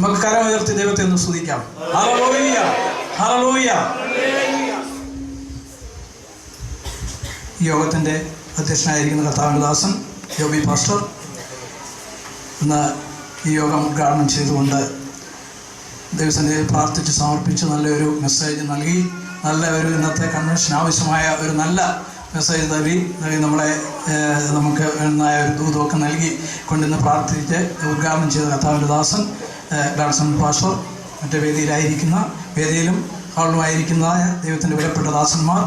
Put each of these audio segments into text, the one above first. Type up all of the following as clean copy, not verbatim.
നമുക്ക് കരമുയർത്തി ദൈവത്തെ ഒന്ന് സ്തുതിക്കാം. Hallelujah, hallelujah. യോഗത്തിൻ്റെ അധ്യക്ഷനായിരിക്കുന്ന കർത്താവിൻ്റെ ദാസൻ ജോബി പാസ്റ്റർ ഇന്ന് ഈ യോഗം ഉദ്ഘാടനം ചെയ്തുകൊണ്ട് ദൈവസന്നിധിയിൽ പ്രാർത്ഥിച്ച് സമർപ്പിച്ച് നല്ലൊരു മെസ്സേജ് നൽകി, നല്ല ഒരു ഇന്നത്തെ കൺവെൻഷൻ ആവശ്യമായ ഒരു നല്ല മെസ്സേജ് നൽകി നമുക്ക് വേണ്ടതായ ഒരു ദൂതമൊക്കെ നൽകി കൊണ്ടിന്ന് പ്രാർത്ഥിച്ച് ഉദ്ഘാടനം ചെയ്ത കർത്താവിൻ്റെ ദാസൻ ഡാൻസൺ പാസ്റ്റർ, മറ്റേ വേദിയിലും ഹാളിലുമായിരിക്കുന്നതായ ദൈവത്തിൻ്റെ വിലപ്പെട്ട ദാസന്മാർ,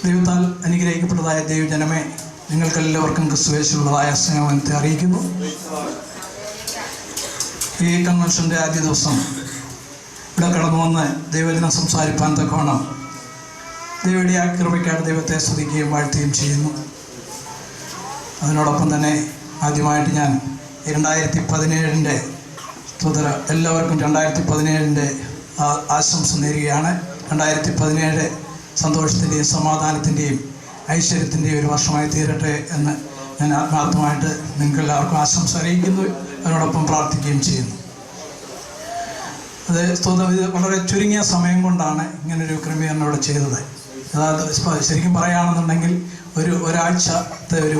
ദൈവത്താൽ അനുഗ്രഹിക്കപ്പെട്ടതായ ദൈവജനമേ, നിങ്ങൾക്കെല്ലാവർക്കും ക്രിസ്തുവേശുള്ളതായ സ്നേഹത്തെ അറിയിക്കുന്നു. ഈ കൺവെൻഷൻ്റെ ആദ്യ ദിവസം ഇവിടെ കടന്നു വന്ന് ദൈവജനം സംസാരിപ്പാൻ തക്കവണ്ണം ദൈവയുടെ ആ കൃപയ്ക്കാണ് ദൈവത്തെ സ്തുതിക്കുകയും വാഴ്ത്തുകയും ചെയ്യുന്നു. അതിനോടൊപ്പം തന്നെ ആദ്യമായിട്ട് ഞാൻ 2017 എല്ലാവർക്കും 2017 ആശംസ നേരുകയാണ്. 2017 സന്തോഷത്തിൻ്റെയും സമാധാനത്തിൻ്റെയും ഐശ്വര്യത്തിൻ്റെയും ഒരു വർഷമായി തീരട്ടെ എന്ന് ഞാൻ ആത്മാർത്ഥമായിട്ട് നിങ്ങൾക്കെല്ലാവർക്കും ആശംസ അറിയിക്കുന്നു. അതിനോടൊപ്പം പ്രാർത്ഥിക്കുകയും ചെയ്യുന്നു. അത് ഇത് വളരെ ചുരുങ്ങിയ സമയം കൊണ്ടാണ് ഇങ്ങനൊരു ക്രമീകരണം ഇവിടെ ചെയ്തത്. അതായത് ശരിക്കും പറയുകയാണെന്നുണ്ടെങ്കിൽ ഒരാഴ്ചത്തെ ഒരു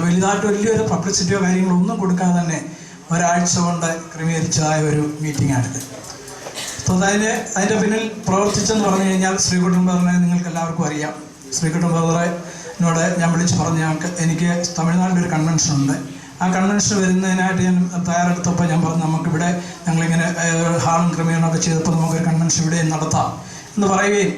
വലുതായിട്ട് വലിയൊരു പബ്ലിസിറ്റിയോ കാര്യങ്ങളോ ഒന്നും കൊടുക്കാതെ തന്നെ ഒരാഴ്ച കൊണ്ട് ക്രമീകരിച്ചതായ ഒരു മീറ്റിംഗാണിത്. അതിൻ്റെ പിന്നിൽ പ്രവർത്തിച്ചെന്ന് പറഞ്ഞു കഴിഞ്ഞാൽ ശ്രീകുട്ടൻ ബ്രദറിനെ നിങ്ങൾക്ക് എല്ലാവർക്കും അറിയാം. ശ്രീകുട്ടൻ ബ്രദറിനോട് ഞാൻ വിളിച്ച് പറഞ്ഞു, എനിക്ക് തമിഴ്നാട്ടിലൊരു കൺവെൻഷൻ ഉണ്ട്, ആ കൺവെൻഷൻ വരുന്നതിനായിട്ട് ഞാൻ തയ്യാറെടുത്തപ്പോൾ ഞാൻ പറഞ്ഞു, നമുക്കിവിടെ ഞങ്ങളിങ്ങനെ ഹാളും ക്രമീകരണമൊക്കെ ചെയ്തപ്പോൾ നമുക്കൊരു കൺവെൻഷൻ ഇവിടെ നടത്താം എന്ന് പറയുകയും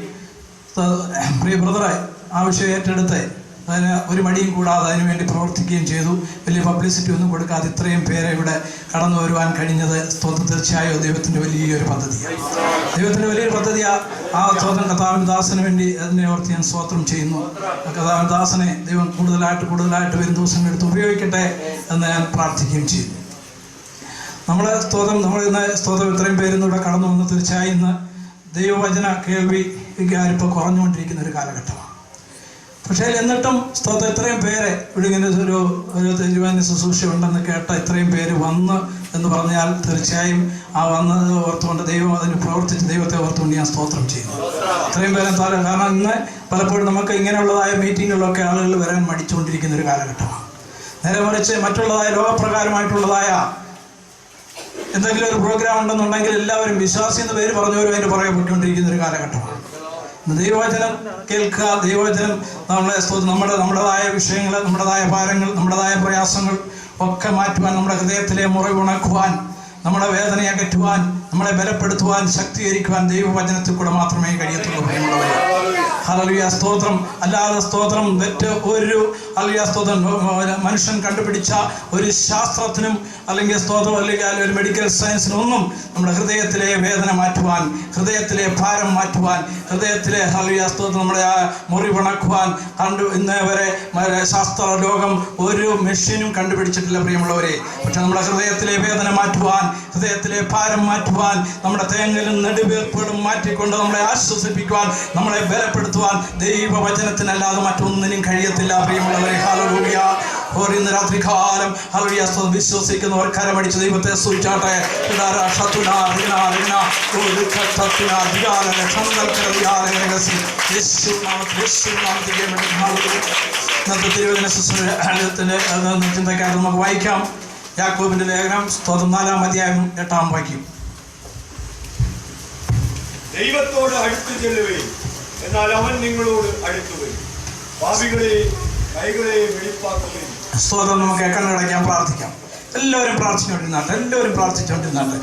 പ്രിയ ബ്രദറെ ആ വിഷയം ഏറ്റെടുത്ത് അതിന് ഒരു മടിയും കൂടാതെ അതിനുവേണ്ടി പ്രവർത്തിക്കുകയും ചെയ്തു. വലിയ പബ്ലിസിറ്റി ഒന്നും കൊടുക്കാതെ ഇത്രയും പേരെ ഇവിടെ കടന്നു വരുവാൻ കഴിഞ്ഞത് തീർച്ചയായും ദൈവത്തിൻ്റെ വലിയൊരു പദ്ധതിയാണ്. ദൈവത്തിൻ്റെ വലിയൊരു പദ്ധതിയാണ്. ആ സ്തോത്രം കർത്താവിൻ്റെ ദാസന് വേണ്ടി അതിനെ ഓർത്ത് ഞാൻ സ്തോത്രം ചെയ്യുന്നു. കർത്താവിൻ്റെ ദാസനെ ദൈവം കൂടുതലായിട്ട് വരും ദിവസങ്ങളെടുത്ത് ഉപയോഗിക്കട്ടെ എന്ന് ഞാൻ പ്രാർത്ഥിക്കുകയും ചെയ്യുന്നു. നമ്മളിന്ന് ഇത്രയും പേരിന്നിവിടെ കടന്നു വന്ന് തീർച്ചയായും ഇന്ന് ദൈവവചന കേൾവിക്കാരിപ്പോൾ കുറഞ്ഞുകൊണ്ടിരിക്കുന്ന ഒരു കാലഘട്ടമാണ്. പക്ഷേ എന്നിട്ടും ഇത്രയും പേരെ ഇവിടെ ഇങ്ങനെ ഒരു തിരുവചന ശുശ്രൂഷ ഉണ്ടെന്ന് കേട്ട ഇത്രയും പേര് വന്ന് എന്ന് പറഞ്ഞാൽ തീർച്ചയായും ആ വന്നത് ഓർത്തുകൊണ്ട് ദൈവം അതിന് പ്രവർത്തിച്ച് ദൈവത്തെ ഓർത്തുകൊണ്ട് ഞാൻ സ്തോത്രം ചെയ്യുന്നു. ഇത്രയും പേരെ കാരണം ഇന്ന് പലപ്പോഴും നമുക്ക് ഇങ്ങനെയുള്ളതായ മീറ്റിങ്ങുകളിലൊക്കെ ആളുകൾ വരാൻ മടിച്ചുകൊണ്ടിരിക്കുന്ന ഒരു കാലഘട്ടമാണ്. നേരെ മറിച്ച് മറ്റുള്ളതായ ലോകപ്രകാരമായിട്ടുള്ളതായ എന്തെങ്കിലും ഒരു പ്രോഗ്രാം ഉണ്ടെന്നുണ്ടെങ്കിൽ എല്ലാവരും വിശ്വാസി എന്ന് പേര് പറഞ്ഞവരും അതിൻ്റെ പുറകെ പോയിക്കൊണ്ടിരിക്കുന്ന ഒരു കാലഘട്ടമാണ്. ദൈവവചനം കേൾക്കുക, ദൈവവചനം നമ്മുടേതായ വിഷയങ്ങൾ, നമ്മുടേതായ ഭാരങ്ങൾ, നമ്മുടേതായ പ്രയാസങ്ങൾ ഒക്കെ മാറ്റുവാൻ, നമ്മുടെ ഹൃദയത്തിലെ മുറിവുണക്കുവാൻ, നമ്മുടെ വേദന അകറ്റുവാൻ, നമ്മളെ ബലപ്പെടുത്തുവാൻ, ശക്തീകരിക്കുവാൻ ദൈവവചനത്തിൽ കൂടെ മാത്രമേ കഴിയത്തുള്ളൂ. ഹല്ലേലൂയ, സ്തോത്രം. അല്ലാതെ സ്തോത്രം ഒരു സ്തോത്രം മനുഷ്യൻ കണ്ടുപിടിച്ച ഒരു ശാസ്ത്രത്തിനും അല്ലെങ്കിൽ സ്തോത്രം അല്ലെങ്കിൽ ഒരു മെഡിക്കൽ സയൻസിനൊന്നും നമ്മുടെ ഹൃദയത്തിലെ വേദന മാറ്റുവാൻ, ഹൃദയത്തിലെ ഭാരം മാറ്റുവാൻ, ഹൃദയത്തിലെ സ്തോത്രം നമ്മുടെ ആ മുറിവുണക്കുവാൻ ഇന്ന് വരെ ശാസ്ത്ര ലോകം ഒരു മെഷീനും കണ്ടുപിടിച്ചിട്ടില്ല പ്രിയമുള്ളവരെ. പക്ഷെ നമ്മുടെ ഹൃദയത്തിലെ വേദന മാറ്റുവാൻ, ഹൃദയത്തിലെ ഭാരം മാറ്റുവാൻ, നമ്മുടെ തേങ്ങലും നെടുവീർപ്പുകളും മാറ്റിക്കൊണ്ട് നമ്മളെ ആശ്വസിപ്പിക്കുവാൻ, നമ്മളെ ബലപ്പെടുത്തുവാൻ ദൈവവചനത്തിനല്ലാതെ മറ്റൊന്നിനും കഴിയത്തില്ല പ്രിയമുള്ളവരെ. ഹല്ലേലൂയ. ഇന്ന് രാത്രികാലം ഹല്ലേലൂയ വിശ്വസിക്കുന്നവർ കരമടിച്ച് ദൈവത്തെ സ്തുതിച്ചാട്ടെ. ഇന്നത്തെ തിരുവചന ചിന്തയ്ക്കായിട്ട് നമുക്ക് വായിക്കാം. യാക്കോബിന്റെ ലേഖനം 4-ാം അധ്യായം 8-ാം വാക്യം. ദൈവത്തോട് അടുത്ത് ചെല്ലുകയും എന്നാൽ അവൻ നിങ്ങളോട് അടുത്തു വരും. പാപികളെ കൈകളെ വെളിപ്പാക്കുകയും. സ്തോത്രം. നമുക്ക് കണ്ണടയ്ക്കാൻ പ്രാർത്ഥിക്കാം. എല്ലാവരും പ്രാർത്ഥിച്ചുകൊണ്ടിരുന്നാട്ടെ.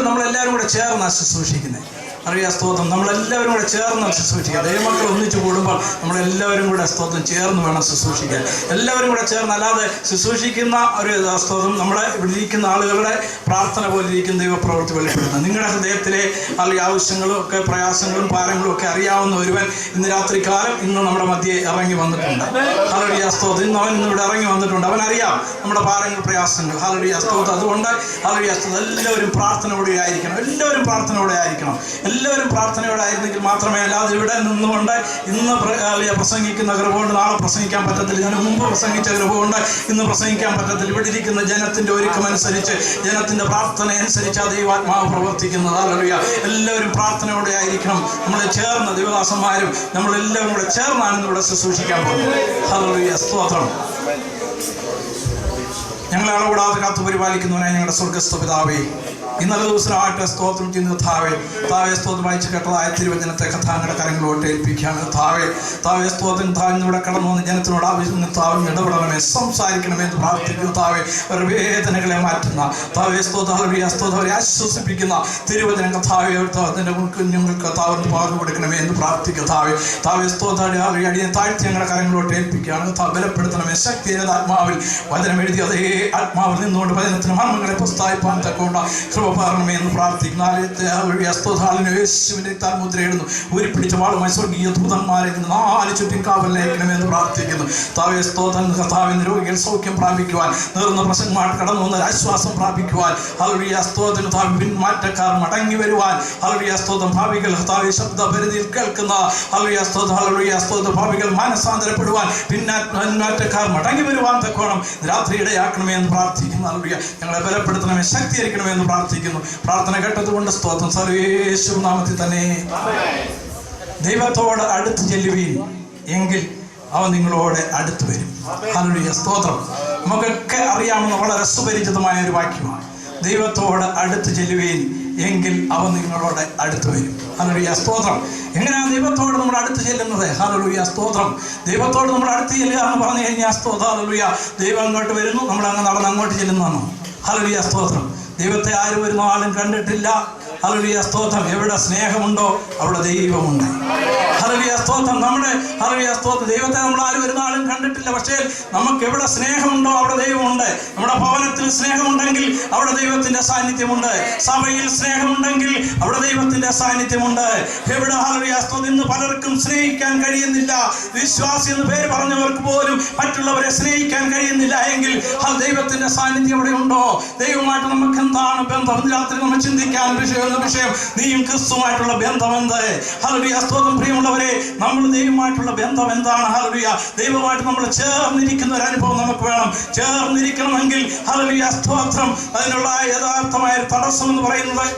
നമ്മളെല്ലാവരും കൂടെ ചേർന്ന് ശുശ്രൂഷിക്കുന്നത് അറിയാം. സ്തോത്രം. നമ്മളെല്ലാവരും കൂടെ ചേർന്ന് ശുശ്രൂഷിക്കുക. ദൈവമക്കൾ ഒന്നിച്ചു കൂടുമ്പോൾ നമ്മളെല്ലാവരും കൂടെ സ്തോത്രം ചേർന്ന് വേണം ശുശ്രൂഷിക്കാൻ. എല്ലാവരും കൂടെ ചേർന്ന്, അല്ലാതെ ശുശ്രൂഷിക്കുന്ന ഒരു സ്തോത്രം നമ്മളെ ഇവിടെ ഇരിക്കുന്ന ആളുകളുടെ പ്രാർത്ഥന പോലെ ഇരിക്കുന്ന ദൈവപ്രവൃത്തി വെളിപ്പെടുത്തുന്നത്. നിങ്ങളുടെ ഹൃദയത്തിലെ അല്ലെങ്കിൽ ആവശ്യങ്ങളും ഒക്കെ പ്രയാസങ്ങളും ഭാരങ്ങളും ഒക്കെ അറിയാവുന്ന ഒരുവൻ ഇന്ന് രാത്രികാലം ഇന്ന് നമ്മുടെ മധ്യേ ഇറങ്ങി വന്നിട്ടുണ്ട്. ഹല്ലേലൂയ, സ്തോത്രം. ഇന്ന് അവൻ ഇവിടെ ഇറങ്ങി വന്നിട്ടുണ്ട്. അവനറിയാം നമ്മുടെ ഭാരങ്ങൾ, പ്രയാസങ്ങൾ. ഹല്ലേലൂയ, സ്തോത്രം. അതുകൊണ്ട് ഹല്ലേലൂയ, എല്ലാവരും പ്രാർത്ഥനയോടെ ആയിരിക്കണം. എല്ലാവരും പ്രാർത്ഥനയോടായിരുന്നെങ്കിൽ മാത്രമേ, അല്ലാതെ ഇവിടെ നിന്നുകൊണ്ട് ഇന്ന് പ്രസംഗിക്കുന്ന കൃപ കൊണ്ട് നാളെ പ്രസംഗിക്കാൻ പറ്റത്തില്ല, ഞാൻ മുമ്പ് പ്രസംഗിച്ച കൃപ കൊണ്ട് ഇന്ന് പ്രസംഗിക്കാൻ പറ്റത്തില്ല. ഇവിടെ ഇരിക്കുന്ന ജനത്തിന്റെ ഒരുക്കമനുസരിച്ച്, ജനത്തിന്റെ പ്രാർത്ഥന അനുസരിച്ച് ആ ദൈവാത്മാവ് പ്രവർത്തിക്കുന്നത്. ഹല്ലേലൂയ. എല്ലാവരും പ്രാർത്ഥനയോടെ ആയിരിക്കണം. നമ്മൾ ചേർന്ന് ദൈവദാസന്മാരും നമ്മളെല്ലാവരും കൂടെ ചേർന്നാണ് ഇവിടെ ശുശ്രൂഷിക്കാൻ പോകുന്നത്. ഹല്ലേലൂയ. സ്തോത്രം. ഞങ്ങളെ അളവിടാതെ കാത്തു പരിപാലിക്കുന്നവനായി ഞങ്ങളുടെ സ്വർഗ്ഗസ്ഥ പിതാവേ, ഇന്നലെ ദിവസമായിട്ട് സ്തോത്രം ചെയ്യുന്ന താവേ സ്തോത്രം വായിച്ച് കേട്ടതായ തിരുവചനത്തെ കഥാങ്ങളുടെ കരങ്ങളോട്ട് ഏൽപ്പിക്കുകയാണ്. താവേ സ്തോത്രം താവിനൂടെ കടന്നു വന്ന് ജനത്തിനോട് ആവശ്യം താവിന് ഇടപെടണമേ, സംസാരിക്കണമേ എന്ന് പ്രാർത്ഥിക്കുന്നു. താവേ അവരുടെ വേദനകളെ മാറ്റുന്ന താവേ സ്തോത്രം ആശ്വസിപ്പിക്കുന്ന തിരുവചനം കഥാവേ അതിൻ്റെ കുഞ്ഞുങ്ങൾക്ക് താവിന് പകർന്നു കൊടുക്കണമേ എന്ന് പ്രാർത്ഥിക്കുന്നു. താവേ സ്തോത്രം അടിയെ താഴ്ത്തി ഞങ്ങളുടെ കരങ്ങളോട്ട് ഏൽപ്പിക്കുകയാണ്. ബലപ്പെടുത്തണമേ, ശക്തിയുടെ ആത്മാവിൽ വചനം എഴുതി അതേ ആത്മാവിൽ നിന്നുകൊണ്ട് വചനത്തിന് മർമ്മങ്ങളെ പ്രസ്താവിപ്പാൻ തക്കൊണ്ട് കൃപ പാരണമേ എന്ന് പ്രാർത്ഥിക്കുന്നു. യേശുവിന്റെ മുദ്രയിടുന്നു ഉരുപ്പിടിച്ച വാളുമായി സ്വർഗീയ ദൂതന്മാരെ 4 ചുറ്റും കാവലിനയക്കണമേ എന്ന് പ്രാർത്ഥിക്കുന്നു. താവേ സ്തോത്രം. കർത്താവിന്റെ രോഗികൾ സൗഖ്യം പ്രാപിക്കുവാൻ, നേർന്ന പ്രസംഗമായിട്ട് കടന്നു വന്ന ആശ്വാസം പ്രാപിക്കുവാൻ, ഹല്ലേലൂയ സ്തോത്രം. പിന്മാറ്റക്കാർ മടങ്ങി വരുവാൻ, ഹല്ലേലൂയ സ്തോത്രം. ഭാവികൾ കർത്താവേ ശബ്ദ പരിധിയിൽ കേൾക്കുന്ന ഹല്ലേലൂയ സ്തോത്രം, ഹല്ലേലൂയ സ്തോത്രം. ഭാവികൾ മാനസാന്തരപ്പെടുവാൻ, പിന്മാറ്റക്കാർ മടങ്ങി വരുവാൻ തക്കോണം രാത്രി ഇടയാക്കണമേ എന്ന് പ്രാർത്ഥിക്കുന്നു. ഹല്ലേലൂയ. ഞങ്ങളെ ബലപ്പെടുത്തണമേ, ശക്തീകരിക്കണമേ എന്ന് പ്രാർത്ഥിക്കുന്നു. പ്രാർത്ഥന കേട്ടതുകൊണ്ട് സ്തോത്രം. സർവേശു നാമത്തിൽ തന്നെ. ദൈവത്തോട് അടുത്ത് ചെല്ലുവീൻ, എങ്കിൽ അവൻ നിങ്ങളോട് അടുത്ത് വരും. ഹല്ലേലൂയ സ്തോത്രം. നമുക്കൊക്കെ അറിയാവുന്ന വളരെ സുപരിചിതമായ ഒരു വാക്യമാണ്. ദൈവത്തോട് അടുത്ത് ചെല്ലുവീൻ, എങ്കിൽ അവൻ നിങ്ങളോട് അടുത്ത് വരും. ഹല്ലേലൂയ സ്തോത്രം. എങ്ങനെയാണ് ദൈവത്തോട് നമ്മൾ അടുത്ത് ചെല്ലുന്നത്? ഹല്ലേലൂയ സ്തോത്രം. ദൈവത്തോട് നമ്മൾ അടുത്ത് ചെല്ലുക എന്ന് പറഞ്ഞു കഴിഞ്ഞാൽ സ്തോത്രം, ഹല്ലേലൂയ, ദൈവം അങ്ങോട്ട് വരുന്നു, നമ്മൾ അങ്ങ് നടന്ന് അങ്ങോട്ട് ചെല്ലുന്നതാണോ? ഹല്ലേലൂയ സ്തോത്രം. ദൈവത്തെ ആരും ഒരു നാളും കണ്ടിട്ടില്ല. ഹല്ലേലൂയ സ്തോത്രം. എവിടെ സ്നേഹമുണ്ടോ അവിടെ ദൈവമുണ്ട്. ഹല്ലേലൂയ സ്തോത്രം. നമ്മുടെ ഹല്ലേലൂയ സ്തോത്രം. ദൈവത്തെ നമ്മൾ ആരും ഒരു നാളും കണ്ടിട്ടില്ല, പക്ഷേ നമുക്ക് എവിടെ സ്നേഹമുണ്ടോ അവിടെ ദൈവമുണ്ട്. നമ്മുടെ ഭവനത്തിൽ സ്നേഹമുണ്ടെങ്കിൽ അവിടെ ദൈവത്തിന്റെ സാന്നിധ്യമുണ്ട്. സഭയിൽ സ്നേഹമുണ്ടെങ്കിൽ അവിടെ ദൈവത്തിന്റെ സാന്നിധ്യമുണ്ട്. എവിടെ ഹല്ലേലൂയ സ്തോത്രം. ഇന്ന് പലർക്കും സ്നേഹിക്കാൻ കഴിയുന്നില്ല. വിശ്വാസി എന്ന് പേര് പറഞ്ഞവർക്ക് പോലും മറ്റുള്ളവരെ സ്നേഹിക്കാൻ കഴിയുന്നില്ല എങ്കിൽ ദൈവത്തിന്റെ സാന്നിധ്യം അവിടെ ഉണ്ടോ? ദൈവമായിട്ട് നമുക്ക് എന്താണ് ബന്ധം? രാത്രി നമ്മൾ ചിന്തിക്കാൻ വിഷയം നീയും ക്രിസ്തുമായിട്ടുള്ള ബന്ധം എന്ത്? ഹല്ലേലൂയ സ്തോത്രം. പ്രിയമുള്ളവരെ, നമ്മൾ ദൈവമായിട്ടുള്ള ബന്ധം എന്താണ്? ഹല്ലേലൂയ. ദൈവമായിട്ട് നമ്മൾ ചേർന്നിരിക്കുന്ന ഒരു അനുഭവം നമുക്ക് വേണം. ചേർന്നിരിക്കണമെങ്കിൽ ഹല്ലേലൂയ സ്തോത്രം, അതിനുള്ള യഥാർത്ഥമായ തടസ്സം എന്ന് പറയുന്നത്,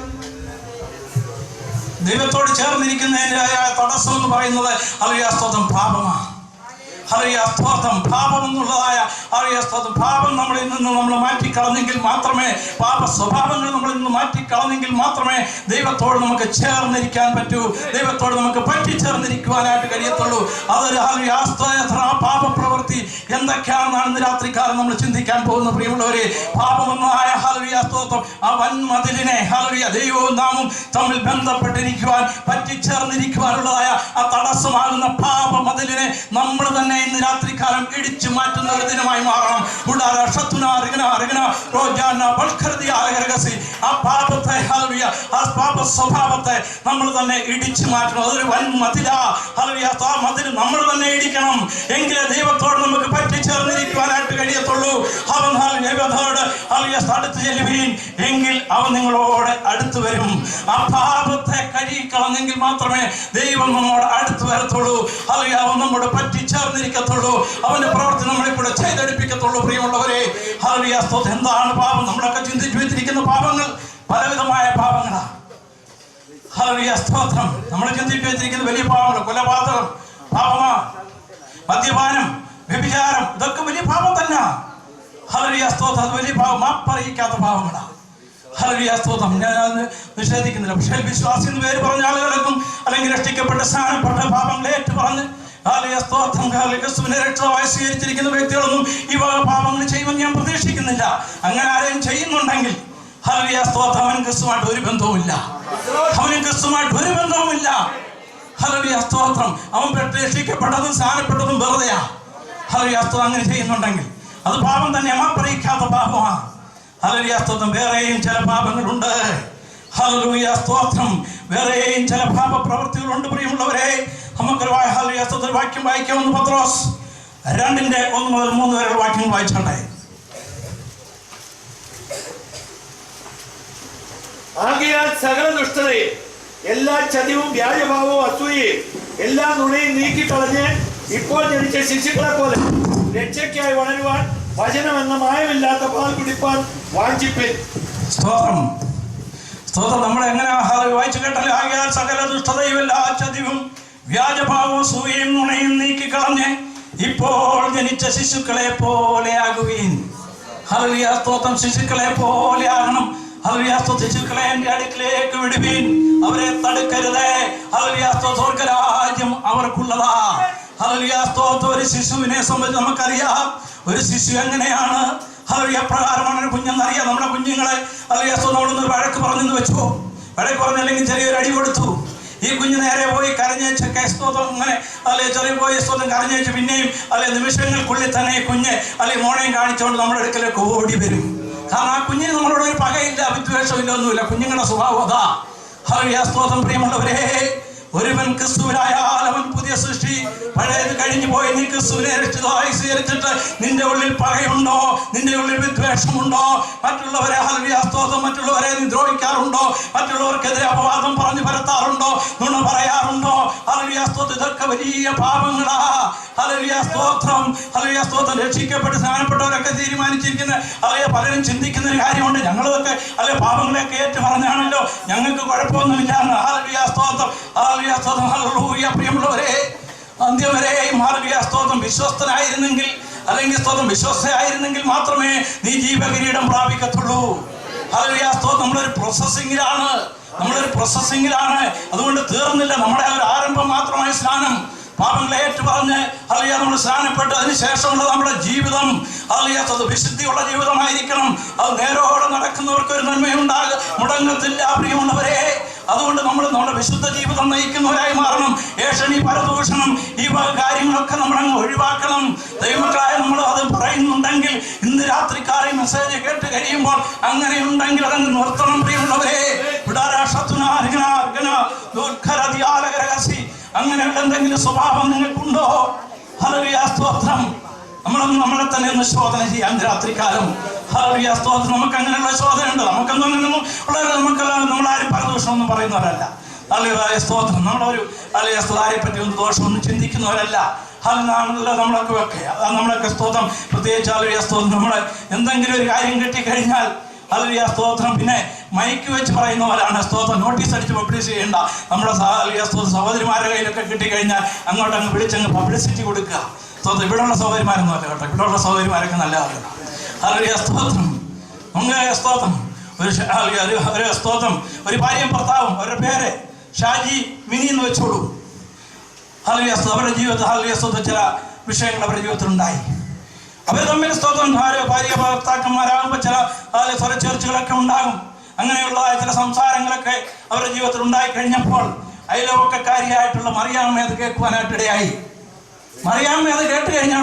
ദൈവത്തോട് ചേർന്നിരിക്കുന്നതിൻ്റെ തടസ്സം എന്ന് പറയുന്നത് ഹല്ലേലൂയ സ്തോത്രം പാപമാണ്. ഹല്ലേലൂയ സ്തോത്രം. പാപം എന്നുള്ളതായ ഹല്ലേലൂയ സ്തോത്രം, പാപം നമ്മളിൽ നിന്ന് നമ്മൾ മാറ്റിക്കളഞ്ഞെങ്കിൽ മാത്രമേ, പാപ സ്വഭാവങ്ങൾ നമ്മളിൽ നിന്ന് മാറ്റിക്കളഞ്ഞെങ്കിൽ മാത്രമേ ദൈവത്തോട് നമുക്ക് ചേർന്നിരിക്കാൻ പറ്റൂ, ദൈവത്തോട് നമുക്ക് പറ്റിച്ചേർന്നിരിക്കുവാനായിട്ട് കഴിയത്തുള്ളൂ. അതൊരു ഹല്ലേലൂയ സ്തോത്രം. ആ പാപപ്രവൃത്തി എന്തൊക്കെയാണെന്നാണ് ഇന്ന് രാത്രികാലം നമ്മൾ ചിന്തിക്കാൻ പോകുന്ന പ്രിയമുള്ളവരെ. പാപമെന്നായ ഹല്ലേലൂയ സ്തോത്രം, ആ വൻമതിലിനെ ഹല്ലേലൂയ ദൈവവും നാമും തമ്മിൽ ബന്ധപ്പെട്ടിരിക്കുവാൻ, പറ്റിച്ചേർന്നിരിക്കുവാനുള്ളതായ ആ തടസ്സമാകുന്ന പാപമതിലിനെ നമ്മൾ തന്നെ ഇന്ന് രാത്രികാലം ഇടിച്ചു മാറ്റുന്ന ഒരു ദിനമായി മാറണം. ആ പാപത്തെ ഹല്ലേലൂയ, ആ പാപ സ്വഭാവത്തെ നമ്മൾ തന്നെ ഇടിച്ചു മാറ്റണം. അതൊരു വൻ മതിലാ. ഹല്ലേലൂയ. ആ മതിൽ നമ്മൾ തന്നെ ഇടിക്കണം, എങ്കിലേ ദൈവത്തോട് നമുക്ക് പറ്റിച്ചേർന്നിരിക്കുവാനായിട്ട് കഴിയത്തുള്ളൂ. അവൻ ദൈവത്തോട് അടുത്ത് ചെല്ലുവീൻ, എങ്കിൽ അവൻ നിങ്ങളോട് അടുത്ത് വരും. ആ പാപത്തെ കഴുകിക്കളഞ്ഞെങ്കിൽ മാത്രമേ ദൈവം നമ്മോട് അടുത്ത് വരത്തുള്ളൂ. ഹല്ലേലൂയ. അവൻ നമ്മോട് പറ്റിച്ചേർന്നിരിക്കത്തുള്ളൂ. അവന്റെ പ്രവൃത്തി നമ്മളെ കൂടെ ചെയ്തെടുപ്പിക്കത്തുള്ളൂ. പ്രിയമുള്ളവരെ, ഹല്ലേലൂയ സ്തോത്രം. എന്താണ് പാപം? നമ്മളൊക്കെ ചിന്തിച്ചു വെച്ചിരിക്കുന്ന പാപങ്ങൾ പലവിധമായ പാപങ്ങളാണ്. ഹല്ലേലൂയ സ്തോത്രം. നമ്മൾ ചിന്തിച്ചു വെച്ചിരിക്കുന്ന വലിയ പാപങ്ങൾ, കൊലപാതകം പാപമാ, മദ്യപാനം, വ്യഭിചാരം, ഇതൊക്കെ വലിയ പാപം തന്നെ. ഹല്ലേലൂയ സ്തോത്രം. അത് വലിയ പാപം, മാപ്പറിയിക്കാത്ത പാപങ്ങളാണ്. ഹല്ലേലൂയ സ്തോത്രം. ഞാൻ നിഷേധിക്കുന്നില്ല, പക്ഷേ വിശ്വാസി എന്ന് പേര് പറഞ്ഞ ആളുകൾക്കും അല്ലെങ്കിൽ രക്ഷിക്കപ്പെട്ട സ്ഥാനപ്പെട്ട പാപങ്ങളെ ഏറ്റു പറഞ്ഞ് ഹല്ലേലൂയ സ്തോത്രം ക്രിസ്തുവിനെ രക്ഷകനായി സ്വീകരിച്ചിരിക്കുന്ന വ്യക്തികളൊന്നും ഈ വക പാപങ്ങൾ ചെയ്യുമെന്ന് ഞാൻ പ്രതീക്ഷിക്കുന്നില്ല. അങ്ങനെ ആരെയും ചെയ്യുന്നുണ്ടെങ്കിൽ ഹല്ലേലൂയ സ്തോത്രം, അവൻ ക്രിസ്തുമായിട്ട് ഒരു ബന്ധവുമില്ല. അവന് ക്രിസ്തുമായിട്ട് ഒരു ബന്ധവുമില്ല. ഹല്ലേലൂയ സ്തോത്രം. അവൻ രക്ഷിക്കപ്പെട്ടതും സ്ഥാനപ്പെട്ടതും വെറുതെയാ. ഹല്ലേലൂയ സ്തോത്രം. അങ്ങനെ ചെയ്യുന്നുണ്ടെങ്കിൽ അത് പാപം തന്നെ, മാപ്പറിയിക്കാത്ത പാപമാണ്. ഹല്ലേലൂയ സ്തോത്രം. വേറെയും ചില പാപങ്ങളുണ്ട്. ഹല്ലേലൂയ സ്തോത്രം. വേറെയും ചില പാപ പ്രവൃത്തികളുണ്ട് പ്രിയമുള്ളവരെ. നമുക്കൊരു ഹല്ലേലൂയ സ്തോത്രം വാക്യം വായിക്കാമെന്ന് പത്രോസ് 2:1-3 വരെ വാക്യം വായിച്ചോട്ടെ. ആകയാൽ സകല ദുഷ്ടതയെ എല്ലാ ചതിവും വ്യാജഭാവവും അസൂയയും എല്ലാ നുണയും നീക്കിക്കളഞ്ഞ് ഇപ്പോൾ ജനിച്ച ശിശുക്കളെ പോലെ രക്ഷയ്ക്കായി വളരുവാൻ വചനം എന്ന മായമില്ലാത്ത പാൽ കുടിപ്പാൻ വാഞ്ചിപ്പിൻ. സ്തോത്രം. സ്തോത്രം. നമ്മൾ എങ്ങനെ വായിച്ചു കേട്ടാൽ ആകയാൽ സകല ദുഷ്ടതയും എല്ലാ ചതിവും വ്യാജഭാവവും സൂയയും നുണയും നീക്കിക്കളഞ്ഞ് ഇപ്പോൾ ജനിച്ച ശിശുക്കളെ പോലെ ആകുകയും. ഹല്ലേലൂയ. സ്തോത്രം. ശിശുക്കളെ പോലെ ആകണം. ഹല്ലേലൂയ. ശിശുക്കളെ എൻ്റെ അടുക്കിലേക്ക് വിടുവീൻ, അവരെ തടുക്കരുത്. ഹല്ലേലൂയ. സ്വർഗ്ഗരാജ്യം അവർക്കുള്ളതാ. ഹല്ലേലൂയ. സ്തോത്രം. ഒരു ശിശുവിനെ സംബന്ധിച്ച് നമുക്കറിയാം, ഒരു ശിശു എങ്ങനെയാണ്. ഹല്ലേലൂയ. പ്രകാരമാണ് ഒരു കുഞ്ഞെന്നറിയാം. നമ്മുടെ കുഞ്ഞുങ്ങളെ ഹല്ലേലൂയ നമ്മളൊന്ന് വഴക്ക് പറഞ്ഞെന്ന് വെച്ചോ, വഴക്ക് പറഞ്ഞല്ലെങ്കിൽ ചെറിയൊരു അടി കൊടുത്തു, ഈ കുഞ്ഞ് നേരെ പോയി കരഞ്ഞേച്ചൊക്കെ സ്തോത്രം അങ്ങനെ അല്ലെ ചെറിയ പോയി സ്തോത്രം കരഞ്ഞേച്ച് പിന്നെയും അല്ലെ നിമിഷങ്ങൾക്കുള്ളിൽ തന്നെ ഈ കുഞ്ഞ് അല്ലെ മോണയും കാണിച്ചുകൊണ്ട് നമ്മുടെ അടുക്കലേക്ക് ഓടി വരും. കാരണം ആ കുഞ്ഞിന് നമ്മളോട് ഒരു പകയില്ല, വിദ്വേഷമില്ല, ഒന്നുമില്ല. കുഞ്ഞുങ്ങളുടെ സ്വഭാവം അതാ. ഹല്ലേലൂയ. സ്തോത്രം. പ്രിയമുള്ളവരെ, ഒരുവൻ ക്രിസ്തുവിനായാൽ അവൻ പുതിയ സൃഷ്ടി, പഴയത് കഴിഞ്ഞു പോയി. നീ ക്രിസ്തുവിനെ രക്ഷിതമായി സ്വീകരിച്ചിട്ട് നിന്റെ ഉള്ളിൽ പകയുണ്ടോ? നിന്റെ ഉള്ളിൽ വിദ്വേഷമുണ്ടോ? മറ്റുള്ളവരെ ഹല്ലേലൂയ സ്തോത്രം മറ്റുള്ളവരെ നീ ദ്രോഹിക്കാറുണ്ടോ? മറ്റുള്ളവർക്കെതിരെ അപവാദം പറഞ്ഞു പരത്താറുണ്ടോ? നുണ പറയാറുണ്ടോ? ഹല്ലേലൂയ സ്തോത്രം. ഇതൊക്കെ വലിയ പാപങ്ങളാ. ഹല്ലേലൂയ സ്തോത്രം. ഹല്ലേലൂയ സ്തോത്രം. രക്ഷിക്കപ്പെട്ട് സ്നാനപ്പെട്ടവരൊക്കെ തീരുമാനിച്ചിരിക്കുന്ന അല്ലെങ്കിൽ പലരും ചിന്തിക്കുന്ന ഒരു കാര്യമുണ്ട്, ഞങ്ങളൊക്കെ അല്ലെ പാപങ്ങളെയൊക്കെ ഏറ്റു പറഞ്ഞാണല്ലോ, ഞങ്ങൾക്ക് കുഴപ്പമൊന്നുമില്ല. ഹല്ലേലൂയ സ്തോത്രം. ഹല്ലേലൂയ സ്തോത്രം. ഹല്ലേലൂയ. പ്രിയമുള്ളവരെ, അന്ത്യം വരെയും ഹല്ലേലൂയ സ്തോത്രം വിശ്വസ്തനായിരുന്നെങ്കിൽ അല്ലെങ്കിൽ സ്തോത്രം വിശ്വസ്തയായിരുന്നെങ്കിൽ മാത്രമേ നീ ജീവകിരീടം പ്രാപിക്കത്തുള്ളൂ. ഹല്ലേലൂയ സ്തോത്രം. നമ്മളൊരു പ്രോസസ്സിങ്ങിലാണ്. അതുകൊണ്ട് തീർന്നില്ല. നമ്മുടെ ഒരു ആരംഭം മാത്രമായി സ്നാനം. പാപങ്ങളെ ഏറ്റുപറഞ്ഞ് ഹല്ലേലൂയ നമ്മൾ സ്നാനപ്പെട്ട് അതിനുശേഷമുള്ള നമ്മുടെ ജീവിതം ഹല്ലേലൂയ വിശുദ്ധിയുള്ള ജീവിതമായിരിക്കണം. അത് നേരോടെ നടക്കുന്നവർക്ക് ഒരു നന്മയുണ്ടാകും, മുടങ്ങത്തില്ല. പ്രിയമുള്ളവരെ, അതുകൊണ്ട് നമ്മൾ നമ്മുടെ വിശുദ്ധ ജീവിതം നയിക്കുന്നവരായി മാറണം. ഏഷണി, പരദൂഷണം, ഈ കാര്യങ്ങളൊക്കെ നമ്മളങ്ങ് ഒഴിവാക്കണം. ദൈവമക്കളായ നമ്മൾ അത് പറയുന്നുണ്ടെങ്കിൽ ഇന്ന് രാത്രിക്കാലം മെസ്സേജ് കേട്ട് കഴിയുമ്പോൾ അങ്ങനെ ഉണ്ടെങ്കിൽ അതങ്ങ് നിർത്തണം. പ്രിയമുള്ളവരെ, അങ്ങനെയുള്ള എന്തെങ്കിലും സ്വഭാവം നിങ്ങൾക്കുണ്ടോ? ഹല്ലേലൂയ സ്തോത്രം. നമ്മളെ തന്നെ ഒന്ന് ശോധന ചെയ്യാം രാത്രികാലം. ഹല്ലേലൂയ സ്തോത്രം. നമുക്ക് അങ്ങനെയുള്ള ശോധനയുണ്ട്. നമുക്കൊന്നും അങ്ങനെയൊന്നും ഉള്ളത് നമ്മളാരും പരദൂഷണമൊന്നും പറയുന്നവരല്ല. ഹല്ലേലൂയ സ്തോത്രം. നമ്മളൊരു ഹല്ലേലൂയ ആരെ പറ്റി ഒന്നും ദോഷമൊന്നും ചിന്തിക്കുന്നവരല്ല. നമ്മളൊക്കെ സ്തോത്രം. പ്രത്യേകിച്ച് ഹല്ലേലൂയ സ്തോത്രം നമ്മൾ എന്തെങ്കിലും ഒരു കാര്യം കിട്ടിക്കഴിഞ്ഞാൽ ഹല്ലേലൂയ സ്തോത്രം പിന്നെ മൈക്ക് വെച്ച് പറയുന്നവരാണ്. സ്തോത്രം. നോട്ടീസ് അടിച്ച് പബ്ലിഷ് ചെയ്യേണ്ട. നമ്മുടെ ഹല്ലേലൂയ സ്തോത്രം സഹോദരിമാരുടെ കയ്യിലൊക്കെ കിട്ടിക്കഴിഞ്ഞാൽ അങ്ങോട്ടങ്ങ് വിളിച്ചങ്ങ് പബ്ലിസിറ്റി കൊടുക്കുക. സ്തോത്രം. ഇവിടെയുള്ള സഹോദരിമാരൊന്നും അല്ല കേട്ടോ, ഇവിടെയുള്ള സഹോദരിമാരൊക്കെ നല്ല ആളുകളാണ്. ഹല്ലേലൂയ സ്തോത്രം. നമുക്ക് സ്തോത്രം. ഒരു സ്തോത്രം. ഒരു ഭാര്യയും ഭർത്താവും, അവരുടെ പേര് ഷാജി, മിനി എന്ന് വെച്ചോളൂ. ഹല്ലേലൂയ. അവരുടെ ജീവിതത്തിൽ ഹല്ലേലൂയ സ്തോത്രം ചില വിഷയങ്ങൾ അവരുടെ ജീവിതത്തിലുണ്ടായി. അവർ തമ്മിൽ സ്തോത്രം ഭാര്യ ഭർത്താക്കന്മാരാകുമ്പോൾ ചില സ്വരച്ചേർച്ചകളൊക്കെ ഉണ്ടാകും. അങ്ങനെയുള്ളതായ ചില സംസാരങ്ങളൊക്കെ അവരുടെ ജീവിതത്തിൽ ഉണ്ടായി കഴിഞ്ഞപ്പോൾ അയൽവക്കക്കാരിയായിട്ടുള്ള മറിയാമ്മ അത് കേൾക്കുവാനായിട്ടിടയായി. മറിയാമ്മ അത് കേട്ട് കഴിഞ്ഞാൽ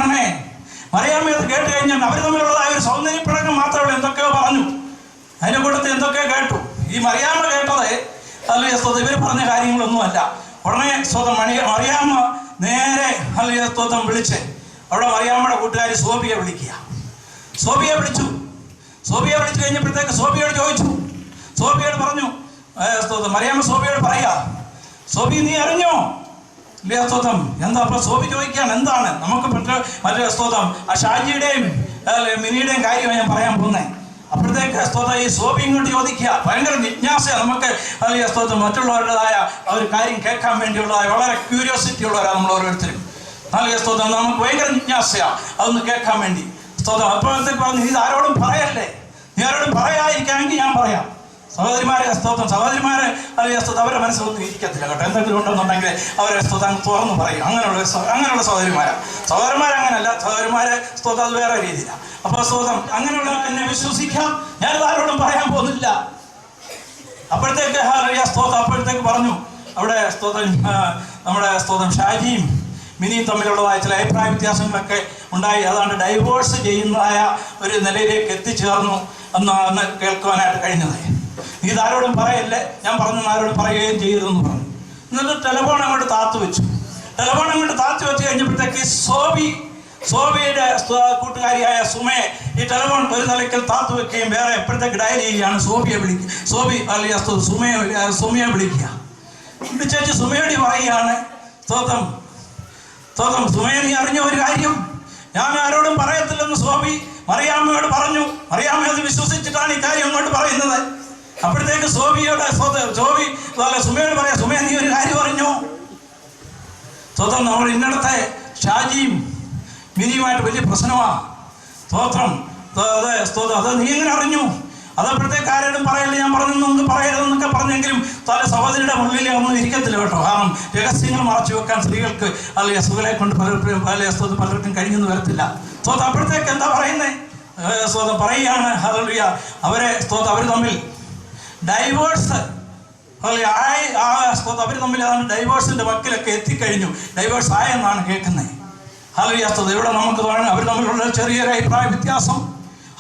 അവർ തമ്മിലുള്ളതായ ഒരു സൗന്ദര്യപ്പിഴക്കം മാത്രമേ എന്തൊക്കെയോ പറഞ്ഞു, അതിൻ്റെ കൂട്ടത്തിൽ എന്തൊക്കെയോ കേട്ടു. ഈ മറിയാമ്മ കേട്ടത് ഹല്ലേലൂയ സ്തോത്രം ഇവർ പറഞ്ഞ കാര്യങ്ങളൊന്നുമല്ല. ഉടനെ സ്തോത്രം മറിയാമ്മ നേരെ ഹല്ലേലൂയ സ്തോത്രം വിളിച്ച് അവിടെ മറിയാമ്മയുടെ കൂട്ടുകാരി സോഫിയെ വിളിച്ചു. സോഫിയെ വിളിച്ചു കഴിഞ്ഞപ്പോഴത്തേക്ക് സോഫിയോട് ചോദിച്ചു. സോഫിയോട് പറഞ്ഞു സ്തോത്രം. മറിയാമ്മ സോഫിയോട് പറയാ, സോഫി നീ അറിഞ്ഞോ? ഇല്ല സ്തോത്രം. എന്താ? അപ്പൊ സോഫി ചോദിക്കുകയാണ്, എന്താണ് നമുക്ക് മറ്റേ സ്തോത്രം ആ ഷാജിയുടെയും മിനിയുടെയും കാര്യമാണ് ഞാൻ പറയാൻ പോകുന്നത്. അപ്പോഴത്തേക്ക് സ്തോത്രം ഈ സോഫി ഇങ്ങോട്ട് ചോദിക്കുക. ഭയങ്കര ജിജ്ഞാസയാണ് നമുക്ക് ഹല്ലേലൂയ സ്തോത്രം. മറ്റുള്ളവരുടേതായ ഒരു കാര്യം കേൾക്കാൻ വേണ്ടിയുള്ളതായ വളരെ ക്യൂരിയോസിറ്റി ഉള്ളവരാണ് നമ്മൾ ഓരോരുത്തരും. ഹല്ലേലൂയ സ്തോത്രം. നമുക്ക് ഭയങ്കര ജിജ്ഞാസയാണ് അതൊന്ന് കേൾക്കാൻ വേണ്ടി. സ്തോത്രം. അപ്പോഴത്തേക്ക് പറഞ്ഞു, നീ ആരോടും പറയല്ലേ, നീ ആരോടും പറയാതിരിക്കാമെങ്കിൽ ഞാൻ പറയാം. സഹോദരിമാരെ സ്തോത്രം. സഹോദരിമാരെ ഹല്ലേലൂയ സ്തോത്രം അവരുടെ മനസ്സിലൊന്നും ഇരിക്കത്തില്ല കേട്ടോ. എന്തെങ്കിലും ഉണ്ടെന്നുണ്ടെങ്കിൽ അവരെ സ്തോത്രം തുറന്നു പറയും. അങ്ങനെയുള്ള സഹോദരന്മാരങ്ങനല്ല. സഹോദരിമാരെ സ്തോത്രം അത് വേറെ രീതിയിലാണ്. അപ്പോൾ സ്തോത്രം അങ്ങനെയുള്ളവർക്ക് എന്നെ വിശ്വസിക്കാം, ഞാനിത് ആരോടും പറയാൻ പോകുന്നില്ല. അപ്പോഴത്തേക്ക് ഹല്ലേലൂയ സ്തോത്രം അപ്പോഴത്തേക്ക് പറഞ്ഞു അവിടെ സ്തോത്രം നമ്മുടെ സ്തോത്രം ഷാജിയും മിനിയും തമ്മിലുള്ളതായ ചില അഭിപ്രായ വ്യത്യാസങ്ങളൊക്കെ ഉണ്ടായി. അതാണ് ഡൈവോഴ്സ് ചെയ്യുന്നതായ ഒരു നിലയിലേക്ക് എത്തിച്ചേർന്നു എന്നാണ് കേൾക്കുവാനായിട്ട് കഴിഞ്ഞത്. ഇതാരോടും പറയല്ലേ, ഞാൻ പറഞ്ഞു ആരോടും പറയുകയും ചെയ്തെന്ന് പറഞ്ഞു. എന്നിട്ട് ടെലഫോൺ അങ്ങോട്ട് താത്തു വെച്ചു കഴിഞ്ഞപ്പോഴത്തേക്ക് സോബിയുടെ കൂട്ടുകാരിയായ സുമയെ ഈ ടെലഫോൺ ഒരു നിലയ്ക്കൽ താത്തു വെക്കുകയും വേറെ എപ്പോഴത്തേക്ക് ഡയൽ ചെയ്യുകയാണ്. സോബിയെ വിളിക്കുക. സുമയെ വിളിക്കുക. ചേച്ചി സുമേടി പറയുകയാണ്, സ്തോത്രം സ്തോത്രം, സുമേ നീ അറിഞ്ഞ ഒരു കാര്യം ഞാൻ ആരോടും പറയത്തില്ലെന്ന് സ്വാമി മറിയാമ്മയോട് പറഞ്ഞു. മറിയാമ്മ അത് വിശ്വസിച്ചിട്ടാണ് ഈ കാര്യം അങ്ങോട്ട് പറയുന്നത്. അപ്പോഴത്തേക്ക് സുമയോട് പറയാം, സുമേ നീ ഒരു കാര്യം അറിഞ്ഞു. സ്തോത്രം, നമ്മൾ ഇന്നടത്തെ ഷാജിയും മിനിയുമായിട്ട് വലിയ പ്രശ്നമാണ്. സ്തോത്രം, അത് നീ എങ്ങനെ അറിഞ്ഞു? അതപ്പോഴത്തേക്ക് ആരോടും പറയല്ല, ഞാൻ പറഞ്ഞു പറയരുതെന്നൊക്കെ പറഞ്ഞെങ്കിലും സഹോദരിയുടെ ഉള്ളിൽ ഒന്നും ഇരിക്കത്തില്ല കേട്ടോ. കാരണം രഹസ്യങ്ങൾ മറച്ചു വെക്കാൻ സ്ത്രീകൾക്ക് അല്ലെങ്കിൽ സുഖലെ കൊണ്ട് പലർക്കും കഴിഞ്ഞെന്ന് വരത്തില്ല. അപ്പോഴത്തേക്ക് എന്താ പറയുന്നത്? പറയുകയാണ് ഹല്ലേലൂയ, അവർ തമ്മിൽ ഡൈവേഴ്സ് അവർ തമ്മിൽ ഡൈവേഴ്സിന്റെ വക്കിലൊക്കെ എത്തിക്കഴിഞ്ഞു. ഡൈവേഴ്സ് ആയെന്നാണ് കേൾക്കുന്നത്. ഹല്ലേലൂയ, ഇവിടെ നമുക്ക് അവർ തമ്മിലുള്ള ചെറിയൊരു അഭിപ്രായ വ്യത്യാസം.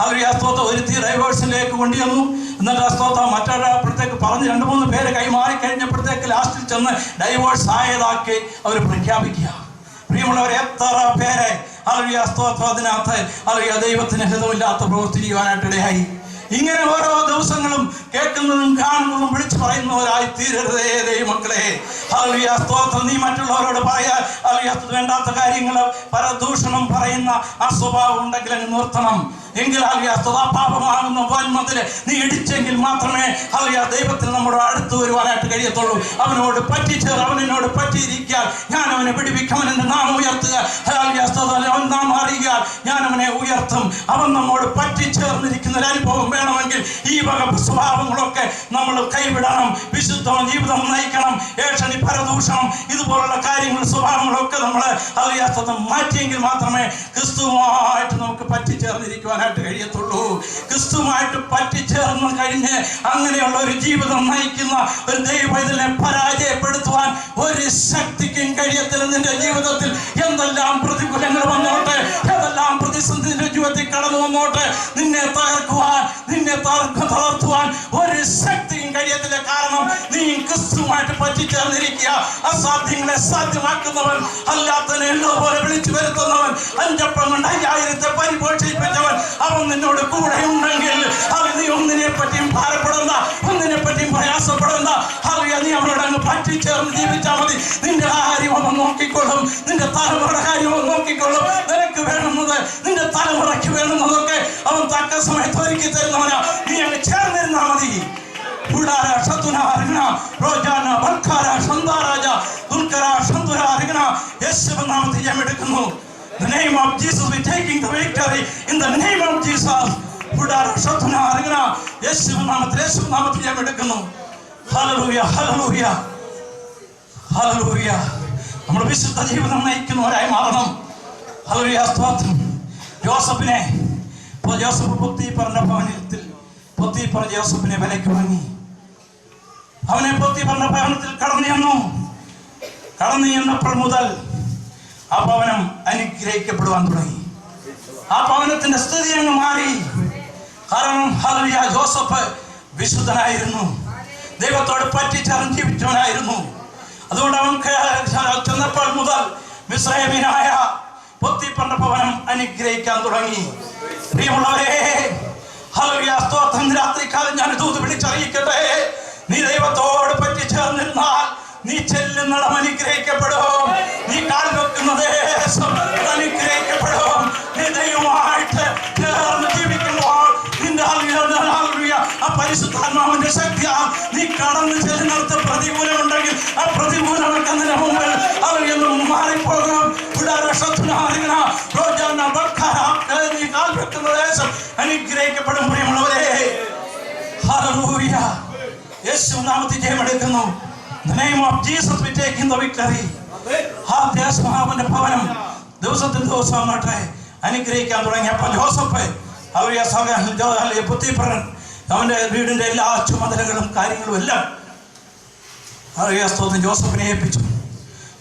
ഹല്ലേലൂയ, ഒരുത്തി ഡൈവേഴ്സിലേക്ക് കൊണ്ടുവന്നു. എന്നിട്ട് മറ്റൊരാളപ്പോഴത്തേക്ക് പറഞ്ഞ് 2-3 പേര് കൈമാറി കഴിഞ്ഞപ്പോഴത്തേക്ക് ലാസ്റ്റിൽ ചെന്ന് ഡൈവേഴ്സ് ആയതാക്കി അവർ പ്രഖ്യാപിക്കുക. പ്രിയമുള്ളവരെ, എത്ര പേരെ ഹല്ലേലൂയ അതിനകത്ത് ഹല്ലേലൂയ ദൈവത്തിന് ഹിതമില്ലാത്ത പ്രവൃത്തി ചെയ്യുവാനായിട്ടിടയായി. ഇങ്ങനെ ഓരോ ദിവസങ്ങളും കേൾക്കുന്നതും കാണുന്നതും വിളിച്ചു പറയുന്നവരായി തീരരുതേ ദൈവമക്കളെ. ഹല്ലേലൂയ, നീ മറ്റുള്ളവരോട് പറയാൻ വേണ്ടാത്ത കാര്യങ്ങൾ പരദൂഷണം പറയുന്ന ആ സ്വഭാവം ഉണ്ടെങ്കിൽ അങ്ങ് നിർത്തണം. എങ്കിൽ പാപമാകുന്ന വന്മതിൽ നീ ഇടിച്ചെങ്കിൽ മാത്രമേ ദൈവത്തിന് നമ്മുടെ അടുത്ത് വരുവാനായിട്ട് കഴിയത്തുള്ളൂ. അവനോട് പറ്റിച്ചേർ, അവനോട് പറ്റിയിരിക്കാൻ ഞാൻ അവനെ പിടിപ്പിക്കും. അവൻ എൻ്റെ നാം ഉയർത്തുക, അവൻ നാം അറിയുക, ഞാൻ അവനെ ഉയർത്തും. അവൻ നമ്മോട് പറ്റിച്ചേർന്നിരിക്കുന്ന ഒരു അനുഭവം വേണമെങ്കിൽ ഈ വക സ്വഭാവങ്ങളൊക്കെ നമ്മൾ കൈവിടണം. വിശുദ്ധ ജീവിതം നയിക്കണം. ഏഷണി, പരദൂഷണം, ഇതുപോലുള്ള കാര്യങ്ങൾ സ്വഭാവങ്ങളൊക്കെ നമ്മൾ മാറ്റിയെങ്കിൽ മാത്രമേ ക്രിസ്തുവുമായിട്ട് നമുക്ക് പറ്റിച്ചേർന്നിരിക്കുവാനായിട്ട് കഴിയത്തുള്ളൂ. ക്രിസ്തുവുമായിട്ട് പറ്റിച്ചേർന്ന് കഴിഞ്ഞ് അങ്ങനെയുള്ള ഒരു ജീവിതം നയിക്കുന്ന ഒരു ദൈവത്തിനെ പരാജയപ്പെടുത്തുവാൻ ഒരു ശക്തിക്കും കഴിയത്തില്ല. നിന്റെ ജീവിതത്തിൽ എന്തെല്ലാം പ്രതികൂലങ്ങൾ വന്നോട്ടെ, ഏതെല്ലാം പ്രതിസന്ധി നിന്റെ ജീവിതത്തിൽ കടന്നു വന്നോട്ടെ, നിന്നെ തകർക്കുവാൻ, നിന്നെ തളർത്തുവാൻ ഒരു ശക്തിയും കഴിയത്തില്ല. കാരണം നീ ക്രിസ്തുവുമായിട്ട് പറ്റിച്ചേർന്നിരിക്കുക. അസാധ്യങ്ങളെ സാധ്യമാക്കുന്നവൻ, അല്ലാത്തതിനെ ഉള്ളതുപോലെ വിളിച്ചു വരുത്തുന്നവൻ, 5 അപ്പം കൊണ്ട് 5000 പരിപോഷിപ്പിച്ചവൻ, അവൻ നിന്നോട് കൂടെ ഉണ്ടെങ്കിൽ നീ ഒന്നിനെ പറ്റിയും ഭാരപ്പെടുന്ന, ഒന്നിനെ പറ്റിയും പ്രയാസപ്പെടുന്ന, നീ അവരോട് അങ്ങ് പറ്റിച്ചേർന്ന് ജീവിച്ചാൽ മതി. നിന്റെ കാര്യം അവൻ നോക്കിക്കൊള്ളും. നിന്റെ തലമുറയുടെ കാര്യം അവൻ നോക്കിക്കൊള്ളും. നിനക്ക് വേണമെന്നത്, നിന്റെ തലമുറയ്ക്ക് വേണമെന്നതൊക്കെ അവൻ തക്ക സമയത്ത് ഒരുക്കി തരുന്നവനാ. നീ അങ്ങ് ചേർന്നിരുന്നാ മതി. യേശുവിൻ ഞാൻ എടുക്കുന്നു. The name of Jesus, we taking the victory in the name of Jesus. യേശുവിൻ നാമത്തിൽ ഞാൻ എടുക്കുന്നു. Hallelujah, hallelujah, hallelujah. നമ്മൾ വിശുദ്ധ ജീവിതം നയിക്കുന്നവരായി മാറണം. ഹല്ലേലൂയ, സ്തോത്രം. യോസഫിനെ പൊത്തിഫർ യോസഫിനെ വിലയ്ക്ക് വാങ്ങി. അവനെ പൊത്തിഫറിന്റെ ഭവനത്തിൽ കടന്നു ചെന്നപ്പോൾ മുതൽ ആ ഭവനം അനുഗ്രഹിക്കപ്പെടുവാൻ തുടങ്ങി. ആ ഭവനത്തിന്റെ സ്ഥിതി അങ്ങ് മാറി. കാരണം ഹല്ലേലൂയ, ജോസഫ് വിശുദ്ധനായിരുന്നു, ദൈവത്തോട് പറ്റിച്ചേർന്ന് ജീവിച്ചവനായിരുന്നു. അതുകൊണ്ട് അവൻ ചെന്നപ്പോൾ മുതൽ മിസ്രയീമ്യനായ പൊത്തിഫറിന്റെ ഭവനം അനുഗ്രഹിക്കാൻ തുടങ്ങി. പ്രിയമുള്ളവരെ, ഹല്ലേലൂയ, സ്തോത്രം. രാത്രികാലം ഞാൻ ദൂത് വിളിച്ചറിയിക്കട്ടെ, നീ ദൈവത്തോട് പറ്റിച്ചേർന്നിരുന്നാൽ നീ ചെല്ലുന്നിടം അനുഗ്രഹിക്കപ്പെടും. നീ കാൽ വെക്കുന്ന ദേശം അനുഗ്രഹിക്കപ്പെടും. നീ ദൈവമായിട്ട് ചേർന്ന് ജീവിക്കുമ്പോൾ നിന്റെ ആ പരിശുദ്ധാത്മാവിന്റെ ശക്തിയാൽ നീ കടന്നു ചെല്ലുന്നിടത്ത് പ്രതികൂലമുണ്ടെങ്കിൽ ആ പ്രതികൂലമൊക്കെ നിന്റെ മുമ്പിൽ അവരെയൊന്നും മാറിപ്പോകണം. നീ കാൽ വെക്കുന്ന ദേശം അനുഗ്രഹിക്കപ്പെടും. പ്രിയമുള്ളവരെ, ഹല്ലേലൂയ, യേശു നാമത്തിൽ ജയമെടുക്കുന്നു. The name of Jesus we take in the victory. അവന്റെ ഭവനം ദിവസം അങ്ങോട്ടെ അനുഗ്രഹിക്കാൻ തുടങ്ങിയപ്പോൾ ജോസഫ് പൊത്തിഫറൻ അവന്റെ വീടിന്റെ എല്ലാ ചുമതലകളും കാര്യങ്ങളും എല്ലാം ജോസഫിനെ ഏൽപ്പിച്ചു.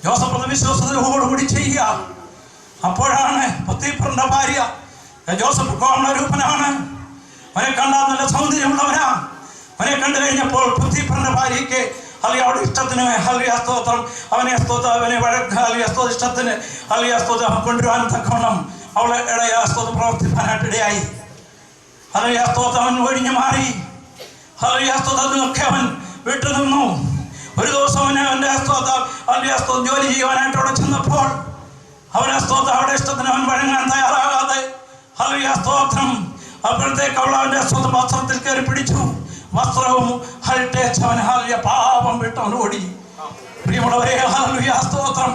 ജോസഫ് അത് വിശ്വാസത്തോടുകൂടി ചെയ്യുക. അപ്പോഴാണ് പൊത്തിഫറിന്റെ ഭാര്യ, ജോസഫ് കോമളരൂപനാണ്, അവനെ കണ്ടാൽ നല്ല സൗന്ദര്യമുള്ളവനാ. അവനെ കണ്ടു കഴിഞ്ഞപ്പോൾ പൊത്തിഫറിന്റെ ഭാര്യയ്ക്ക് അവളുടെ ഇഷ്ടത്തിന് അവനെ ഇഷ്ടത്തിന് കൊണ്ടുവരാൻ തക്കവണ്ണം അവളെ പ്രവർത്തിക്കാനായിട്ട് ഇടയായി. അവൻ ഒഴിഞ്ഞു മാറി. അതിനൊക്കെ അവൻ വിട്ടുനിന്നു. ഒരു ദിവസം അവൻ്റെ ജോലി ചെയ്യുവാനായിട്ട് അവിടെ ചെന്നപ്പോൾ അവനെ സ്തോത്രം അവിടെ ഇഷ്ടത്തിന് അവൻ വഴങ്ങാൻ തയ്യാറാകാതെ സ്തോത്രം അപ്പോഴത്തേക്ക് അവൾ അവൻ്റെ സ്വന്തം വസ്ത്രത്തിൽ കയറി പിടിച്ചു. വസ്ത്രവും ഹൽട്ടേച്ച് അവൻ പാപം വിട്ടവൻ ഓടി. പ്രിയമുള്ളവരെ സ്തോത്രം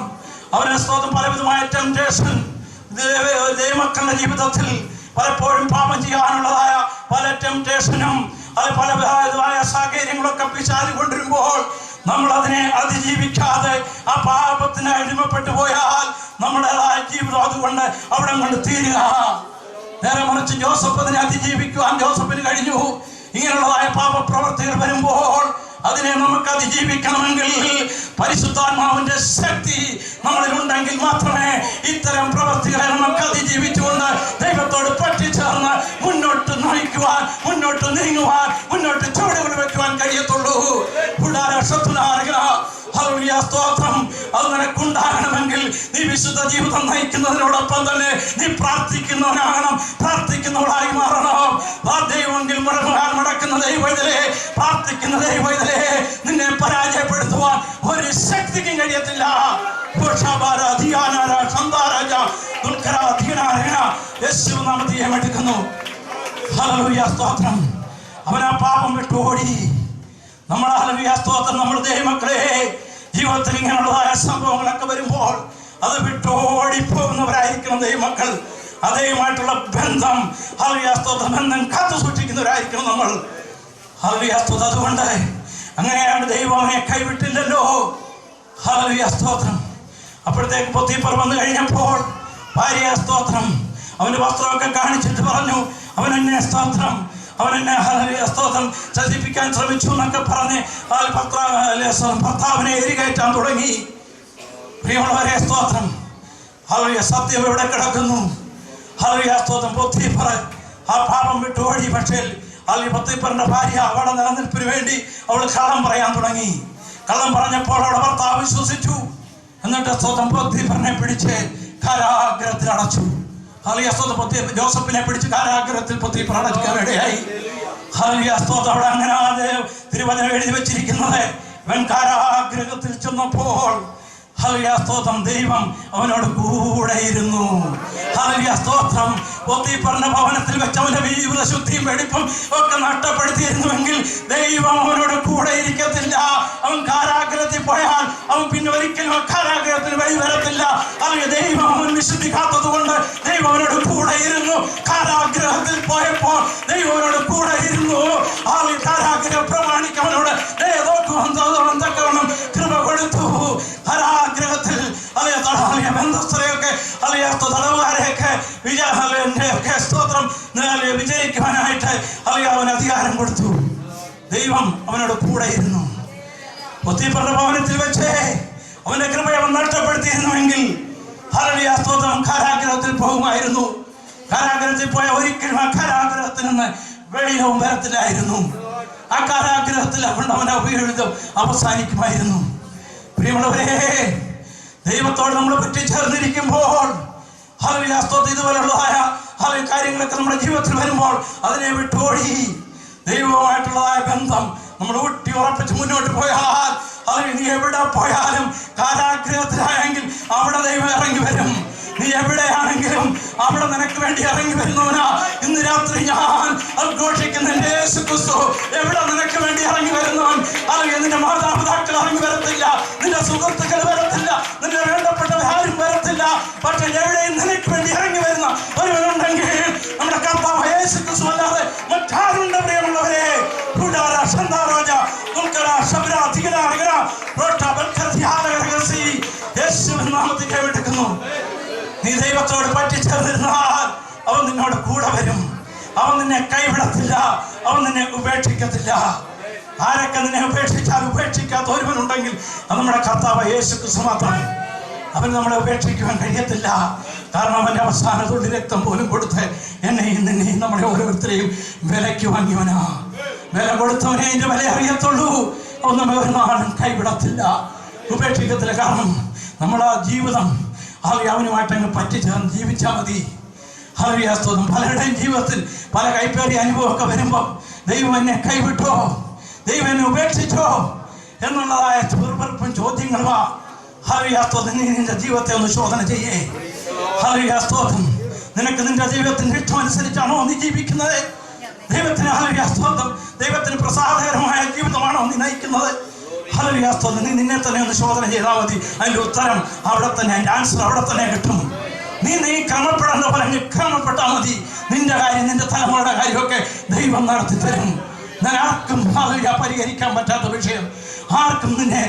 അവനെ സ്തോത്രം പലവിധമായ ടെംപ്റ്റേഷൻ ദൈവമക്കളുടെ ജീവിതത്തിൽ പലപ്പോഴും പാപം ചെയ്യാനുള്ളതായ പല ടെംപ്റ്റേഷനും അത് പല വിധമായ സാഹചര്യങ്ങളൊക്കെ പിശാച് കൊണ്ടുവരുമ്പോൾ നമ്മൾ അതിനെ അതിജീവിക്കാതെ ആ പാപത്തിന് അടിമപ്പെട്ടു പോയാൽ നമ്മുടേതായ ജീവിതം അതുകൊണ്ട് അവിടെ കൊണ്ട് തീരുക. നേരെ മറിച്ച് ജോസഫ് അതിനെ അതിജീവിക്കുവാൻ ജോസഫിന് കഴിഞ്ഞു. ഇങ്ങനെയുള്ളതായ പാപപ്രവർത്തികൾ വരുമ്പോൾ അതിനെ നമുക്ക് അതിജീവിക്കണമെങ്കിൽ പരിശുദ്ധാത്മാവിന്റെ ശക്തി നമ്മളിലുണ്ടെങ്കിൽ മാത്രമേ ഇത്തരം പ്രവർത്തികളെ നമുക്ക് അതിജീവിച്ചുകൊണ്ട് ദൈവത്തോട് പറ്റിച്ചേർന്ന് മുന്നോട്ട് നയിക്കുവാൻ, മുന്നോട്ട് നീങ്ങുവാൻ, മുന്നോട്ട് ചുവടുകൾ വെക്കുവാൻ കഴിയത്തുള്ളൂ. സ്തോത്രം അത് നിനക്കുണ്ടാകണമെങ്കിൽ നീ വിശുദ്ധ ജീവിതം നയിക്കുന്നതിനോടൊപ്പം തന്നെ നീ പ്രാർത്ഥിക്കുന്നവനാകണം, പ്രാർത്ഥിക്കുന്നവളായി മാറണം. ദൈവമെങ്കിൽ മടക്കുന്ന ദൈവത്തിലെ പ്രാർത്ഥിക്കുന്ന ദൈവത്തിലെ നിന്നെ പരാജയപ്പെടുത്തുവാൻ ഒരു ശക്തിക്കും കഴിയത്തില്ല. സ്തോത്രം അവൻ ആ പാപം വിട്ടോടി. നമ്മുടെ സ്തോത്രം നമ്മുടെ ദൈവമക്കളെ ജീവിതത്തിൽ ഇങ്ങനെയുള്ളതായ സംഭവങ്ങളൊക്കെ വരുമ്പോൾ അത് വിട്ടോടിപ്പോകുന്നവരായിരിക്കണം ദൈവമക്കൾ. അതേയുമായിട്ടുള്ള ബന്ധം സ്തോത്രം ബന്ധം കാത്തു സൂക്ഷിക്കുന്നവരായിരിക്കണം നമ്മൾ. സ്തോത്രം അതുകൊണ്ട് അങ്ങനെയാണ് ദൈവം അവനെ കൈവിട്ടില്ലല്ലോ. സ്തോത്രം അപ്പോഴത്തേക്ക് പൊത്തിപ്പർ വന്നു കഴിഞ്ഞപ്പോൾ ഭാര്യ സ്തോത്രം അവന്റെ വസ്ത്രമൊക്കെ കാണിച്ചിട്ട് പറഞ്ഞു അവനെന്നെ സ്തോത്രം അവനെന്നെ സ്തോത്രം ചതിപ്പിക്കാൻ ശ്രമിച്ചു എന്നൊക്കെ പറഞ്ഞ് ഭർത്താവിനെ എരികയറ്റാൻ തുടങ്ങി. പ്രിയമുള്ളവരെ സ്തോത്രം സത്യം എവിടെ കിടക്കുന്നു? സ്തോത്രം പൊത്തിപ്പർ ആ പാപം വിട്ടു ഓടി. പക്ഷേ പൊത്തിപ്പറിന്റെ ഭാര്യ അവളുടെ നിലനിൽപ്പിന് വേണ്ടി അവൾ കള്ളം പറയാൻ തുടങ്ങി. കള്ളം പറഞ്ഞപ്പോൾ അവളുടെ ഭർത്താവ് വിശ്വസിച്ചു. എന്നിട്ട് സ്വന്തം പൊത്തിപ്പറിനെ പിടിച്ച് കാരാഗ്രഹത്തിൽ അടച്ചു. ജോസഫിനെ പിടിച്ച് കാരാഗ്രഹത്തിൽ പൊത്തിപ്പർ അടയ്ക്കാനിടയായി. അവിടെ അങ്ങനെ തിരുവചനം എഴുതി വെച്ചിരിക്കുന്നത് ഇവൻ കാരാഗ്രഹത്തിൽ ചെന്നപ്പോൾ സ്തോത്രം ദൈവം അവനോട് കൂടെ ഇരുന്നു. സ്തോത്രം പൊത്തിപ്പറിന്റെ ഭവനത്തിൽ വെച്ച് അവന്റെ ജീവിത ശുദ്ധിയും വെടിപ്പും ഒക്കെ നഷ്ടപ്പെടുത്തിയിരുന്നുവെങ്കിൽ ദൈവം അവനോട് കൂടെ ഇരിക്കത്തില്ല. അവൻ കാരാഗ്രഹത്തിൽ പോയാൽ അവൻ പിന്നെ ഒരിക്കലും കാരാഗ്രഹത്തിന് വഴി വരത്തില്ല. ദൈവം അവൻ വിശുദ്ധി കാത്തത് കൊണ്ട് ദൈവം അവനോട് കൂടെ ഇരുന്നു. കാരാഗ്രഹത്തിൽ പോയപ്പോൾ ദൈവം അവനോട് കൂടെ ഇരുന്നു. കാരാഗ്രഹം പ്രമാണിക്കവനോട് തക്കവണ്ണം കൃപ കൊടുത്തു. കാരാഗ്രഹത്തിൽ ബന്ധസ്ഥരെയൊക്കെ തടവുകാരെയൊക്കെ സ്തോത്രം വിജയിക്കുവാനായിട്ട് അവന് അധികാരം കൊടുത്തു. ദൈവം അവനോട് കൂടെ ഇരുന്നു. പൊത്തിപ്പറിന്റെ ഭവനത്തിൽ വെച്ച് അവന്റെ കൃപയെ അവൻ നഷ്ടപ്പെടുത്തിയിരുന്നുവെങ്കിൽ സ്തോത്രം കാരാഗ്രഹത്തിൽ പോകുമായിരുന്നു. കാരാഗ്രഹത്തിൽ പോയ ഒരിക്കലും ആ കാരാഗ്രഹത്തിൽ നിന്ന് വെളിയിലവും വരത്തില്ലായിരുന്നു. ആ കാരാഗ്രഹത്തിൽ അവന്റെ ഉപയോഗിതം അവസാനിക്കുമായിരുന്നു. പ്രിയമുള്ളവരെ ദൈവത്തോട് നമ്മൾ പറ്റിച്ചേർന്നിരിക്കുമ്പോൾ ഇതുപോലുള്ളതായ കാര്യങ്ങളൊക്കെ നമ്മുടെ ജീവിതത്തിൽ വരുമ്പോൾ അതിനെ വിട്ടോടി ദൈവവുമായിട്ടുള്ളതായ ബന്ധം നമ്മൾ ഊട്ടി ഉറപ്പിച്ച് മുന്നോട്ട് പോയാൽ നീ എവിടെ പോയാലും കാരാഗ്രഹത്തിലായെങ്കിൽ അവിടെ ദൈവം ഇറങ്ങി വരും. നീ എവിടെയാണെങ്കിലും അവിടെ നിനക്ക് വേണ്ടി ഇറങ്ങി വരുന്നവനാ. ഇന്ന് രാത്രി ഞാൻ ഘോഷിക്കുന്ന യേശു ക്രിസ്തു എവിടെ നിനക്ക് വേണ്ടി ഇറങ്ങി വരുന്നവൻ. അല്ലെങ്കിൽ നിന്റെ മാതാപിതാക്കൾ ഇറങ്ങി വരത്തില്ല, നിന്റെ സുഹൃത്തുക്കൾ വരത്തില്ല, നിന്റെ വേണ്ടപ്പെട്ടവരാരും വരത്തില്ല. പക്ഷെ എവിടെയും നിനക്ക് വേണ്ടി ഇറങ്ങി വരുന്ന ഒരുവനുണ്ടെങ്കിൽ നമ്മുടെ കർത്താവ് യേശു ക്രിസ്തു അല്ലാതെ മറ്റാരുണ്ട്? പ്രിയമുള്ളവരെ നീ ദൈവത്തോട് പറ്റിച്ചേർന്നിരുന്നാൽ അവൻ നിന്നോട് കൂടെ വരും. അവൻ നിന്നെ കൈവിടത്തില്ല, അവൻ നിന്നെ ഉപേക്ഷിക്കത്തില്ല. ആരൊക്കെ നിന്നെ ഉപേക്ഷിച്ചാൽ ഉപേക്ഷിക്കാത്ത ഒരുവനുണ്ടെങ്കിൽ അത് നമ്മുടെ കർത്താവ് യേശു ക്രിസ്തു മാത്രം. അവൻ നമ്മളെ ഉപേക്ഷിക്കുവാൻ കഴിയത്തില്ല. കാരണം അവന്റെ അവസാന തുള്ളി രക്തം പോലും കൊടുത്ത് എന്നെയും നിന്നെയും നമ്മളെ ഓരോരുത്തരെയും വിലയ്ക്ക് വാങ്ങിയവനാ. വില കൊടുത്തവനെ അതിന്റെ വില അറിയത്തുള്ളൂ. അവൻ നമ്മെ ഒരു നാളും കൈവിടത്തില്ല, ഉപേക്ഷിക്കത്തില്ല. കാരണം നമ്മളാ ജീവിതം അവനുമായിട്ടങ്ങ് പറ്റിച്ചേർന്ന് ജീവിച്ചാൽ മതി. സ്തോത്രം. പലരുടെയും ജീവിതത്തിൽ പല കൈപ്പേറിയ അനുഭവമൊക്കെ വരുമ്പോൾ ദൈവം എന്നെ കൈവിട്ടോ, ദൈവം എന്നെ ഉപേക്ഷിച്ചോ എന്നുള്ളതായ ചെറുപ്പും ചോദ്യങ്ങളുമാ. ഹല്ലേലൂയ സ്തോത്രം. നീ നിന്റെ ജീവിതത്തെ ഒന്ന് ശോധന ചെയ്യേ. ഹല്ലേലൂയ സ്തോത്രം. നിനക്ക് നിന്റെ ജീവിതത്തിന്റെ ഇഷ്ടമനുസരിച്ചാണോ നീ ജീവിക്കുന്നത്? ദൈവത്തിന് ഹല്ലേലൂയ സ്തോത്രം. ദൈവത്തിന് പ്രസാദകരമായ ജീവിതമാണോ നീ നയിക്കുന്നത്? ഹല്ലേലൂയ സ്തോത്രം. നീ നിന്നെ തന്നെ ഒന്ന് ശോധന ചെയ്താൽ മതി. അതിന്റെ ഉത്തരം അവിടെ തന്നെ, അതിന്റെ ആൻസർ അവിടെ തന്നെ കിട്ടും. നീ ക്രമപ്പെടേണ്ട പോലെ നീ ക്രമപ്പെട്ടാൽ മതി. നിന്റെ കാര്യം, നിന്റെ തലമുറയുടെ കാര്യമൊക്കെ ദൈവം നടത്തി തരും. ഞാൻ ആർക്കും ഹല്ലേലൂയ പരിഹരിക്കാൻ പറ്റാത്ത വിഷയം, ആർക്കും നിന്നെ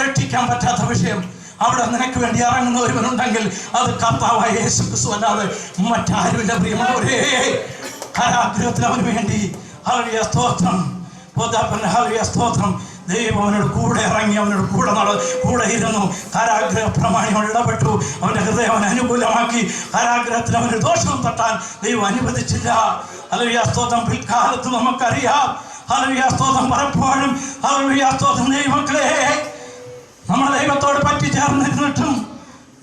രക്ഷിക്കാൻ പറ്റാത്ത വിഷയം, അവിടെ നിനക്ക് വേണ്ടി ഇറങ്ങുന്ന ഒരുവനുണ്ടെങ്കിൽ അത് കർത്താവായ യേശു ക്രിസ്തു അല്ലാതെ മറ്റാരുമില്ല. പ്രിയമുള്ളവരേ, കാരാഗ്രഹത്തിൽ അവന് വേണ്ടി ഹല്ലേലൂയ സ്തോത്രം, ഹല്ലേലൂയ സ്തോത്രം. ദൈവം അവനോട് കൂടെ ഇറങ്ങി, അവനോട് കൂടെ ഇരുന്നു. കാരാഗ്രഹ പ്രമാണിയോട് ഇടപെട്ടു. അവന്റെ ഹൃദയം അവനെ അനുകൂലമാക്കി. കാരാഗ്രഹത്തിൽ അവന് ദോഷവും തട്ടാൻ ദൈവം അനുവദിച്ചില്ല. ഹല്ലേലൂയ സ്തോത്രം. പിൽക്കാലത്ത് നമുക്കറിയാം, ഹല്ലേലൂയ സ്തോത്രം, പലപ്പോഴും ഹല്ലേലൂയ സ്തോത്രം ദൈവമക്കളെ നമ്മൾ ദൈവത്തോട് പറ്റിച്ചേർന്നിരുന്നിട്ടും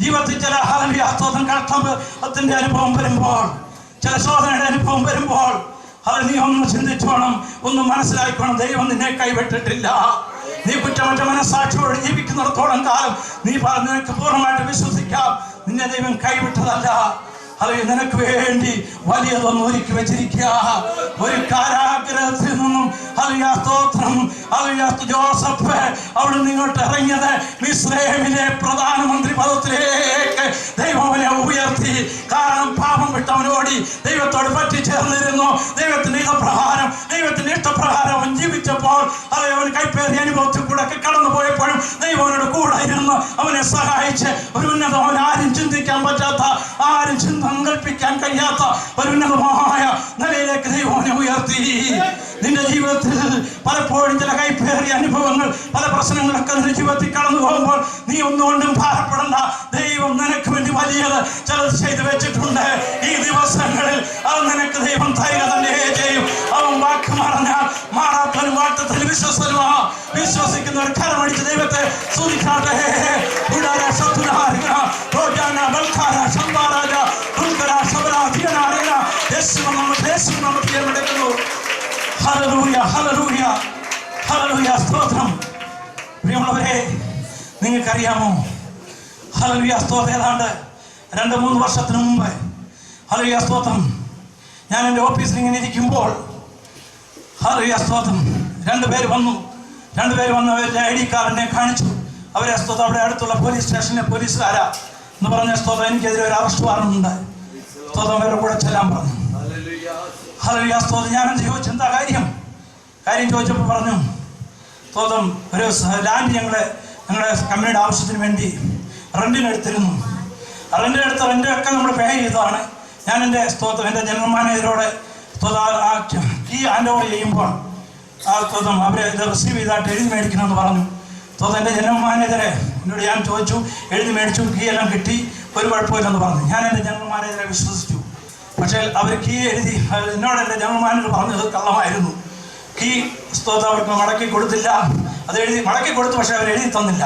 ജീവിതത്തിൽ ചില ഹല്ലേലൂയ സ്തോത്രം കഷ്ടത്തിന്റെ അനുഭവം വരുമ്പോൾ, ചില ശോധനയുടെ അനുഭവം വരുമ്പോൾ അത് നീ ഒന്ന് ചിന്തിച്ചോണം, ഒന്ന് മനസ്സിലാക്കണം. ദൈവം നിന്നെ കൈവിട്ടിട്ടില്ല. നീ കുറ്റമറ്റ മനസ്സാക്ഷിയോട് ജീവിക്കുന്നിടത്തോളം കാലം നീ നിനക്ക് പൂർണ്ണമായിട്ട് വിശ്വസിക്കാം, നിന്നെ ദൈവം കൈവിട്ടതല്ല. അത് നിനക്ക് വേണ്ടി വലിയതൊന്നും ഒരുക്കി വെച്ചിരിക്കുക. ഒരു കാരാഗ്രഹത്തിൽ നിന്നും ഹല്ലേലൂയ സ്തോത്രം, ഹല്ലേലൂയ ജോസഫ് അവിടെ നിങ്ങോട്ട് ഇറങ്ങിയത് മിസ്രൈമിലെ പ്രധാനമന്ത്രി പദത്തിലേക്ക് ദൈവം അവനെ ഉയർത്തി. കാരണം പാപം വിട്ടവനോടി ദൈവത്തോട് പറ്റിച്ചേർന്നിരുന്നു. ദൈവത്തിന്റെ ഇഷ്ടപ്രകാരം, ദൈവത്തിന്റെ ഇഷ്ടപ്രകാരം അവൻ ജീവിച്ചപ്പോൾ, അത് അവൻ കൈപ്പേറിയ അനുഭവത്തിൽ കൂടെ കടന്നു പോയപ്പോഴും ദൈവം അവനോട് കൂടെ ഇരുന്ന് അവനെ സഹായിച്ച് ഒരു ഉന്നതം, അവൻ ആരും ചിന്തിക്കാൻ പറ്റാത്ത, ആരും സങ്കല്പിക്കാൻ കഴിയാത്ത ഒരു ഉന്നതമായ നിലയിലേക്ക് ദൈവം അവനെ ഉയർത്തി. നിന്റെ ജീവിതത്തിൽ പലപ്പോഴും ചില കൈപ്പേറിയ അനുഭവങ്ങൾ, പല പ്രശ്നങ്ങളൊക്കെ നിന്റെ ജീവിതത്തിൽ കടന്നു പോകുമ്പോൾ നീ ഒന്നുകൊണ്ടും ഭാരപ്പെടണ്ട. ദൈവം നിനക്ക് വേണ്ടി വലിയത് ചിലത് ചെയ്തു വെച്ചിട്ടുണ്ട്. ഈ ദിവസങ്ങളിൽ അത് നിനക്ക് ദൈവം തരിക തന്നെ ചെയ്യും. അവൻ വാക്ക് പറഞ്ഞാൽ മാറാത്തവനും വാക്തത്തിൽ വിശ്വസനുമാ. വിശ്വസിക്കുന്നവർ കരമടിച്ച് ദൈവത്തെ സ്തുതിക്കാട്ടെ. ഹല്ലേലൂയ, ഹല്ലേലൂയ, ഹല്ലേലൂയ സ്തോത്രം. പ്രിയമുള്ളവരെ, നിങ്ങൾക്കറിയാമോ, ഹല്ലേലൂയ സ്തോത്രം, ഏതാണ്ട് 2-3 വർഷത്തിന് മുമ്പ് ഹല്ലേലൂയ സ്തോത്രം ഞാൻ എൻ്റെ ഓഫീസിൽ ഇങ്ങനെ ഇരിക്കുമ്പോൾ ഹല്ലേലൂയ സ്തോത്രം 2 പേര് വന്നു. 2 പേര് വന്ന് അവരുടെ ID കാർഡിനെ കാണിച്ചു. അവരെ സ്തോത്രം അവിടെ അടുത്തുള്ള പോലീസ് സ്റ്റേഷനിലെ പോലീസുകാരാ എന്ന് പറഞ്ഞ സ്തോത്രം എനിക്കെതിരെ ഒരു അറസ്റ്റ് വാറണ്ട് സ്തോത്രം അവരുടെ കൂടെ ചെല്ലാൻ പറഞ്ഞു. ഹല്ലേലൂയ സ്തോത്രം. ഞാൻ ചോദിച്ചു എന്താ കാര്യം ചോദിച്ചപ്പോൾ പറഞ്ഞു, സ്തോത്രം ഒരു ലാൻഡ് ഞങ്ങളുടെ കമ്പനിയുടെ ആവശ്യത്തിന് വേണ്ടി റെന്റിനെടുത്തിരുന്നു. റെന്റൊക്കെ നമ്മൾ പേ ചെയ്തതാണ്. ഞാൻ എൻ്റെ സ്തോത്രം എൻ്റെ ജനറൽ മാനേജരോട് കീ ഹാൻഡ് ഓവർ ചെയ്യുമ്പോൾ സ്തോത്രം അവരെ ഇത് റിസീവ് ചെയ്തായിട്ട് എഴുതി മേടിക്കണമെന്ന് പറഞ്ഞു. സ്തോത്രം എൻ്റെ ജനറൽ മാനേജറെ എന്നോട് ഞാൻ ചോദിച്ചു, എഴുതി മേടിച്ചു, കീ എല്ലാം കിട്ടി, ഒരു കുഴപ്പമില്ലെന്ന് പറഞ്ഞു. ഞാൻ എൻ്റെ ജനറൽ മാനേജറെ വിശ്വസിച്ചു. പക്ഷേ അവർ കീ എഴുതി എന്നോട് എൻ്റെ ജനറൽ മാനേജർ പറഞ്ഞത് കള്ളമായിരുന്നു. കീ സ്തോത്രം അവർക്ക് മടക്കി കൊടുത്തില്ല. അത് മടക്കി കൊടുത്തു, പക്ഷേ അവർ എഴുതി തന്നില്ല.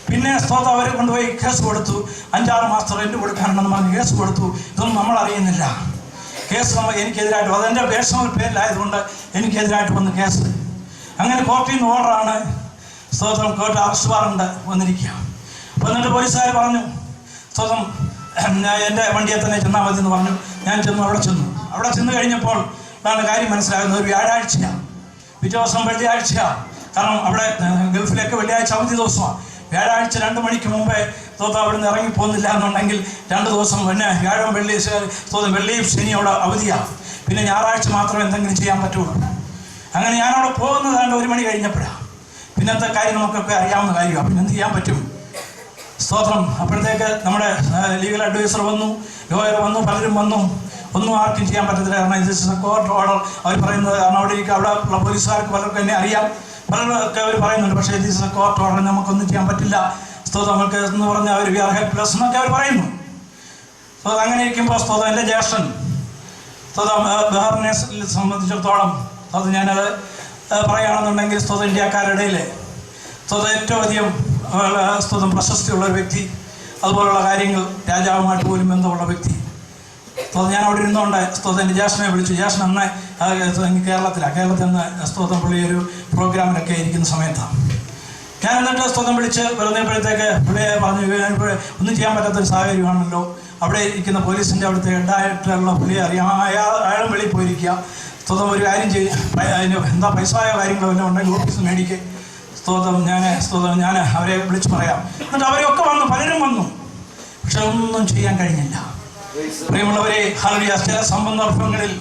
പിന്നെ സ്തോത്രം അവരെ കൊണ്ടുപോയി കേസ് കൊടുത്തു. 5-6 മാസം റെന്റ് കൊടുക്കാനുണ്ടെന്ന് പറഞ്ഞ് കേസ് കൊടുത്തു. ഇതൊന്നും നമ്മൾ അറിയുന്നില്ല. കേസ് എനിക്കെതിരായിട്ട്, അതെൻ്റെ പേഴ്സണൽ പേരിലായതുകൊണ്ട് എനിക്കെതിരായിട്ട് വന്ന് കേസ്. അങ്ങനെ കോർട്ടിൽ നിന്ന് ഓർഡറാണ് സ്തോത്രം, കോർട്ട് അറസ്റ്റ് വാറണ്ട് വന്നിരിക്കുക. അപ്പോൾ എന്നിട്ട് പോലീസുകാർ പറഞ്ഞു, സ്തോത്രം എൻ്റെ വണ്ടിയെ തന്നെ ചെന്നാൽ മതി എന്ന് പറഞ്ഞു. ഞാൻ അവിടെ ചെന്ന് കഴിഞ്ഞപ്പോൾ ആണ് കാര്യം മനസ്സിലാകുന്നത്. ഒരു വ്യാഴാഴ്ചയാണ്, പിറ്റേ ദിവസം വെള്ളിയാഴ്ചയാണ്. കാരണം അവിടെ ഗൾഫിലേക്ക് വെള്ളിയാഴ്ച അവധി ദിവസമാണ്. വ്യാഴാഴ്ച 2 മണിക്ക് മുമ്പേ സ്തോത്രം അവിടെ നിന്ന് ഇറങ്ങിപ്പോകുന്നില്ല എന്നുണ്ടെങ്കിൽ 2 ദിവസം പിന്നെ വ്യാഴം വെള്ളി സ്തോത്രം വെള്ളിയും ശനിയും അവിടെ അവധിയാണ്. പിന്നെ ഞായറാഴ്ച മാത്രമേ എന്തെങ്കിലും ചെയ്യാൻ പറ്റുള്ളൂ. അങ്ങനെ ഞാനവിടെ പോകുന്നതാണ്ട് 1 മണി കഴിഞ്ഞപ്പോഴാണ്. പിന്നത്തെ കാര്യം നമുക്കൊക്കെ അറിയാവുന്ന കാര്യമാണ്. പിന്നെ എന്ത് ചെയ്യാൻ പറ്റും? സ്തോത്രം. അപ്പോഴത്തേക്ക് നമ്മുടെ ലീഗൽ അഡ്വൈസർ വന്നു, ലോയർ വന്നു, പലരും വന്നു. ഒന്നും ആർക്കും ചെയ്യാൻ പറ്റത്തില്ല. കാരണം ഇത് കോർട്ട് ഓർഡർ അവർ പറയുന്നത്. കാരണം അവിടെ ഉള്ള പോലീസുകാർക്ക് പലർക്കും എന്നെ അറിയാം, പലരൊക്കെ അവർ പറയുന്നുണ്ട്. പക്ഷേ ഇത് കോർട്ട് ഓർഡർ, നമുക്കൊന്നും ചെയ്യാൻ പറ്റില്ല. സ്തോത്രം നമുക്ക് എന്ന് പറഞ്ഞാൽ അവർ വി ആർ ഹെൽപ്ലെസ് എന്നൊക്കെ അവർ പറയുന്നു. സ്തോത്രം. അങ്ങനെ ഇരിക്കുമ്പോൾ സ്തോത്രം എൻ്റെ ജ്യേഷ്ഠൻ സ്തോത്രം ബഹറിനെ സംബന്ധിച്ചിടത്തോളം അത് ഞാനത് പറയുകയാണെന്നുണ്ടെങ്കിൽ സ്തോത്രം ഇന്ത്യക്കാരുടെ ഇടയിൽ സ്തോത്രം ഏറ്റവും അധികം സ്തോത്രം പ്രശസ്തിയുള്ള ഒരു വ്യക്തി, അതുപോലുള്ള കാര്യങ്ങൾ രാജാവുമായിട്ട് പോലും ബന്ധമുള്ള വ്യക്തി. സ്തോത്രം ഞാൻ അവിടെ ഇരുന്നുകൊണ്ട് സ്തോത്രം എൻ്റെ ജ്യേഷ്ഠനെ വിളിച്ചു. ജ്യേഷ്ഠൻ അന്ന് കേരളത്തിൽ നിന്ന് സ്തോത്രം പുള്ളി ഒരു പ്രോഗ്രാമിലൊക്കെ ഇരിക്കുന്ന സമയത്താണ്. ഞാൻ എന്നിട്ട് സ്തോത്രം വിളിച്ച് പറഞ്ഞപ്പോഴത്തേക്ക് പുള്ളിയെ പറഞ്ഞു, ഒന്നും ചെയ്യാൻ പറ്റാത്തൊരു സാഹചര്യമാണല്ലോ, അവിടെ ഇരിക്കുന്ന പോലീസിൻ്റെ അവിടുത്തെ ഹെഡായിട്ടുള്ള പുള്ളിയെ അറിയാം, അയാളും വെളിയിൽ പോയിരിക്കുക, സ്തോത്രം ഒരു കാര്യം അതിന് എന്താ പൈസയായ കാര്യങ്ങളോ എല്ലാം ഉണ്ടെങ്കിൽ ഓഫീസ് മേടിക്കുക, സ്തോത്രം ഞാൻ അവരെ വിളിച്ച് പറയാം. എന്നിട്ട് അവരൊക്കെ വന്നു, പലരും വന്നു, പക്ഷെ ഒന്നും ചെയ്യാൻ കഴിഞ്ഞില്ല. പ്രിയമുള്ളവരെ, ഹല്ലേലൂയ, ചില സന്ദർഭങ്ങളിൽ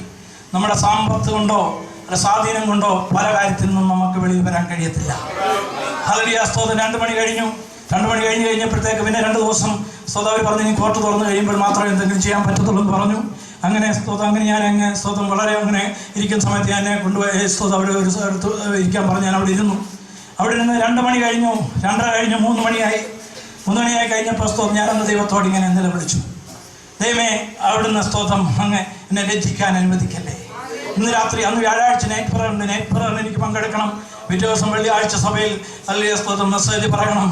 നമ്മുടെ സാമ്പത്ത് കൊണ്ടോ അല്ല സ്വാധീനം കൊണ്ടോ പല കാര്യത്തിൽ നിന്നും നമുക്ക് വെളിയിൽ വരാൻ കഴിയത്തില്ല. ഹല്ലേലൂയ, സ്തോത്രം. 2 മണി കഴിഞ്ഞു. 2 മണി കഴിഞ്ഞപ്പോഴത്തേക്ക് പിന്നെ 2 ദിവസം സ്തോത്രം അവർ പറഞ്ഞു, ഇനി കോർട്ട് തുറന്നു കഴിയുമ്പോൾ മാത്രമേ എന്തെങ്കിലും ചെയ്യാൻ പറ്റത്തുള്ളൂ എന്ന് പറഞ്ഞു. അങ്ങനെ സ്തോത്രം ഞാൻ സ്തോത്രം വളരെ അങ്ങനെ ഇരിക്കുന്ന സമയത്ത് ഞാൻ കൊണ്ടുപോയി സ്തോത്രം അവിടെ ഒരു സ്ഥലത്ത് ഇരിക്കാൻ പറഞ്ഞു. ഞാൻ അവിടെ ഇരുന്നു. അവിടെ ഇരുന്ന് 2 മണി കഴിഞ്ഞു, 2:30 കഴിഞ്ഞു, 3 മണിയായി. 3 മണിയായി കഴിഞ്ഞപ്പോൾ സ്തോത്രം ഞാനന്ന് ദൈവത്തോട് ഇങ്ങനെ നിലവിളിച്ചു, ദൈവമേ അവിടുന്ന് സ്തോത്രം അങ്ങ് എന്നെ ലജ്ജിക്കാൻ അനുവദിക്കല്ലേ. ഇന്ന് രാത്രി, അന്ന് വ്യാഴാഴ്ച നൈറ്റ് പ്രയറിന് എനിക്ക് പങ്കെടുക്കണം. പിറ്റേ ദിവസം വെള്ളിയാഴ്ച സഭയിൽ അല്ലെങ്കിൽ സ്തോത്രം മെസ്സേജ് പറയണം.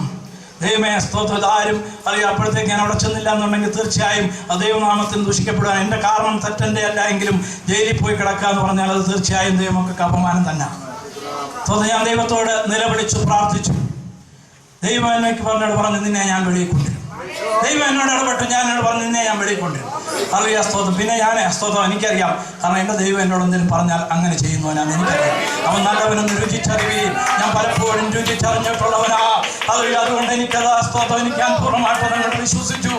ദൈവമേ സ്തോത്രം, ഇതാരും അല്ലെങ്കിൽ അപ്പോഴത്തേക്ക് ഞാൻ അവിടെ ചെന്നില്ല എന്നുണ്ടെങ്കിൽ തീർച്ചയായും ദൈവനാമത്തിന് ദൂഷിക്കപ്പെടുവാൻ എൻ്റെ കാരണം തെറ്റെൻ്റെ അല്ല എങ്കിലും ജയിലിൽ പോയി കിടക്കുക എന്ന് പറഞ്ഞാൽ അത് തീർച്ചയായും ദൈവമൊക്കെ അപമാനം തന്നെ. സ്തോത്രം, ഞാൻ ദൈവത്തോട് നിലവിളിച്ചു പ്രാർത്ഥിച്ചു. ദൈവം എന്നൊക്കെ പറഞ്ഞു, നിന്നെ ഞാൻ വെളിയിൽ കൊണ്ടുവരും. ദൈവം എന്നോട് ഇടപെട്ടു, ഞാൻ എന്നോട് പറഞ്ഞു, നിന്നെ ഞാൻ വെളിയിൽ കൊണ്ടുവരും. അറിയാം സ്തോത്രം. പിന്നെ ഞാൻ സ്തോത്രം എനിക്കറിയാം, കാരണം എൻ്റെ ദൈവം എന്നോട് എന്തെങ്കിലും പറഞ്ഞാൽ അങ്ങനെ ചെയ്യുന്നവനാണ് എനിക്കറിയാം. അവൻ നല്ലവനെന്ന് രുചിച്ചറിയുകയും ഞാൻ പലപ്പോഴും രുചിച്ചറിഞ്ഞിട്ടുള്ളവനാ. അതുകൊണ്ട് എനിക്കത് സ്തോത്രം എനിക്ക് ഞാൻ പൂർണ്ണമായിട്ട് അതങ്ങോട്ട് വിശ്വസിച്ചു.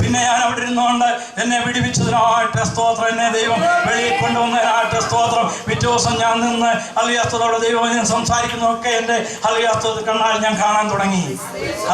പിന്നെ ഞാൻ അവിടെ ഇരുന്നുകൊണ്ട് എന്നെ വിടിവിച്ചതിനായിട്ട് സ്തോത്രം, എന്നെ ദൈവം വെളിയിൽ കൊണ്ടുവന്നതിനായിട്ട് സ്തോത്രം. പിറ്റേ ദിവസം ഞാൻ നിന്ന് അലിയാസ്തോടെ ദൈവം സംസാരിക്കുന്നതൊക്കെ എൻ്റെ അലിയാസ്തോത് കണ്ണാൽ ഞാൻ കാണാൻ തുടങ്ങി.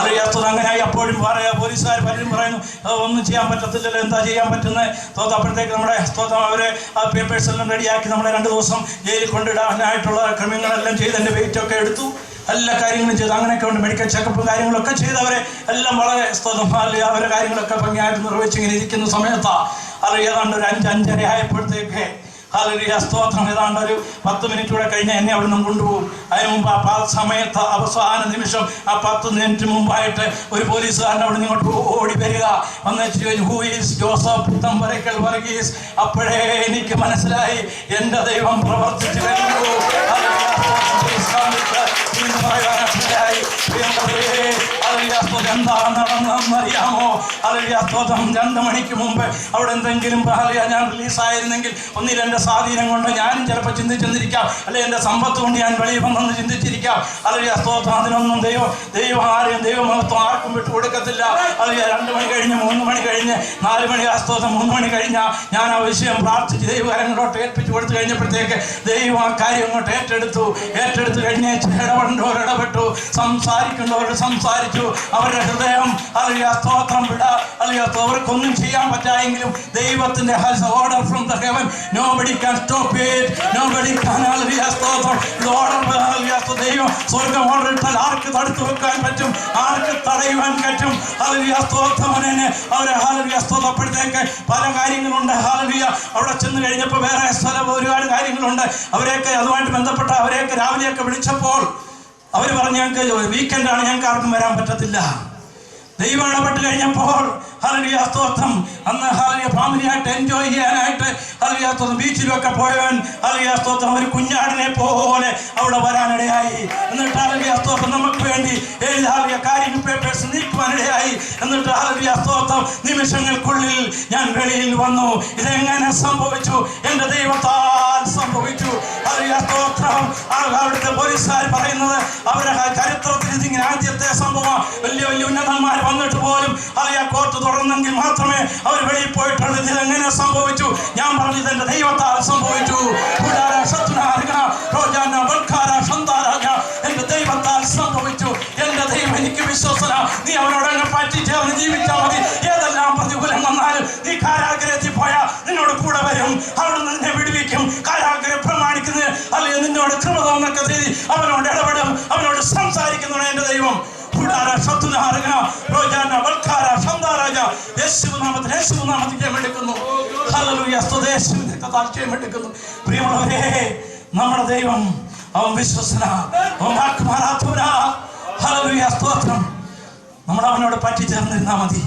അലിയാസ്തോത് അങ്ങനെയായി. അപ്പോഴും പോലീസുകാർ പലരും പറയുന്നു, ഒന്നും ചെയ്യാൻ പറ്റത്തില്ലല്ലോ, എന്താ ചെയ്യാൻ പറ്റുന്നത് സ്തോത്രം. അപ്പോഴത്തേക്ക് നമ്മുടെ സ്തോത്രം അവരെ പേപ്പേഴ്സ് എല്ലാം റെഡിയാക്കി നമ്മളെ 2 ദിവസം ജയിലിൽ കൊണ്ടിടാനായിട്ടുള്ള ക്രമങ്ങളെല്ലാം ചെയ്ത് എൻ്റെ വെയിറ്റൊക്കെ എടുത്തു, എല്ലാ കാര്യങ്ങളും ചെയ്തു. അങ്ങനെയൊക്കെ ഉണ്ട്. മെഡിക്കൽ ചെക്കപ്പും കാര്യങ്ങളൊക്കെ ചെയ്തവരെ എല്ലാം വളരെ സ്തോത്രം അവരെ കാര്യങ്ങളൊക്കെ ഭംഗിയായിട്ട് നിർവഹിച്ച് ഇങ്ങനെ ഇരിക്കുന്ന സമയത്താണ് അത് ഏതാണ്ട് ഒരു 5-5:30 ആയപ്പോഴത്തേക്ക് ഹല്ലേലൂയ സ്തോത്രം, ഏതാണ്ട് ഒരു 10 മിനിറ്റ് കൂടെ കഴിഞ്ഞാൽ എന്നെ അവിടെ നിന്ന് കൊണ്ടുപോകും. അതിന് മുമ്പ് ആ സമയത്ത് അവസാന നിമിഷം ആ 10 മിനിറ്റ് മുമ്പായിട്ട് ഒരു പോലീസുകാരൻ അവിടെ നിന്ന് ഇങ്ങോട്ട് ഓടി വരിക. വന്നിട്ട് who is Joseph Puthamparakkal Varghese. അപ്പോഴേ എനിക്ക് മനസ്സിലായി എൻ്റെ ദൈവം പ്രവർത്തിച്ചു കഴിഞ്ഞു. എന്താ നടന്നറിയാമോ? അല്ലെ സ്തോത്രം, 2 മണിക്ക് മുമ്പ് അവിടെ എന്തെങ്കിലും ഞാൻ റിലീസായിരുന്നെങ്കിൽ ഒന്നിൽ എൻ്റെ സ്വാധീനം കൊണ്ട് ഞാനും ചിലപ്പോൾ ചിന്തിച്ചെന്നിരിക്കാം, അല്ലെ എൻ്റെ സമ്പത്ത് കൊണ്ട് ഞാൻ വെളിയിൽ വന്നെന്ന് ചിന്തിച്ചിരിക്കാം. അല്ലെ സ്തോത്രം, അതിനൊന്നും ദൈവം ആരെയും ദൈവമഹത്വം ആർക്കും വിട്ടുകൊടുക്കത്തില്ല. അല്ലെ 2 മണി കഴിഞ്ഞ് 3 മണി കഴിഞ്ഞ് 4 മണി സ്തോത്രം 3 മണി കഴിഞ്ഞാൽ ഞാൻ ആ വിഷയം പ്രാർത്ഥിച്ച് ദൈവകരങ്ങളോട്ട് ഏൽപ്പിച്ചു കൊടുത്തു കഴിഞ്ഞപ്പോഴത്തേക്ക് ദൈവം ആ കാര്യം അങ്ങോട്ട് ഏറ്റെടുത്തു കഴിഞ്ഞ് ഇടപെടേണ്ടവർ ഇടപെട്ടു, സംസാരിക്കേണ്ടവർ സംസാരിച്ചു. അവരുടെ ഹൃദയം അല്ലെങ്കിൽ സ്തോത്രം വിട അല്ലെങ്കിൽ അവർക്കൊന്നും ചെയ്യാൻ പറ്റായെങ്കിലും ദൈവത്തിന്റെ order from the heaven, nobody can stop it, nobody can. സ്തോത്രം, ദൈവം സ്വർഗം ഓർഡർ ഇട്ടാൽ ആർക്ക് തടുത്തു വെക്കാൻ പറ്റും? ആർക്ക് തടയുവാൻ പറ്റും? സ്തോത്രം. അവരെ സ്തോത്രപ്പെടുത്തേക്ക് പല കാര്യങ്ങളുണ്ട്. അവിടെ ചെന്ന് കഴിഞ്ഞപ്പോൾ വേറെ സ്ഥലം ഒരുപാട് കാര്യങ്ങളുണ്ട്. അവരെയൊക്കെ അതുമായിട്ട് ബന്ധപ്പെട്ട അവരെയൊക്കെ രാവിലെയൊക്കെ വിളിച്ചപ്പോൾ അവർ പറഞ്ഞു, ഞങ്ങൾക്ക് വീക്കെൻഡാണ്, ഞങ്ങൾക്ക് ആർക്കും വരാൻ പറ്റത്തില്ല. ദൈവം ഇടപെട്ട് കഴിഞ്ഞപ്പോൾ ഹല്ലേലൂയ സ്തോത്രം, അന്ന് ഹല്ലേലൂയ ഫാമിലിയായിട്ട് എൻജോയ് ചെയ്യാനായിട്ട് ഹല്ലേലൂയ സ്തോത്രം ബീച്ചിലൊക്കെ പോയവൻ ഹല്ലേലൂയ സ്തോത്രം ഒരു കുഞ്ഞാടിനെ പോലെ അവിടെ വരാനിടയായി. എന്നിട്ട് ഹല്ലേലൂയ സ്തോത്രം നമുക്ക് വേണ്ടി ഹല്ലേലൂയ കാര്യങ്ങൾ പേപ്പേഴ്സ് നീക്കുവാനിടയായി. എന്നിട്ട് ഹല്ലേലൂയ സ്തോത്രം നിമിഷങ്ങൾക്കുള്ളിൽ ഞാൻ വെളിയിൽ വന്നു. ഇതെങ്ങനെ സംഭവിച്ചു? എൻ്റെ ദൈവത്താൽ സംഭവിച്ചു. ഹല്ലേലൂയ സ്തോത്രം. അവിടുത്തെ പോലീസുകാർ പറയുന്നത് അവരുടെ ചരിത്രത്തിൽ ഇതിങ്ങനെ ആദ്യത്തെ സംഭവം. വലിയ വലിയ ഉന്നതന്മാർ വന്നിട്ട് പോലും ഹല്ലേലൂയ കോർട്ട് തുറന്നെങ്കിൽ മാത്രമേ അവർ വെളിയിൽ പോയിട്ടുള്ളൂ. ഇതെങ്ങനെ സംഭവിച്ചു? ഞാൻ പറഞ്ഞു, ഇതെന്റെ ദൈവത്താൽ സംഭവിച്ചു. എന്റെ ദൈവത്താൽ സംഭവിച്ചു. എന്റെ ദൈവം എനിക്ക് വിശ്വസന. നീ അവനോടങ്ങ് പറ്റിച്ചേർന്ന് ജീവിച്ചാൽ മതി. ഏതെല്ലാം പ്രതികൂലം വന്നാലും നീ കാരാഗ്രഹത്തിൽ പോയാൽ നിന്നോട് കൂടെ വരും. അവിടുന്ന് നിന്നെ വിടുവിക്കും. കാരാഗ്രഹം പ്രമാണിക്കുന്നത് അല്ലെങ്കിൽ നിന്നോട് കൃപ തോന്നൊക്കെ ചെയ്ത് അവനോട് ഇടപെടും, അവനോട് സംസാരിക്കുന്നതാണ് എന്റെ ദൈവം. പ്രിയമുള്ളവരെ, നമ്മുടെ ദൈവം അവൻ വിശ്വസന, ഹല്ലേലൂയ സ്തോത്രം. നമ്മൾ അവനോട് പറ്റിച്ചേർന്നിരുന്നാൽ മതി.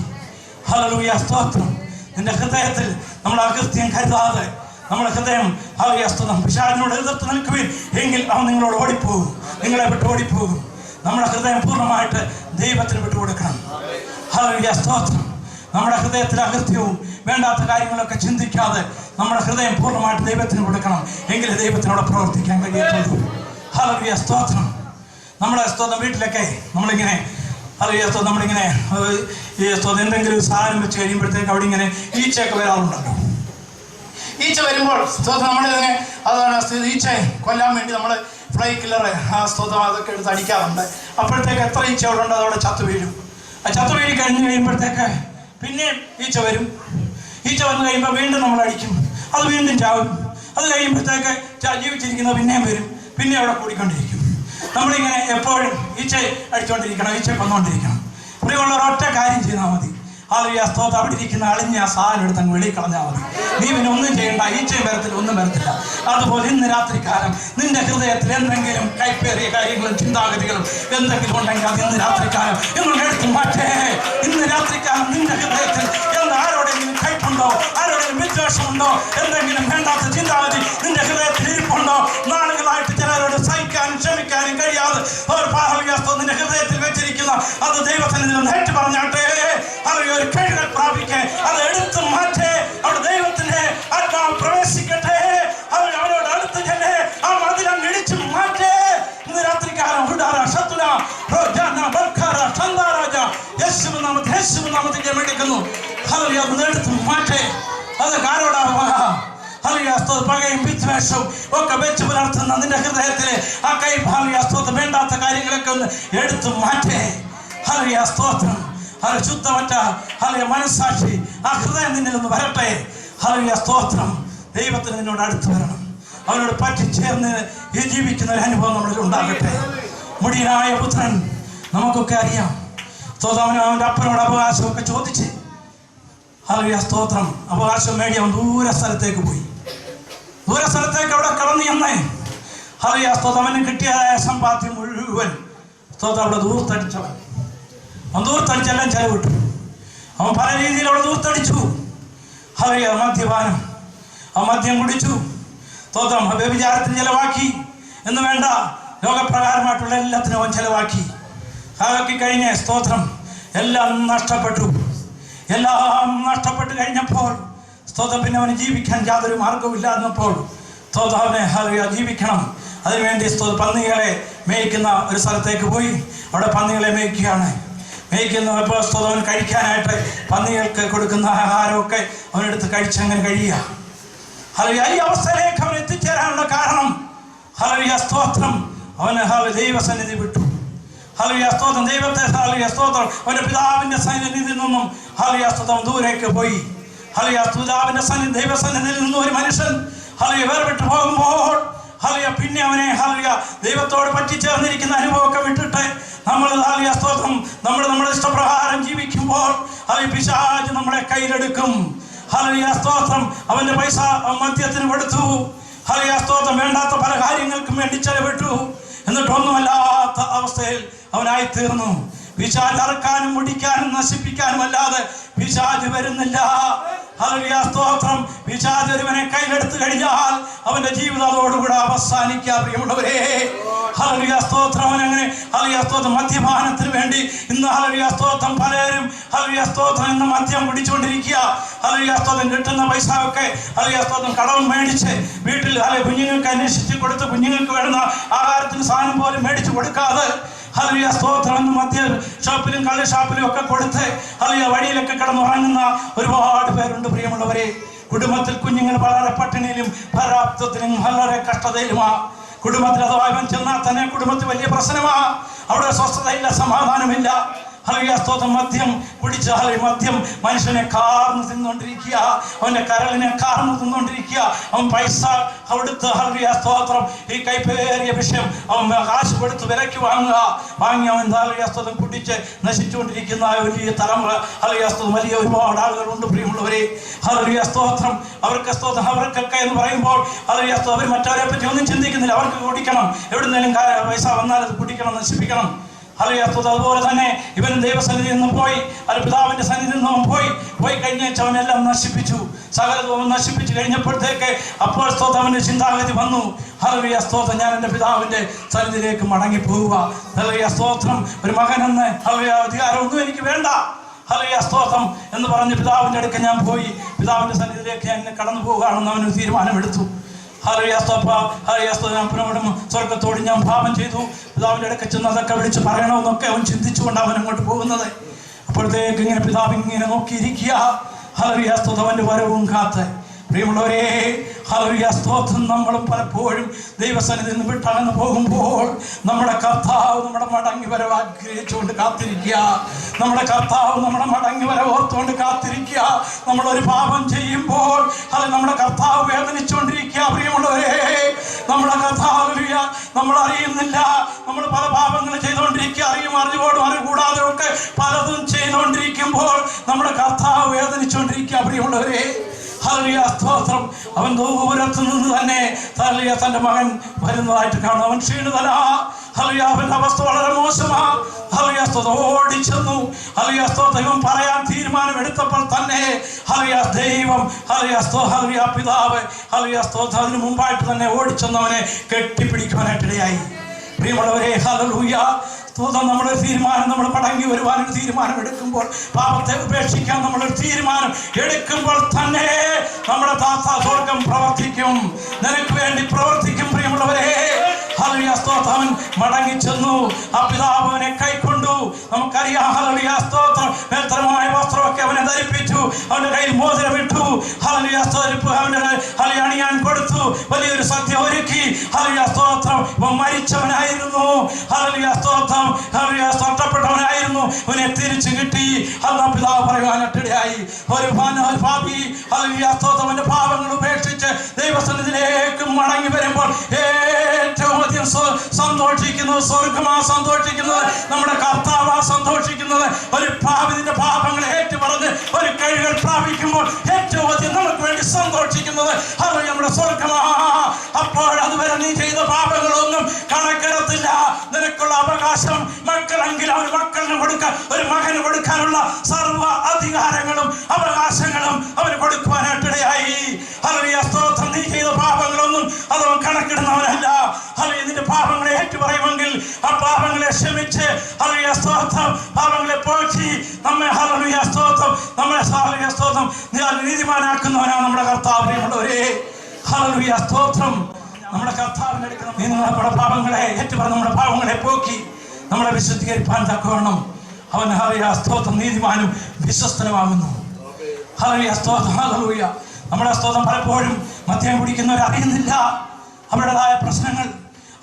ഹല്ലേലൂയ സ്തോത്രം. നിന്റെ ഹൃദയത്തിൽ നമ്മൾ അകൃത്യം കരുതാതെ നമ്മുടെ ഹൃദയം ഹല്ലേലൂയ സ്തോത്രം പിശാചിനോട് എതിർത്ത് നിൽക്കുവിൻ, എങ്കിൽ അവൻ നിങ്ങളോട് ഓടിപ്പോകും, നിങ്ങളെ വിട്ട് ഓടിപ്പോകും. നമ്മുടെ ഹൃദയം പൂർണ്ണമായിട്ട് ദൈവത്തിന് വിട്ടുകൊടുക്കണം. ഹല്ലേലൂയ, സ്തോത്രം. നമ്മുടെ ഹൃദയത്തിലെ അകൃത്യവും വേണ്ടാത്ത കാര്യങ്ങളൊക്കെ ചിന്തിക്കാതെ നമ്മുടെ ഹൃദയം പൂർണ്ണമായിട്ട് ദൈവത്തിന് കൊടുക്കണം. എങ്കിലേ ദൈവത്തിനോട് പ്രവർത്തിക്കാൻ കഴിയത്തുള്ളൂ. ഹല്ലേലൂയ, സ്തോത്രം. നമ്മുടെ സ്തോത്രം വീട്ടിലൊക്കെ നമ്മളിങ്ങനെ നമ്മളിങ്ങനെ എന്തെങ്കിലും സാധനം വെച്ച് കഴിയുമ്പോഴത്തേക്ക് അവിടെ ഇങ്ങനെ ഈച്ചയൊക്കെ വരാറുണ്ടല്ലോ. ഈച്ച വരുമ്പോൾ സ്തോത്രം നമ്മളിതിനെ അതാണ് ഈച്ചയെ കൊല്ലാൻ വേണ്ടി നമ്മൾ ഫ്ലൈ കില്ലർ സ്തോത്രം അതൊക്കെ എടുത്ത് അടിക്കാറുണ്ട്. അപ്പോഴത്തേക്ക് എത്ര ഈച്ചകളുണ്ട് അതവിടെ ചത്തു വീഴും. ആ ചത്തു വീഴി കഴിഞ്ഞ് കഴിയുമ്പോഴത്തേക്ക് പിന്നെ ഈച്ച വരും. ഈച്ച വന്നു കഴിയുമ്പോൾ വീണ്ടും നമ്മൾ അടിക്കും, അത് വീണ്ടും ചാവും. അത് കഴിയുമ്പോഴത്തേക്ക് ജീവിച്ചിരിക്കുന്ന പിന്നെയും വരും, പിന്നെ അവിടെ കൂടിക്കൊണ്ടിരിക്കും. നമ്മളിങ്ങനെ എപ്പോഴും ഈച്ചയെ അടിച്ചുകൊണ്ടിരിക്കണം, ഈച്ചയെ കൊന്നുകൊണ്ടിരിക്കണം. പ്രിയമുള്ള ഒരൊറ്റ കാര്യം ചെയ്താൽ മതി. ഹല്ലേലൂയ, സ്തോത്രം. അവിടെ ഇരിക്കുന്ന അളിഞ്ഞ ആ സാധനം എടുത്ത് അങ്ങ് വെളിയിൽ കളഞ്ഞാൽ മതി. നീ പിന്നെ ഒന്നും ചെയ്യണ്ട, ഈച്ചയും വരത്തില്ല, ഒന്നും വരത്തില്ല. അതുപോലെ ഇന്ന് രാത്രികാലം നിന്റെ ഹൃദയത്തിൽ എന്തെങ്കിലും കൈപ്പേറിയ കാര്യങ്ങളും ചിന്താഗതികളും എന്തെങ്കിലും ഉണ്ടെങ്കിൽ അത് ഇന്ന് രാത്രികാലം നിങ്ങൾ എടുത്ത് മാറ്റേ. ഇന്ന് രാത്രികാലം നിന്റെ ഹൃദയത്തിൽ ആരോടെങ്കിലും കൈപ്പുണ്ടോ, ആരോടെങ്കിലും വിദ്വേഷമുണ്ടോ, എന്തെങ്കിലും വേണ്ടാത്ത ചിന്താഗതി നിന്റെ ഹൃദയത്തിൽ ഇരിപ്പുണ്ടോ, നാളുകളായിട്ട് ചിലരോട് സഹിക്കാനും ക്ഷമിക്കാനും കഴിയാതെ നിന്റെ ഹൃദയത്തിൽ വെച്ചിരിക്കുന്ന അത് ദൈവത്തിന് നേരിട്ട് പറഞ്ഞാട്ടെ. ഒരു കഴുകൽ പ്രാപിക്കേ, അത് എടുത്ത് മാറ്റേ. അവിടെ ദൈവത്തിന്റെ ആത്മാവ് പ്രവേശിക്കട്ടെ. അവനോട് അടുത്ത് ചെല്ലേ, ആ മതിലം ഇടിച്ചു മാറ്റേ. ഇന്ന് രാത്രികാലം യേശുനാമത്തിൽ മേടിക്കുന്നു. എടുത്ത് മാറ്റേ. അത് ആരോടാ? പകയും വിദ്വേഷവും ഒക്കെ വെച്ച് പുലർത്തുന്ന നിന്റെ ഹൃദയത്തിലെ ആ കൈഭാവിയാസ്തോത്രം വേണ്ടാത്ത കാര്യങ്ങളൊക്കെ ഒന്ന് എടുത്തു മാറ്റേ. ഹല്ലേലൂയ, സ്തോത്രം. ശുദ്ധമറ്റ മനസ്സാക്ഷി ആ ഹൃദയം നിന്നിൽ നിന്ന് വരട്ടെ. ഹല്ലേലൂയ, സ്തോത്രം. ദൈവത്തിന് നിന്നോട് അടുത്ത് വരണം, അവനോട് പറ്റിച്ചേർന്ന് ഈ ജീവിക്കുന്ന ഒരു അനുഭവം നമ്മളിൽ ഉണ്ടാകട്ടെ. മുടിയനായ പുത്രൻ നമുക്കൊക്കെ അറിയാം. സ്തോത്രം. അവൻ്റെ അപ്പനോട് അവകാശമൊക്കെ ചോദിച്ച് ഹല്ലേലൂയ, സ്തോത്രം. അവകാശം മേടി അവൻ ദൂര സ്ഥലത്തേക്ക് പോയി. ദൂര സ്ഥലത്തേക്ക് അവിടെ കടന്നു ചെന്നേ. ഹല്ലേലൂയ, സ്തോത്രം. അവന് കിട്ടിയതായ സമ്പാദ്യം മുഴുവൻ സ്തോത്രം അവിടെ ദൂർത്തടിച്ചവൻ. അവൻ ദൂർത്തടിച്ചെല്ലാം ചെലവിട്ടു. അവൻ പല രീതിയിൽ അവിടെ ദൂർത്തടിച്ചു. ഹല്ലേലൂയ, മദ്യപാനം, അവൻ മദ്യം കുടിച്ചു. സ്തോത്രം. വ്യഭിചാരത്തിന് ചെലവാക്കി എന്ന് വേണ്ട, ലോകപ്രകാരമായിട്ടുള്ള എല്ലാത്തിനും അവൻ ചെലവാക്കി. ആക്കി കഴിഞ്ഞ് സ്തോത്രം എല്ലാം നഷ്ടപ്പെട്ടു. എല്ലാം നഷ്ടപ്പെട്ട് കഴിഞ്ഞപ്പോൾ സ്തോത്രം പിന്നെ അവന് ജീവിക്കാൻ യാതൊരു മാർഗവുമില്ലായിരുന്നപ്പോൾ സ്തോത്രം അവനെ ഹല്ലേലൂയ ജീവിക്കണം. അതിനുവേണ്ടി പന്നികളെ മേയ്ക്കുന്ന ഒരു സ്ഥലത്തേക്ക് പോയി. അവിടെ പന്നികളെ മേയ്ക്കുകയാണ്. മേയ്ക്കുന്നപ്പോൾ സ്തോത്രം കഴിക്കാനായിട്ട് പന്നികൾക്ക് കൊടുക്കുന്ന ആഹാരമൊക്കെ അവനെടുത്ത് കഴിച്ചങ്ങനെ കഴിയുക. ഹല്ലേലൂയ, ഈ അവസ്ഥയിലേക്ക് അവൻ എത്തിച്ചേരാനുള്ള കാരണം ഹല്ലേലൂയ, സ്തോത്രം. അവന് ദൈവസന്നിധി വിട്ടു. ഹല്ലേലൂയ, സ്തോത്രം. ദൈവത്തെ ഹല്ലേലൂയ, സ്തോത്രം. അവന്റെ പിതാവിന്റെ സന്നിധിയിൽ നിന്നും ഹല്ലേലൂയ, സ്തോത്രം ദൂരേക്ക് പോയി. ഹല്ലേലൂയ, പിതാവിന്റെ സന്നിധി ദൈവസന്നിധിയിൽ നിന്നും ഒരു മനുഷ്യൻ ഹല്ലേലൂയ വേർപെട്ട് പോകുമ്പോൾ ഹല്ലേലൂയ പിന്നെ അവനെ ഹല്ലേലൂയ ദൈവത്തോട് പറ്റിച്ചേർന്നിരിക്കുന്ന അനുഭവമൊക്കെ വിട്ടിട്ട് നമ്മൾ ഹല്ലേലൂയ, സ്തോത്രം നമ്മുടെ ഇഷ്ടപ്രകാരം ജീവിക്കുമ്പോൾ ഹല്ലേലൂയ പിശാച് നമ്മളെ കയ്യിലെടുക്കും. ഹല്ലേലൂയ, സ്തോത്രം. അവന്റെ പൈസ മദ്യത്തിന് കൊടുത്തു. ഹല്ലേലൂയ, സ്തോത്രം. വേണ്ടാത്ത പല കാര്യങ്ങൾക്കും വേണ്ടി ചെലവിട്ടു. എന്നിട്ടൊന്നുമല്ലാത്ത അവസ്ഥയിൽ അവനായി തീർന്നു. പിശാച് അറുക്കാനും മുടിക്കാനും നശിപ്പിക്കാനും അല്ലാതെ പിശാച് വരുന്നില്ല. ഹല്ലേലൂയ, സ്തോത്രം. പിശാച് ഒരുവനെ കയ്യിലെടുത്തു കഴിഞ്ഞാൽ അവന്റെ ജീവിതം അതോടുകൂടെ അവസാനിക്കുക. പ്രിയമുള്ളവരെ, ഹല്ലേലൂയ, സ്തോത്രം. അവനങ്ങനെ ഹല്ലേലൂയ, സ്തോത്രം മദ്യപാനത്തിന് വേണ്ടി ഇന്ന് ഹല്ലേലൂയ, സ്തോത്രം പലരും ഹല്ലേലൂയ, സ്തോത്രം ഇന്ന് മദ്യം കുടിച്ചുകൊണ്ടിരിക്കുക. ഹല്ലേലൂയ, സ്തോത്രം. കിട്ടുന്ന പൈസ ഒക്കെ ഹല്ലേലൂയ, സ്തോത്രം കടവും മേടിച്ച് വീട്ടിൽ കുഞ്ഞുങ്ങൾക്ക് അന്വേഷിച്ച് കൊടുത്ത് കുഞ്ഞുങ്ങൾക്ക് വേണ്ടുന്ന ആഹാരത്തിന് സാധനം പോലും മേടിച്ചു കൊടുക്കാതെ ഹല്ലേലൂയ, സ്തോത്രം. മദ്യ ഷോപ്പിലും കള്ള് ഷോപ്പിലും ഒക്കെ കൊടുത്ത് ഹല്ലേലൂയ വഴിയിലൊക്കെ കിടന്നുറങ്ങുന്ന ഒരുപാട് പേരുണ്ട്. പ്രിയമുള്ളവരെ, കുടുംബത്തിൽ കുഞ്ഞുങ്ങൾ വളരെ പട്ടിണിയിലും പരാപ്തത്തിലും വളരെ കഷ്ടതയിലുമാ. കുടുംബത്തിൽ അഥവാ ഇവൻ ചെന്നാൽ തന്നെ കുടുംബത്തിൽ വലിയ പ്രശ്നമാ. അവിടെ സ്വസ്ഥതയില്ല, സമാധാനമില്ല. ഹല്ലേലൂയ, സ്തോത്രം. മദ്യം കുടിച്ച് മദ്യം മനുഷ്യനെ കാർന്ന് തിന്നുകൊണ്ടിരിക്കുക. അവന്റെ കരളിനെ കാർന്ന് തിന്നുകൊണ്ടിരിക്കുക. അവൻ പൈസ കൊടുത്ത് ഹല്ലേലൂയ, സ്തോത്രം ഈ കൈപ്പേറിയ വിഷയം അവൻ കാശ് കൊടുത്ത് വിലയ്ക്ക് വാങ്ങി അവൻ ഹല്ലേലൂയ, സ്തോത്രം കുടിച്ച് നശിച്ചുകൊണ്ടിരിക്കുന്ന വലിയ തലമുറ ഹല്ലേലൂയ, സ്തോത്രം വലിയ ഒരുപാട് ആളുകളുണ്ട്. പ്രിയമുള്ളവരെ, ഹല്ലേലൂയ, സ്തോത്രം. അവർക്ക് സ്തോത്രം അവർക്കൊക്കെ എന്ന് പറയുമ്പോൾ ഹല്ലേലൂയ, അവർ മറ്റവരെ പറ്റി ഒന്നും ചിന്തിക്കുന്നില്ല. അവർക്ക് കുടിക്കണം, എവിടുന്നേലും പൈസ വന്നാൽ അത് കുടിക്കണം, നശിപ്പിക്കണം. ഹല്ലേലൂയ. അതുപോലെ തന്നെ ഇവനും ദൈവസന്നിധിയിൽ നിന്നും പോയി, അത് പിതാവിന്റെ സന്നിധിയിൽ നിന്നും പോയി കഴിഞ്ഞേച്ച് അവനെല്ലാം നശിപ്പിച്ചു. സകലവും നശിപ്പിച്ചു കഴിഞ്ഞപ്പോഴത്തേക്ക് അപ്പോൾ സ്തോത്രം അവന്റെ ചിന്താഗതി വന്നു, ഹല്ലേലൂയ സ്തോത്രം, ഞാൻ എൻ്റെ പിതാവിന്റെ സന്നിധിയിലേക്ക് മടങ്ങി പോവുക. ഹല്ലേലൂയ സ്തോത്രം, ഒരു മകനെന്ന് ഹല്ലേലൂയ അധികാരമൊന്നും എനിക്ക് വേണ്ട, ഹല്ലേലൂയ സ്തോത്രം എന്ന് പറഞ്ഞ് പിതാവിന്റെ അടുക്ക് ഞാൻ പോയി, പിതാവിന്റെ സന്നിധിയിലേക്ക് ഞാൻ കടന്നു പോവുകയാണെന്ന് അവനൊരു തീരുമാനമെടുത്തു. ഹല്ലേലൂയ സ്തോത്രം, ഹല്ലേലൂയ സ്തോത്രം, സ്വർഗത്തോട് ഞാൻ ഭാവം ചെയ്തു. പിതാവിന്റെ അടുക്ക് ചെന്ന് അതൊക്കെ വിളിച്ച് പറയണമെന്നൊക്കെ അവൻ ചിന്തിച്ചുകൊണ്ട് അവൻ അങ്ങോട്ട് പോകുന്നത്. അപ്പോഴത്തേക്ക് ഇങ്ങനെ പിതാവ് ഇങ്ങനെ നോക്കിയിരിക്കുക, ഹല്ലേലൂയ സ്തോത്രം, അവന്റെ വരവും കാത്ത്. പ്രിയമുള്ളവരെ, ഹല്ലേലൂയ സ്തോത്രം, നമ്മളും പലപ്പോഴും ദൈവസന്നിധിയിൽ നിന്ന് വിട്ടകന്ന് പോകുമ്പോൾ നമ്മുടെ കർത്താവ് നമ്മുടെ മടങ്ങി വരവ് ആഗ്രഹിച്ചുകൊണ്ട് കാത്തിരിക്കുക. നമ്മുടെ കർത്താവ് നമ്മുടെ മടങ്ങി വരവ് ഓർത്തുകൊണ്ട് കാത്തിരിക്കുക. നമ്മളൊരു പാപം ചെയ്യുമ്പോൾ അത് നമ്മുടെ കർത്താവ് വേദനിച്ചുകൊണ്ടിരിക്കുക. പ്രിയമുള്ളവരെ, നമ്മുടെ കർത്താവ് നമ്മൾ അറിയുന്നില്ല, നമ്മൾ പല പാപങ്ങൾ ചെയ്തുകൊണ്ടിരിക്കുക, അറിഞ്ഞുകൂടും അറികൂടാതെ ഒക്കെ പലതും ചെയ്തുകൊണ്ടിരിക്കുമ്പോൾ നമ്മുടെ കർത്താവ് വേദനിച്ചുകൊണ്ടിരിക്കുക. പ്രിയമുള്ളവരെ, ഹല്ലേലൂയ സ്തോത്രം, അവൻ ദൂരത്തു നിന്ന് തന്നെ ഹല്ലേലൂയ തന്റെ മകൻ വരുന്നതായിട്ട് കാണും. അവൻ ക്ഷീണിതനാ, ഹല്ലേലൂയ, അവന്റെ അവസ്ഥ വളരെ മോശമാ. ഹല്ലേലൂയ സ്തോത്രം, ഓടിച്ചെന്നു. ഹല്ലേലൂയ സ്തോത്രം, ഇവൻ പറയാൻ തീരുമാനമെടുത്തപ്പോൾ തന്നെ ഹല്ലേലൂയ ദൈവം, ഹല്ലേലൂയ സ്തോത്രം, ഹല്ലേലൂയ പിതാവ്, ഹല്ലേലൂയ സ്തോത്രം അതിന് മുമ്പായിട്ട് തന്നെ ഓടിച്ചെന്നവനെ കെട്ടിപ്പിടിക്കുവാനായിട്ടിടയായി. പ്രിയമുള്ളവരെ, ഹല്ലേലൂയ സ്തോത്രം, നമ്മളൊരു തീരുമാനം, നമ്മൾ മടങ്ങി വരുവാനൊരു തീരുമാനം എടുക്കുമ്പോൾ, പാപത്തെ ഉപേക്ഷിക്കാൻ നമ്മളൊരു തീരുമാനം എടുക്കുമ്പോൾ തന്നെ നമ്മുടെ താത്ത സ്വർഗം പ്രവർത്തിക്കും, നിനക്ക് വേണ്ടി പ്രവർത്തിക്കും. പ്രിയമുള്ളവരെ, ഹല്ലേലൂയ സ്തോത്രം, അവൻ മടങ്ങി ചെന്നു, ആ പിതാവിനെ കൈക്കൊണ്ടു. നമുക്കറിയാം, ഹല്ലേലൂയ സ്തോത്രം, മേൽത്തരമായ വസ്ത്രമൊക്കെ അവനെ ധരിപ്പിച്ചു, അവന്റെ കയ്യിൽ മോതിരമിട്ടു, ഹല്ലേലൂയ സ്തോത്രം, അവന്റെ ഹല്ലേലൂയ അണിയാൻ കൊടുത്തു, വലിയൊരു സദ്യ ഒരുക്കി. ഹല്ലേലൂയ സ്തോത്രം, ഇവൻ മരിച്ചവനായിരുന്നു, ഹല്ലേലൂയ സ്തോത്രം, ഹല്ലേലൂയ നഷ്ടപ്പെട്ടവനായിരുന്നു, അവനെ തിരിച്ചു കിട്ടി. അന്ന് പിതാവ് പറയുവാനിടയായി, ഒരു പാപി ഹല്ലേലൂയ സ്തോത്രം അവന്റെ പാപങ്ങൾ ഉപേക്ഷിച്ച് ദൈവസന്നിധിയിലേക്ക് മടങ്ങി വരുമ്പോൾ ഏറ്റവും സന്തോഷിക്കുന്നത് സ്വർഗമാ സന്തോഷിക്കുന്നത്, നമ്മുടെ കർത്താവാ സന്തോഷിക്കുന്നത്. ഒരു പാപിന്റെ പാപങ്ങളെ ഏറ്റുപറഞ്ഞ് ഒരു കഴിവുകൾ പ്രാപിക്കുമ്പോൾ ഏറ്റവും അധികം നമുക്ക് വേണ്ടി സന്തോഷിക്കുന്നത് അത് നമ്മുടെ സ്വർഗമാ. അപ്പോൾ അതുവരെ നീ ചെയ്ത പാപങ്ങളൊന്നും കണക്കെടുത്തില്ല. നിനക്കുള്ള അവകാശം മക്കളെങ്കിൽ അവന് മക്കളിന് കൊടുക്കാൻ, ഒരു മകന് കൊടുക്കാനുള്ള സർവ്വ അധികാരങ്ങളും അവകാശങ്ങളും അവന് കൊടുക്കുവാനായിട്ടിടയായി. ഹല്ലേലൂയ സ്തോത്രം, നീ ചെയ്ത പാപങ്ങളൊന്നും അതവൻ കണക്കിടുന്നവനല്ല. ഹല്ലേലൂയ, നിന്റെ പാപങ്ങളെ ഏറ്റുപറയുമെങ്കിൽ ആ പാപങ്ങളെ ക്ഷമിച്ച് ഹല്ലേലൂയ സ്തോത്രം പാപങ്ങളെ പോറ്റി നമ്മെ ഹല്ലേലൂയ സ്തോത്രം നമ്മളെ ഹല്ലേലൂയ സ്തോത്രം നീതിമാനാക്കുന്നവനാണ് നമ്മുടെ കർത്താവ്. പ്രിയമുള്ളവരെ, ഹല്ലേലൂയ സ്തോത്രം, നമ്മുടെ കർത്താവിന്റെ അടുക്കൽ നീ നമ്മുടെ പാപങ്ങളെ ഏറ്റുപറഞ്ഞ് നമ്മുടെ പാപങ്ങളെ പോക്കി നമ്മളെ വിശുദ്ധീകരിപ്പാൻ തക്കവണ്ണം അവൻ ഹല്ലേലൂയ സ്തോത്രം നീതിമാനും വിശ്വസ്തനുമാകുന്നു. ഹല്ലേലൂയ സ്തോത്രം, ഹല്ലേലൂയ. നമ്മുടെ സ്തോത്രം പലപ്പോഴും മദ്യം കുടിക്കുന്നവരറിയുന്നില്ല അവരുടേതായ പ്രശ്നങ്ങൾ,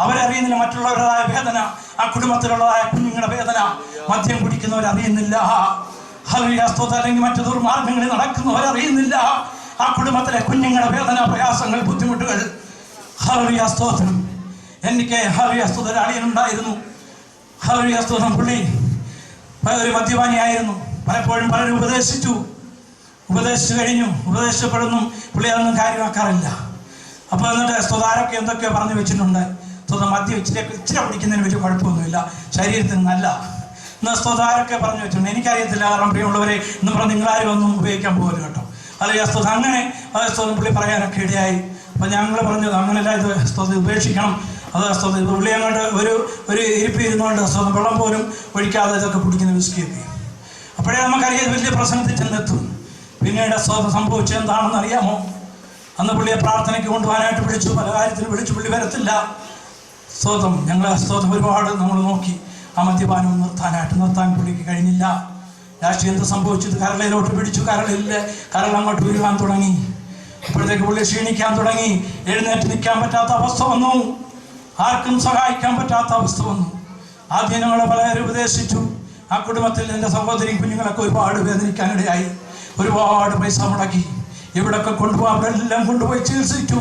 അവരറിയുന്നില്ല മറ്റുള്ളവരുടേതായ വേദന, ആ കുടുംബത്തിലുള്ളതായ കുഞ്ഞുങ്ങളുടെ വേദന മദ്യം കുടിക്കുന്നവരറിയുന്നില്ല. ഹല്ലേലൂയ സ്തോത്രം, അല്ലെങ്കിൽ മറ്റു ദുർമാർഗങ്ങളിൽ നടക്കുന്നവരറിയുന്നില്ല ആ കുടുംബത്തിലെ കുഞ്ഞുങ്ങളുടെ വേദന, പ്രയാസങ്ങൾ, ബുദ്ധിമുട്ടുകൾ. ഹല്ലേലൂയ സ്തോത്രം, എനിക്ക് ഹല്ലേലൂയ സ്തോത്രം അളിയനുണ്ടായിരുന്നു. ഹല്ലേലൂയ സ്തോത്രം, പുള്ളി ഒരു മദ്യപാനിയായിരുന്നു. പലപ്പോഴും പലരും ഉപദേശിച്ചു കഴിഞ്ഞു, ഉപദേശപ്പെടുന്നു, പുള്ളി അതൊന്നും കാര്യമാക്കാറില്ല. അപ്പോൾ എന്നിട്ട് സ്തോതാരൊക്കെ എന്തൊക്കെയോ പറഞ്ഞു വെച്ചിട്ടുണ്ട്. സ്തോത്രം, മദ്യം ഇച്ചിരി കുടിക്കുന്നതിന് വലിയ കുഴപ്പമൊന്നുമില്ല, ശരീരത്തിന് നല്ല എന്നാൽ സ്തോതാരൊക്കെ പറഞ്ഞു വെച്ചിട്ടുണ്ട്. എനിക്കറിയത്തില്ല, കാരണം പ്രിയമുള്ളവരെ എന്ന് പറഞ്ഞ് നിങ്ങളാരും ഒന്നും ഉപയോഗിക്കാൻ പോകരുത് കേട്ടോ. അല്ലെങ്കിൽ സ്തോത്രം അങ്ങനെ സ്തോത്രം പുള്ളി പറയാനൊക്കെ ഇടയായി. അപ്പോൾ ഞങ്ങൾ പറഞ്ഞത് അങ്ങനെയല്ല, ഇത് സ്തോത്രം ഉപേക്ഷിക്കണം. അത് സ്തോത്രം പുള്ളി അങ്ങോട്ട് ഒരു ഇരിപ്പിരുന്നുകൊണ്ട് സ്തോത്രം വെള്ളം പോലും ഒഴിക്കാതെ ഇതൊക്കെ കുടിക്കുന്ന വിസ്കിയൊക്കെ. അപ്പോഴേ നമുക്കറിയാം വലിയ പ്രശ്നത്തിൽ ചെന്നെത്തും. പിന്നീട് സ്തോത്രം സംഭവിച്ചത് എന്താണെന്ന് അറിയാമോ? അന്ന് പുള്ളിയെ പ്രാർത്ഥനയ്ക്ക് കൊണ്ടുപോകാനായിട്ട് വിളിച്ചു, പല കാര്യത്തിലും വിളിച്ചു, പുള്ളി വരത്തില്ല. സ്തോത്രം, ഞങ്ങൾ സ്തോത്രം ഒരുപാട് നമ്മൾ നോക്കി ആ മദ്യപാനം നിർത്താൻ പുള്ളിക്ക് കഴിഞ്ഞില്ല. ലാസ്റ്റ് എന്ത് സംഭവിച്ചത്? കരളിലോട്ട് പിടിച്ചു, കരൾ അങ്ങോട്ട് ഉരുവാൻ തുടങ്ങി. അപ്പോഴത്തേക്ക് പുള്ളി ക്ഷീണിക്കാൻ തുടങ്ങി, എഴുന്നേറ്റ് നിൽക്കാൻ പറ്റാത്ത അവസ്ഥ വന്നു, ആർക്കും സഹായിക്കാൻ പറ്റാത്ത അവസ്ഥ വന്നു. ആദ്യം ഞങ്ങളെ പലരും ഉപദേശിച്ചു. ആ കുടുംബത്തിൽ എൻ്റെ സഹോദരി കുഞ്ഞുങ്ങളൊക്കെ ഒരുപാട് വേദനിക്കാനിടയായി, ഒരുപാട് പൈസ മുടക്കി, എവിടെയൊക്കെ കൊണ്ടുപോകാൻ അവരെല്ലാം കൊണ്ടുപോയി ചികിത്സിച്ചു.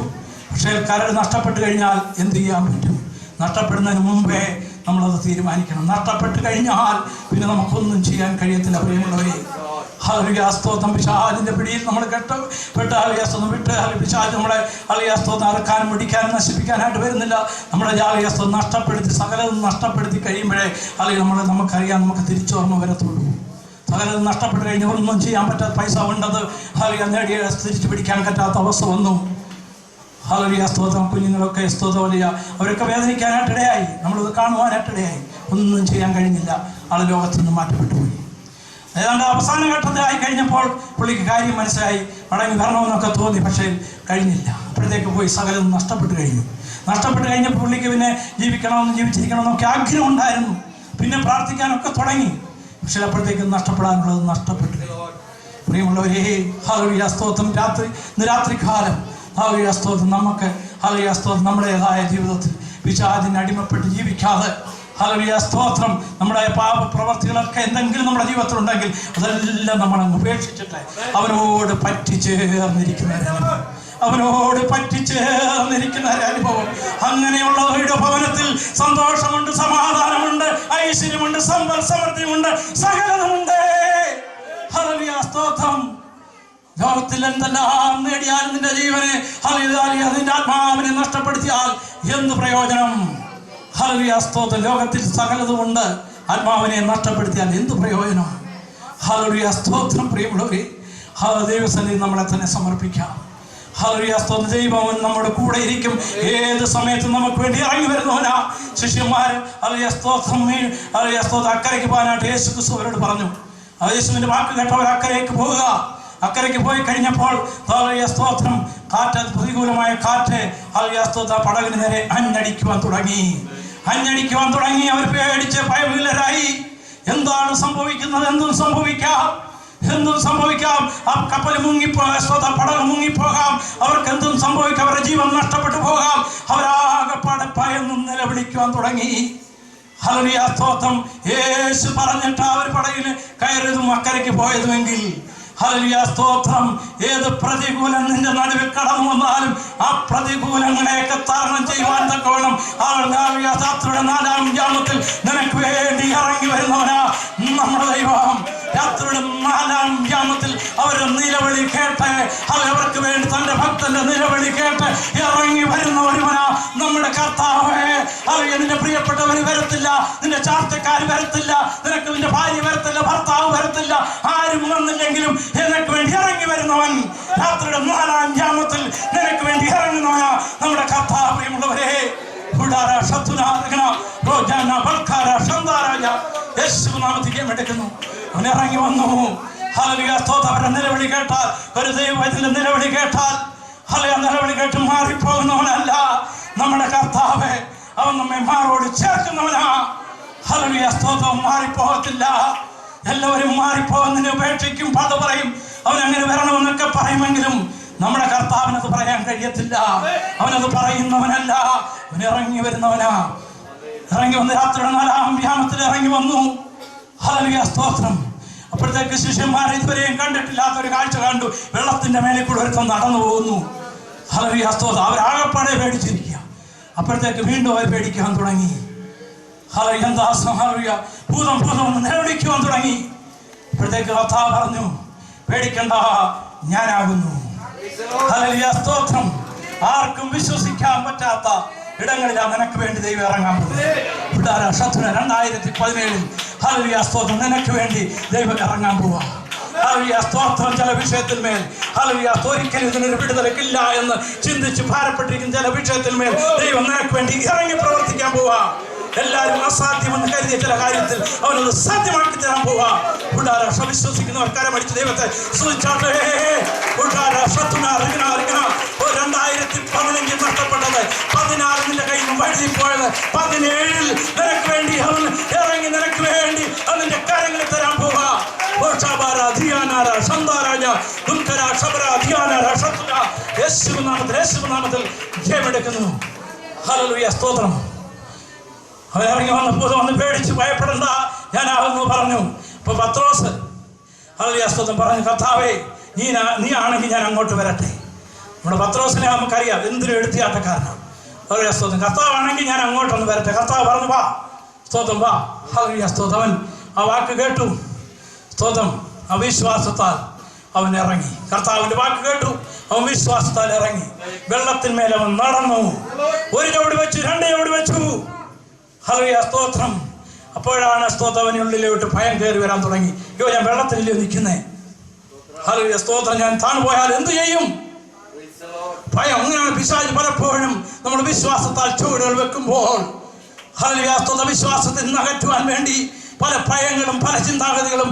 പക്ഷേ കരൾ നഷ്ടപ്പെട്ട് കഴിഞ്ഞാൽ എന്ത് ചെയ്യാൻ പറ്റും? നഷ്ടപ്പെടുന്നതിന് മുമ്പേ നമ്മളത് തീരുമാനിക്കണം. നഷ്ടപ്പെട്ട് കഴിഞ്ഞാൽ പിന്നെ നമുക്കൊന്നും ചെയ്യാൻ കഴിയത്തില്ല പ്രിയമുള്ളവരെ. ഹല്ലേലൂയ സ്തോത്രം. പിശാചിന്റെ പിടിയിൽ നമ്മൾ പെട്ടാൽ വിട്ട് പിശാച് നമ്മളെ സ്തോത്രം അറക്കാനും മുടിക്കാനും നശിപ്പിക്കാനായിട്ട് വരുന്നില്ല. നമ്മുടെ സ്തോത്രം നഷ്ടപ്പെടുത്തി സകലതും നഷ്ടപ്പെടുത്തി കഴിയുമ്പോഴേ അല്ലെങ്കിൽ നമുക്കറിയാം നമുക്ക് തിരിച്ചോർമ്മ വരത്തുള്ളൂ. സകലതും നഷ്ടപ്പെട്ട് കഴിഞ്ഞ് ഒന്നും ചെയ്യാൻ പറ്റാത്ത പൈസ ഉണ്ടത് നേടിയ തിരിച്ചു പിടിക്കാൻ പറ്റാത്ത അവസ്ഥ വന്നു. ഹല്ലേലൂയ സ്തോത്രം. കുഞ്ഞുങ്ങളൊക്കെ സ്തോത്രം വലിയ അവരൊക്കെ വേദനിക്കാനായിട്ടിടയായി. നമ്മളിത് കാണുവാനായിട്ടിടയായി. ഒന്നും ചെയ്യാൻ കഴിഞ്ഞില്ല. ലോകത്തിൽ നിന്ന് മാറ്റപ്പെട്ടു പോയി. ഏതാണ്ട് അവസാന ഘട്ടത്തിലായി കഴിഞ്ഞപ്പോൾ പുള്ളിക്ക് കാര്യം മനസ്സിലായി. മടങ്ങി വരണമെന്നൊക്കെ തോന്നി, പക്ഷേ കഴിഞ്ഞില്ല. അപ്പോഴത്തേക്ക് പോയി സകലം നഷ്ടപ്പെട്ട് കഴിഞ്ഞു. നഷ്ടപ്പെട്ട് കഴിഞ്ഞപ്പോൾ പുള്ളിക്ക് പിന്നെ ജീവിച്ചിരിക്കണമെന്നൊക്കെ ആഗ്രഹം ഉണ്ടായിരുന്നു. പിന്നെ പ്രാർത്ഥിക്കാനൊക്കെ തുടങ്ങി. പക്ഷേ അപ്പോഴത്തേക്ക് നഷ്ടപ്പെടാനുള്ളത് നഷ്ടപ്പെട്ടു. പ്രിയമുള്ളവരേ, ഹല്ലേലൂയ സ്തോത്രം. രാത്രികാലം ഹല്ലേലൂയ സ്തോത്രം നമുക്ക് ഹല്ലേലൂയ സ്തോത്രം നമ്മുടേതായ ജീവിതത്തിൽ പിശാചിന് അടിമപ്പെട്ട് ജീവിക്കാതെ ഹല്ലേലൂയ സ്തോത്രം നമ്മുടെ പാപപ്രവർത്തികളൊക്കെ എന്തെങ്കിലും നമ്മുടെ ജീവിതത്തിലുണ്ടെങ്കിൽ അതെല്ലാം നമ്മളങ്ങ് ഉപേക്ഷിച്ചിട്ട് അവനോട് പറ്റിച്ചേർന്നിരിക്കുന്ന അനുഭവം. അങ്ങനെയുള്ളവരുടെ ഭവനത്തിൽ സന്തോഷമുണ്ട്, സമാധാനമുണ്ട്, ഐശ്വര്യമുണ്ട്, സമ്പൽ സമൃദ്ധിയുണ്ട്, സകലതുമുണ്ട്. ഹല്ലേലൂയ സ്തോത്രം. ലോകത്തിൽ എന്തെല്ലാം നേടിയാൽ നിന്റെ ജീവനെ നിന്റെ ആത്മാവിനെ നഷ്ടപ്പെടുത്തിയാൽ എന്ത് പ്രയോജനം? ഹല്ലേലൂയ സ്തോത്രം. ലോകത്തിൽ സകലതുമുണ്ട്, ആത്മാവിനെ നഷ്ടപ്പെടുത്തിയാൽ എന്ത് പ്രയോജനം? ഹല്ലേലൂയ സ്തോത്രം. പ്രിയമുള്ളവരെ, ദൈവസന്നിധിയിൽ നമ്മളെ തന്നെ സമർപ്പിക്കാം. ഹല്ലേലൂയ സ്തോത്രം. ദൈവം നമ്മുടെ കൂടെ ഇരിക്കും. ഏത് സമയത്തും നമുക്ക് വേണ്ടി ഇറങ്ങി വരുന്നവനാ. ശിഷ്യന്മാർ ഹല്ലേലൂയ സ്തോത്രം അക്കരയ്ക്ക് പോകാനായിട്ട് യേശു ക്രിസ്തു അവരോട് പറഞ്ഞു. യേശുവിന്റെ വാക്ക് കേട്ടവർ അക്കരയ്ക്ക് പോവുക. അക്കരയ്ക്ക് പോയി കഴിഞ്ഞപ്പോൾ ഹല്ലേലൂയ സ്തോത്രം പ്രതികൂലമായ കാറ്റ് ഹല്ലേലൂയ സ്തോത്രം പടകിന് നേരെ അഞ്ഞടിക്കുവാൻ തുടങ്ങി. അവർ പേടിച്ച് ഭയവിഹ്വലരായി. എന്താണ് സംഭവിക്കുന്നത്? എന്തും സംഭവിക്കാം. ആ കപ്പൽ പടക് മുങ്ങിപ്പോകാം. അവർക്ക് എന്തും സംഭവിക്കാം. അവരുടെ ജീവൻ നഷ്ടപ്പെട്ടു പോകാം. അവരാകെപ്പാടെ ഭയന്നും നിലവിളിക്കുവാൻ തുടങ്ങി. ഹല്ലേലൂയ സ്തോത്രം. യേശു പറഞ്ഞിട്ട് അവർ പടകിൽ കയറിയതും അക്കരയ്ക്ക് പോയതുമെങ്കിൽ ഹല്ലേലൂയ സ്തോത്രം. ഏത് പ്രതികൂലം നിന്റെ നടുവിൽ കടന്നു വന്നാലും ആ പ്രതികൂലങ്ങളെയൊക്കെ തരണം ചെയ്യുവാൻ തക്കവണ്ണം രാത്രിയുടെ 4-ാം യാമത്തിൽ നിനക്ക് വേണ്ടി ഇറങ്ങി വരുന്നവനാ നമ്മുടെ ദൈവം. രാത്രിയുടെ 4-ാം യാമത്തിൽ അവരുടെ നിലവിളി കേട്ട് അവർക്ക് വേണ്ടി തന്റെ ഭക്തന്റെ നിലവിളി കേട്ട് ഇറങ്ങി വരുന്ന ഒരുവനാ നമ്മുടെ കർത്താവ്. നിന്റെ പ്രിയപ്പെട്ടവര് വരത്തില്ല, നിന്റെ ചാർച്ചക്കാർ വരത്തില്ല, നിനക്ക് നിന്റെ ഭാര്യ വരത്തില്ല, ഭർത്താവ് വരത്തില്ല, ആരും വന്നില്ലെങ്കിലും നിനക്ക് വേണ്ടി ഇറങ്ങി വരുന്നവൻ രാത്രിയുടെ 4-ാം യാമത്തിൽ നിനക്ക് വേണ്ടി ഇറങ്ങുന്നവനാ നമ്മുടെ കർത്താവ്. പ്രിയമുള്ളവരെ, അവൻ ഇറങ്ങി വന്നു. ഹല്ലേലൂയ സ്തോത്രം. അവരുടെ നിലവിളി കേട്ടാൽ, ഒരു ദൈവത്തിന്റെ നിലവിളി കേട്ടാൽ നിലവിളി കേട്ട് മാറിപ്പോകുന്നവനല്ല നമ്മുടെ കർത്താവ്. അവൻ നമ്മെ മാറോട് ചേർക്കുന്നവനാ. ഹല്ലേലൂയ സ്തോത്രം. മാറിപ്പോകത്തില്ല. എല്ലാവരും മാറിപ്പോകുന്നതിനെ ഉപേക്ഷിക്കും, പണ്ട് പറയും. അവനങ്ങനെ വരണമെന്നൊക്കെ പറയുമെങ്കിലും നമ്മുടെ കർത്താവിനത് പറയാൻ കഴിയത്തില്ല. അവനത് പറയുന്നവനല്ല, അവൻ ഇറങ്ങി വരുന്നവനാ. ഇറങ്ങി വന്ന് രാത്രിയുടെ 4-ാം യാമത്തിൽ ഇറങ്ങി വന്നു. ഹല്ലേലൂയ സ്തോത്രം. അപ്പോഴത്തേക്ക് ശിഷ്യന്മാർ ഇതുവരെയും കണ്ടിട്ടില്ലാത്ത ഒരു കാഴ്ച കണ്ടു. വെള്ളത്തിന്റെ മേലെ കൂടെ ഒരുത്തം നടന്നു പോകുന്നു. ഹല്ലേലൂയ സ്തോത്രം. അവരാകപ്പാടെ പേടിച്ചിരിക്കുക. അപ്പോഴത്തേക്ക് വീണ്ടും അവർ പേടിക്കാൻ തുടങ്ങി. ഹല്ലേലൂയ ഭൂതം എന്ന് നിലവിളിക്കുവാൻ തുടങ്ങി. അപ്പോഴത്തേക്ക് കർത്താവ് പറഞ്ഞു, പേടിക്കണ്ട, ഞാനാകുന്നു. ഹല്ലേലൂയ സ്തോത്രം. ആർക്കും വിശ്വസിക്കാൻ പറ്റാത്ത ഇടങ്ങളിലാണ് നിനക്ക് വേണ്ടി ദൈവം ഇറങ്ങാൻ പോകുന്നത്. 2017 ഹല്ലേലൂയ സ്തോത്രം നിനക്ക് വേണ്ടി ദൈവം ഇറങ്ങാൻ പോവാ. ഹല്ലേലൂയ സ്തോത്രം. ചില വിഷയത്തിന്മേൽ ഹല്ലേലൂയ ഒരിക്കലും ഇതിനൊരു വിടുതലക്കില്ല എന്ന് ചിന്തിച്ച് ഭാരപ്പെട്ടിരിക്കുന്ന ചില വിഷയത്തിന്മേൽ ദൈവം നിനക്ക് വേണ്ടി ഇറങ്ങി പ്രവർത്തിക്കാൻ പോവാ. എല്ലാവരും അസാധ്യമെന്ന് കരുതിയ ചില കാര്യത്തിൽ അവനത് സാധ്യമാക്കി തരാൻ പോവാ. വിശ്വസിക്കുന്നവർ കരമടിച്ച് ദൈവത്തെ സ്തുതിച്ചാട്ടെ. 2015 നഷ്ടപ്പെട്ടത് 16 നിന്റെ കയ്യിൽ നിന്ന് വഴുതിപ്പോയത് 17 നിനക്ക് വേണ്ടി അവൻ ഇറങ്ങി നിനക്ക് വേണ്ടി അവന്റെ കരങ്ങളിൽ തരാൻ പോവാ. യേശുനാമത്തിൽ ജയമെടുക്കുന്നു. ഹല്ലേലൂയ സ്തോത്രം. അവൻ ഇറങ്ങി വന്ന് പേടിച്ച് ഭയപ്പെടണ്ട, ഞാനാകുന്നു പറഞ്ഞു. അപ്പൊ പത്രോസ് ഹല്ലേലൂയ സ്തോത്രം പറഞ്ഞു, കർത്താവേ നീ ആണെങ്കിൽ ഞാൻ അങ്ങോട്ട് വരട്ടെ. നമ്മുടെ പത്രോസിനെ നമുക്കറിയാം, എന്തൊരു എടുത്തിയാട്ടക്കാരനാണ്. ഹല്ലേലൂയ സ്തോത്രം. കർത്താവാണെങ്കിൽ ഞാൻ അങ്ങോട്ടൊന്ന് വരട്ടെ. കർത്താവ് പറഞ്ഞു, വാ. സ്തോത്രം. വാ. ഹല്ലേലൂയ. സ്തോത്രം. അവൻ ആ വാക്ക് കേട്ടു. സ്തോത്രം. അവിശ്വാസത്താൽ അവൻ ഇറങ്ങി. കർത്താവിന്റെ വാക്ക് കേട്ടു, അവൻ വിശ്വാസത്താൽ ഇറങ്ങി. വെള്ളത്തിന്മേൽ അവൻ നടന്നു. ഒരു ചവിട് വെച്ചു, രണ്ട് ചവിട് വെച്ചു. ഹല്ലേലൂയ. സ്തോത്രം. അപ്പോഴാണ് സ്തോത്രം അവനുള്ളിലോട്ട് ഭയം കയറി വരാൻ തുടങ്ങി. അയ്യോ, ഞാൻ വെള്ളത്തിലല്ലേ നിൽക്കുന്നേ. ഹല്ലേലൂയ. സ്തോത്രം. ഞാൻ താണു പോയാൽ എന്ത് ചെയ്യും? ഭയം. അങ്ങനെയാണ് പിശാച് പലപ്പോഴും നമ്മുടെ വിശ്വാസത്താൽ ചുവടുകൾ വെക്കുമ്പോൾ ഹല്ലേലൂയ. സ്തോത്രം. വിശ്വാസത്തിൽ നിന്ന് അകറ്റുവാൻ വേണ്ടി പല ഭയങ്ങളും പല ചിന്താഗതികളും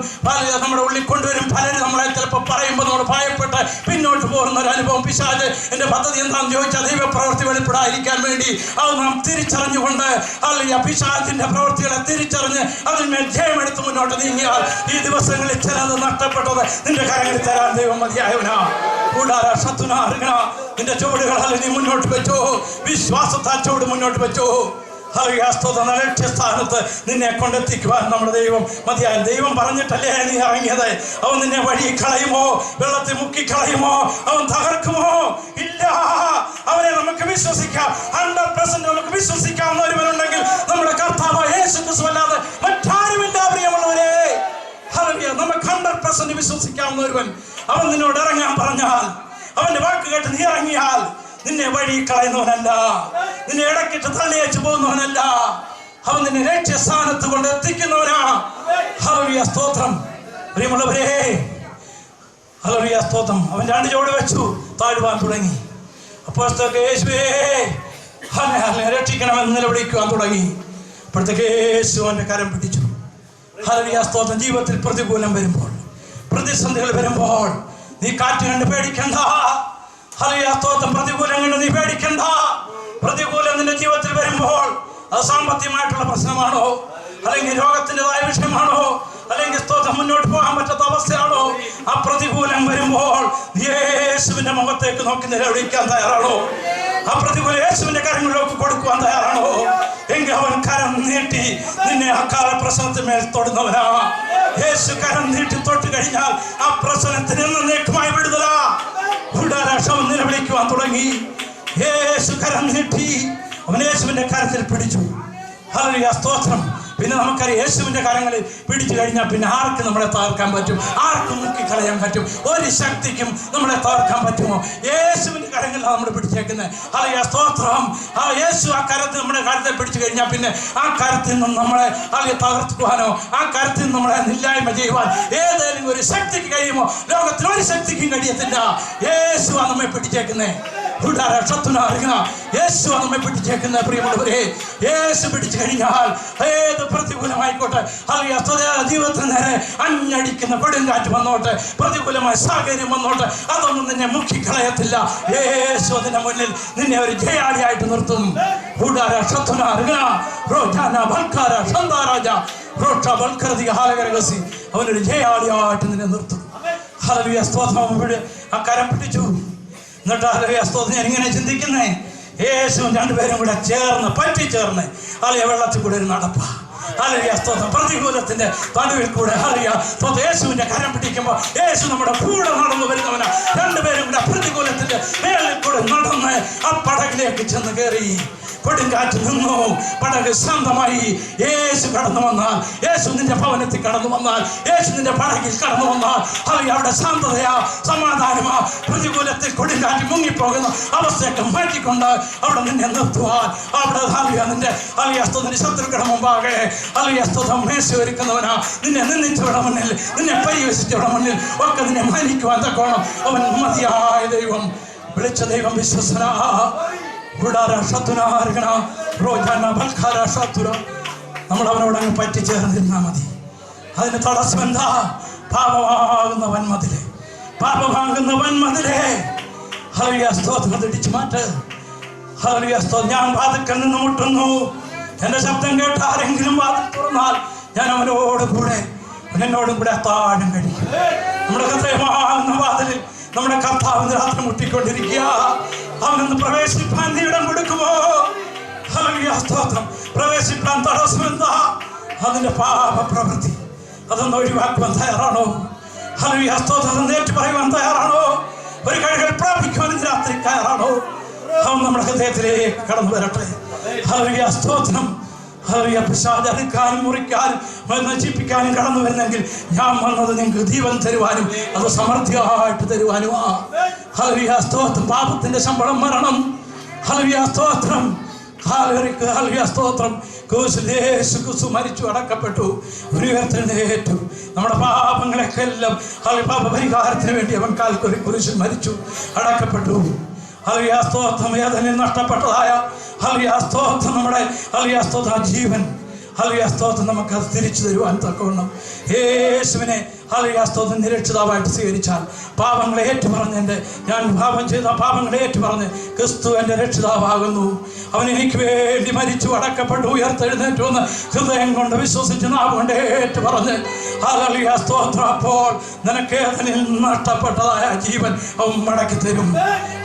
നമ്മുടെ ഉള്ളിൽ കൊണ്ടുവരും. പലരും നമ്മളെ ചിലപ്പോൾ പറയുമ്പോൾ നമ്മൾ ഭയപ്പെട്ട് പിന്നോട്ട് പോകുന്ന ഒരു അനുഭവം. പിശാച് എൻ്റെ പദ്ധതി എന്താണെന്ന് ചോദിച്ചാൽ ദൈവപ്രവൃത്തി വെളിപ്പെടാതിരിക്കാൻ വേണ്ടി അത് നാം തിരിച്ചറിഞ്ഞുകൊണ്ട് അല്ലെങ്കിൽ പിശാചിന്റെ പ്രവൃത്തികളെ തിരിച്ചറിഞ്ഞ് അതിന്മേൽ ജയമെടുത്ത് മുന്നോട്ട് നീങ്ങിയാൽ ഈ ദിവസങ്ങളിൽ ചിലത് നഷ്ടപ്പെട്ടത് നിന്റെ കരങ്ങളിൽ തരാൻ ദൈവം മതിയായവനാ. കൂടാര ശത്രുന അറിയണ നിന്റെ ചുവടുകൾ അല്ലെങ്കിൽ നീ മുന്നോട്ട് വെച്ചോ. വിശ്വാസത്താൽ ചുവട് മുന്നോട്ട് വെച്ചോ. ലക്ഷ്യസ്ഥാനത്ത് നിന്നെ കൊണ്ടെത്തിക്കുവാൻ നമ്മുടെ ദൈവം മതിയായ. ദൈവം പറഞ്ഞിട്ടല്ലേ നീ ഇറങ്ങിയത്? അവൻ നിന്നെ വഴി കളയുമോ? വെള്ളത്തിൽ മുക്കിക്കളയുമോ? അവൻ തകർക്കുമോ? ഇല്ല. അവനെ നമുക്ക് വിശ്വസിക്കാം. 100% നമുക്ക് വിശ്വസിക്കാവുന്ന ഒരുവനുണ്ടെങ്കിൽ നമ്മുടെ കർത്താവ് യേശു ക്രിസ്തു അല്ലാതെ മറ്റാരുമില്ല. പ്രിയമുള്ളവരെ, ഹല്ലേലൂയ. നമുക്ക് 100% വിശ്വസിക്കാവുന്ന ഒരുവൻ. അവൻ നിന്നോട് ഇറങ്ങാൻ പറഞ്ഞാൽ, അവന്റെ വാക്ക് കേട്ട് നീ ഇറങ്ങിയാൽ നിന്നെ വഴി കളയുന്നവനല്ല, നിന്നെ ഇടക്കിട്ട് തള്ളിയച്ചു പോകുന്നവനല്ല. അവൻ നിന്നെ ലക്ഷ്യസ്ഥാനത്ത് കൊണ്ട് എത്തിക്കുന്നവനാ. ഹല്ലേലൂയ. സ്തോത്രം. പ്രിയമുള്ളവരെ, ഹല്ലേലൂയ. സ്തോത്രം. അവൻ രണ്ട് ചുവട് വെച്ചു, താഴുവാൻ തുടങ്ങി. അപ്പോഴത്തേക്ക് യേശുവേ രക്ഷിക്കണമെന്ന് നിലവിളിക്കുവാൻ തുടങ്ങി. അപ്പോഴത്തേക്ക് യേശു അവന്റെ കരം പിടിച്ചു. ഹല്ലേലൂയ. സ്തോത്രം. ജീവിതത്തിൽ പ്രതികൂലം വരുമ്പോൾ, പ്രതിസന്ധികൾ വരുമ്പോൾ നീ കാറ്റ് കണ്ട് പേടിക്കണ്ട. ഹല്ലേലൂയ. സ്തോത്രം. പ്രതികൂലം കണ്ട് നീ പേടിക്കണ്ട. പ്രതികൂലം നിന്റെ ജീവിതത്തിൽ വരുമ്പോൾ അത് സാമ്പത്തികമായിട്ടുള്ള പ്രശ്നമാണോ, അല്ലെങ്കിൽ രോഗത്തിൻ്റെതായ വിഷയമാണോ, അല്ലെങ്കിൽ സ്തോത്രം മുന്നോട്ട് പോകാൻ പറ്റാത്ത അവസ്ഥയാണോ, ആ പ്രതികൂലം വരുമ്പോൾ യേശുവിന്റെ മുഖത്തേക്ക് നോക്കി നിലവിളിക്കാൻ തയ്യാറാണോ? ആ പ്രതികൂലം യേശുവിന്റെ കരങ്ങളിലേക്ക് കൊടുക്കുവാൻ തയ്യാറാണോ? എങ്കിൽ അവൻ കരം നീട്ടി നിന്നെ അക്കാല പ്രശ്നത്തിന്മേൽ തൊടുന്നവനാ. യേശു കരം നീട്ടി തൊട്ട് കഴിഞ്ഞാൽ ആ പ്രശ്നത്തിന് എന്നേക്കുമായി വിടുതലാ. ഉടരാശം നിലവിളിക്കുവാൻ തുടങ്ങി. യേശു കരം നീട്ടി അവൻ യേശുവിന്റെ കരത്തിൽ പിടിച്ചു. ഹല്ലേലൂയ. സ്തോത്രം. പിന്നെ നമുക്കറിയാം, യേശുവിന്റെ കരങ്ങളിൽ പിടിച്ചു കഴിഞ്ഞാൽ പിന്നെ ആർക്ക് നമ്മളെ തകർക്കാൻ പറ്റും? ആർക്കും മുക്കിക്കളയാൻ പറ്റും? ഒരു ശക്തിക്കും നമ്മളെ തകർക്കാൻ പറ്റുമോ? യേശുവിന്റെ കരങ്ങളിലാണ് നമ്മൾ പിടിച്ചേക്കുന്നത്. ഹല്ലേലൂയ. സ്തോത്രം. ആ യേശു ആ കരത്തിൽ നമ്മുടെ കരത്തിൽ പിടിച്ചു കഴിഞ്ഞാൽ പിന്നെ ആ കരത്തിൽ നിന്നും നമ്മളെ തകർത്തുവാനോ ആ കരത്തിൽ നിന്ന് നമ്മളെ ഇല്ലായ്മ ചെയ്യുവാൻ ഏതെങ്കിലും ഒരു ശക്തിക്ക് കഴിയുമോ? ലോകത്തിൽ ഒരു ശക്തിക്കും കഴിയത്തില്ല. യേശു ആ നമ്മെ പിടിച്ചേക്കുന്നേ. യേശു നമ്മെ പിടിച്ചേക്കുന്ന. പ്രിയമുള്ളവരെ, യേശു പിടിച്ചു കഴിഞ്ഞാൽ ഏത് പ്രതികൂലമായിക്കോട്ടെ, ജീവിതത്തിന് നേരെ അഞ്ഞടിക്കുന്ന കൊടുങ്കാറ്റ് വന്നോട്ടെ, പ്രതികൂലമായ സാഹചര്യം വന്നോട്ടെ, അതൊന്നും നിന്നെ മുക്കിക്കളയത്തില്ല. യേശു അതിന്റെ മുന്നിൽ നിന്നെ ഒരു ജയാളിയായിട്ട് നിർത്തും. അവനൊരു ജയാളിയായിട്ട് നിന്നെ നിർത്തും. ഹല്ലേലൂയ. സ്തോത്രം. ആ കരം പിടിച്ചു. എന്നിട്ട് ഹല്ലേലൂയ. സ്തോത്രം. ഞാൻ ഇങ്ങനെ ചിന്തിക്കുന്നേ, യേശുവും രണ്ടുപേരും കൂടെ ചേർന്ന് പറ്റിച്ചേർന്ന് ഹല്ലേലൂയ വെള്ളത്തിൽ കൂടെ ഒരു നടപ്പ. ഹല്ലേലൂയ. സ്തോത്രം. പ്രതികൂലത്തിന്റെ നടുവിൽ കൂടെ ഹല്ലേലൂയ. സ്തോത്രം. യേശുവിന്റെ കരം പിടിക്കുമ്പോൾ യേശു നമ്മുടെ കൂടെ നടന്നു വരുന്നവനാ. രണ്ടുപേരും കൂടെ പ്രതികൂലത്തിന്റെ മേളിൽ കൂടെ നടന്ന് ആ പടകിലേക്ക് ചെന്ന് കയറി. കൊടുങ്കാറ്റ് നിന്നു, പടക് ശാന്തമായി. യേശു കടന്നു വന്നാൽ, യേശു നിന്റെ ഭവനത്തിൽ കടന്നു വന്നാൽ, യേശു നിന്റെ പടകിൽ കടന്നു വന്നാൽ അവിടെ ശാന്തതയാ, സമാധാനമാ. പ്രതികൂലത്തിൽ കൊടുങ്കാറ്റ് മുങ്ങിപ്പോകുന്ന അവസ്ഥയൊക്കെ മാറ്റിക്കൊണ്ട് അവിടെ നിന്നെ നിർത്തുവാൻ അവിടെ നിന്റെ അലിയസ്തോതിന്റെ ശത്രുക്കളുടെ മുമ്പാകെ അലിയസ്തോതം മേശ ഒരുക്കുന്നവനാ. നിന്നെ നിന്ദിച്ചവരുടെ മുന്നിൽ, നിന്നെ പരിഹസിച്ചവരുടെ മുന്നിൽ ഒക്കെ നിന്നെ മാനിക്കുവാൻ തക്കോണം അവൻ മതിയായ ദൈവം. വിളിച്ച ദൈവം വിശ്വസനാ. നമ്മൾ അവനോട് അങ്ങ് പറ്റിച്ചേർന്നിരുന്നാ മതി. അതിന് തടസ്സം എന്താ? പാപമാകുന്ന വൻമതിലെ, പാപമാകുന്ന വൻമതിലെ ഹല്ലേലൂയ. സ്തോത്രം. ഇടിച്ചു മാറ്റ്. ഹല്ലേലൂയ. സ്തോത്രം. ഞാൻ വാതിൽക്കൽ നിന്ന് മുട്ടുന്നു, എന്റെ ശബ്ദം കേട്ട് ആരെങ്കിലും വാതിൽ തുറന്നാൽ ഞാൻ അവനോട് കൂടെ എന്നോടും കൂടെ അത്താഴം കഴിക്കും. നമ്മുടെ ഹൃദയമാകുന്ന വാതിലിൽ നമ്മുടെ കർത്താവിന്റെ രാത്രി മുട്ടിക്കൊണ്ടിരിക്കുക. അവനൊന്ന് പ്രവേശിപ്പാൻ നീ ഇടം കൊടുക്കുമോ? ഹല്ലേലൂയ. സ്തോത്രം. പ്രവേശിപ്പാൻ തടസ്സം എന്താ? അതിന്റെ പാപപ്രവൃത്തി. അതൊന്ന് ഒഴിവാക്കുവാൻ തയ്യാറാണോ? ഹല്ലേലൂയ. സ്തോത്രം. നേരിട്ട് പറയുവാൻ തയ്യാറാണോ? ഒരു കഴുകൽ പ്രാപിക്കുവാൻ രാത്രി തയ്യാറാണോ? അവൻ നമ്മുടെ ഹൃദയത്തിലേക്ക് കടന്നു വരട്ടെ. ഹല്ലേലൂയ. സ്തോത്രം. പിശാചെടുക്കാനും മുറിക്കാനും നശിപ്പിക്കാനും കടന്നു വരുന്നെങ്കിൽ ഞാൻ വന്നത് നിങ്ങൾക്ക് ജീവൻ തരുവാനും അത് സമൃദ്ധിയായിട്ട് തരുവാനുമാ. ഹല്ലേലൂയ സ്തോത്രം. പാപത്തിന്റെ ശമ്പളം മരണം. ഹല്ലേലൂയ സ്തോത്രം. ഹല്ലേലൂയ സ്തോത്രം. യേശു ക്രിസ്തു മരിച്ചു, അടക്കപ്പെട്ടു, ഉയർത്തെഴുന്നേറ്റു. നമ്മുടെ പാപങ്ങളൊക്കെ എല്ലാം പാപപരിഹാരത്തിന് വേണ്ടി അവൻ കാൽക്കുരി കുരിശിൽ മരിച്ചു, അടക്കപ്പെട്ടു. ഹല്ലേലൂയ സ്തോത്രം. വേദനയിൽ നഷ്ടപ്പെട്ടതായ ഹല്ലേലൂയ സ്തോത്രം നമ്മുടെ ഹല്ലേലൂയ സ്തോത്രം ജീവൻ ഹല്ലേലൂയ സ്തോത്രം നമുക്കത് തിരിച്ചു തരുവാൻ തക്കവണ്ണം യേശുവിനെ ഹല്ലേലൂയ സ്തോത്രം നിരക്ഷിതാവായിട്ട് സ്വീകരിച്ചാൽ പാപങ്ങളെ ഏറ്റുപറഞ്ഞ് ഞാൻ പാപം ചെയ്ത പാപങ്ങളെ ഏറ്റുപറഞ്ഞ് ക്രിസ്തു എൻ്റെ രക്ഷിതാവാകുന്നു, അവൻ എനിക്ക് വേണ്ടി മരിച്ചു, അടക്കപ്പെട്ടു, ഉയർത്തെഴുന്നേറ്റു എന്ന് ഹൃദയം കൊണ്ട് വിശ്വസിച്ച് നാവ് കൊണ്ട് ഏറ്റുപറഞ്ഞ് ഹല്ലേലൂയ സ്തോത്രം, അപ്പോൾ നിനക്ക് അതിൽ നഷ്ടപ്പെട്ടതായ ജീവൻ അവൻ മടക്കി തരും.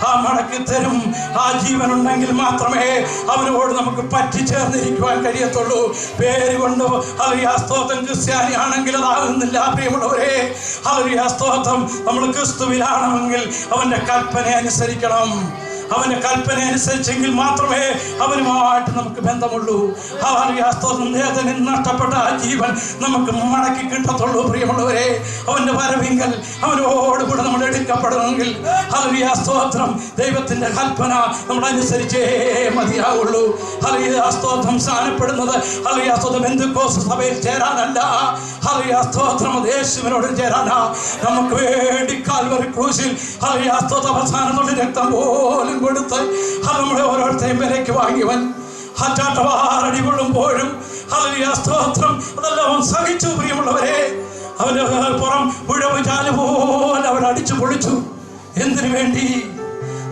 ആ മടക്കി തരും. ആ ജീവൻ ഉണ്ടെങ്കിൽ മാത്രമേ അവനോട് നമുക്ക് പറ്റിച്ചേർന്നിരിക്കുവാൻ കഴിയത്തുള്ളൂ. പേര് കൊണ്ട് ഹല്ലേലൂയ സ്തോത്രം ക്രിസ്ത്യാനിയാണെങ്കിൽ അതാകുന്നില്ല പ്രിയമുള്ളവരെ. ഹല്ലേലൂയ സ്തോത്രം. നമ്മൾ ക്രിസ്തുവിലാണെങ്കിൽ അവന്റെ കൽപ്പന അനുസരിക്കണം. അവന്റെ കൽപ്പന അനുസരിച്ചെങ്കിൽ മാത്രമേ അവനുമായിട്ട് നമുക്ക് ബന്ധമുള്ളൂ. ഹല്ലേലൂയ സ്തോത്രം. വേദനയിൽ നഷ്ടപ്പെട്ട ആ ജീവൻ നമുക്ക് മടക്കി കിട്ടത്തുള്ളൂ പ്രിയമുള്ളവരെ. അവന്റെ വരവിങ്കൽ അവനോടുകൂടെ നമ്മൾ എടുക്കപ്പെടണമെങ്കിൽ ഹല്ലേലൂയ സ്തോത്രം ദൈവത്തിന്റെ കൽപ്പന നമ്മൾ അനുസരിച്ചേ മതിയാവുള്ളൂ. ഹല്ലേലൂയ സ്തോത്രം. സ്ഥാനപ്പെടുന്നത് ഹല്ലേലൂയ സ്തോത്രം പെന്തക്കോസ്ത് സഭയിൽ ചേരാനല്ല, ഹല്ലേലൂയ സ്തോത്രം യേശുവിനോട് ചേരാനാ. നമുക്ക് വേണ്ടി കാൽവരി ക്രൂശിൽ ഹല്ലേലൂയ സ്തോത്രം അവസാനത്തോടെ രക്തം പോലും കൊടുത്ത് നമ്മളെ ഓരോരുത്തരെയും വിലയ്ക്ക് വാങ്ങിയവൻ ഹറ്റാട്ടവാറടി കൊള്ളുമ്പോഴും ഹല്ലേലൂയ സ്തോത്രം അതെല്ലാം അവൻ സഹിച്ചു പ്രിയമുള്ളവരെ. അവന്റെ പുറം ഉഴവ് ചാല് പോലെ അവൻ അടിച്ചു പൊളിച്ചു. എന്തിനു വേണ്ടി?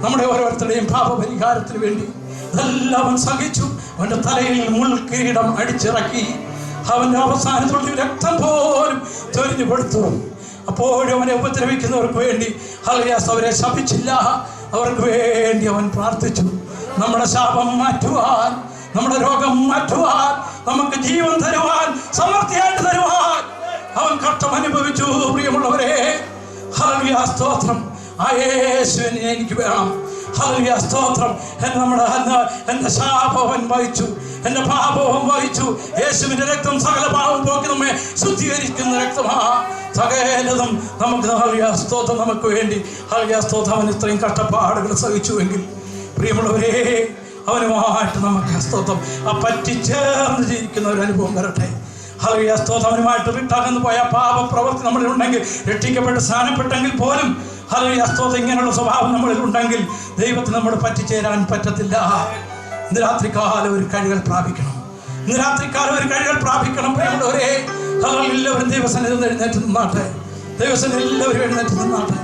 നമ്മുടെ ഓരോരുത്തരുടെയും പാപപരിഹാരത്തിന് വേണ്ടി. അതെല്ലാം അവൻ സഹിച്ചു. അവന്റെ തലയിൽ മുൾക്കിരീടം അടിച്ചിറക്കി അവന്റെ അവസാനത്തുള്ള രക്തം പോലും ചൊരിഞ്ഞു കൊടുത്തു. അപ്പോഴും അവനെ ഉപദ്രവിക്കുന്നവർക്ക് വേണ്ടി ഹല്ലേലൂയ അവരെ ശപിച്ചില്ല. അവർക്ക് വേണ്ടി അവൻ പ്രാർത്ഥിച്ചു. നമ്മുടെ ശാപം മാറ്റുവാൻ, നമ്മുടെ രോഗം മാറ്റുവാൻ, നമുക്ക് ജീവൻ തരുവാൻ, സമൃദ്ധിയായിട്ട് തരുവാൻ അവൻ കഷ്ടം അനുഭവിച്ചു പ്രിയമുള്ളവരെ. ഹല്ലേലൂയ സ്തോത്രം. ആ യേശുവിനെ എനിക്ക് വേണം. ഹല്ലേലൂയ സ്തോത്രം. എൻ്റെ ശാപവൻ വഹിച്ചു, എൻ്റെ പാപവും വഹിച്ചു. യേശുവിന്റെ രക്തം സകല പാപം പോക്കി നമ്മെ ശുദ്ധീകരിക്കുന്ന രക്തമാ. സകലതും നമുക്ക് ഹല്ലേലൂയ സ്തോത്രം നമുക്ക് വേണ്ടി ഹല്ലേലൂയ സ്തോത്രം. അവൻ ഇത്രയും കഷ്ടപ്പാടുകൾ സഹിച്ചുവെങ്കിൽ പ്രിയമുള്ളവരെ അവനുമായിട്ട് നമുക്ക് സ്തോത്രം ആ പറ്റിച്ചേർന്ന് ജീവിക്കുന്ന ഒരു അനുഭവം വരട്ടെ. ഹല്ലേലൂയ സ്തോത്രം. അവനുമായിട്ട് വിട്ടകന്നു പോയ പാപപ്രവൃത്തി നമ്മളിലുണ്ടെങ്കിൽ, രക്ഷിക്കപ്പെട്ട് സ്ഥാനപ്പെട്ടെങ്കിൽ പോലും ഹല്ലേലൂയ സ്തോത്രം ഇങ്ങനെയുള്ള സ്വഭാവം നമ്മളിലുണ്ടെങ്കിൽ ദൈവത്തിന് നമ്മൾ പറ്റിച്ചേരാൻ പറ്റത്തില്ല. ഇന്ന് രാത്രികാലം ഒരു കഴികൾ പ്രാപിക്കണം. ഇന്ന് രാത്രികാലം ഒരു കഴികൾ പ്രാപിക്കണം പ്രിയമുള്ളവരെ. എല്ലാവരും ദൈവസന്നിധിയിൽ എഴുന്നേറ്റ് നിന്നാട്ടെ. ദൈവസന്നിധിയിൽ എല്ലാവരും എഴുന്നേറ്റ് നിന്നാട്ടെ.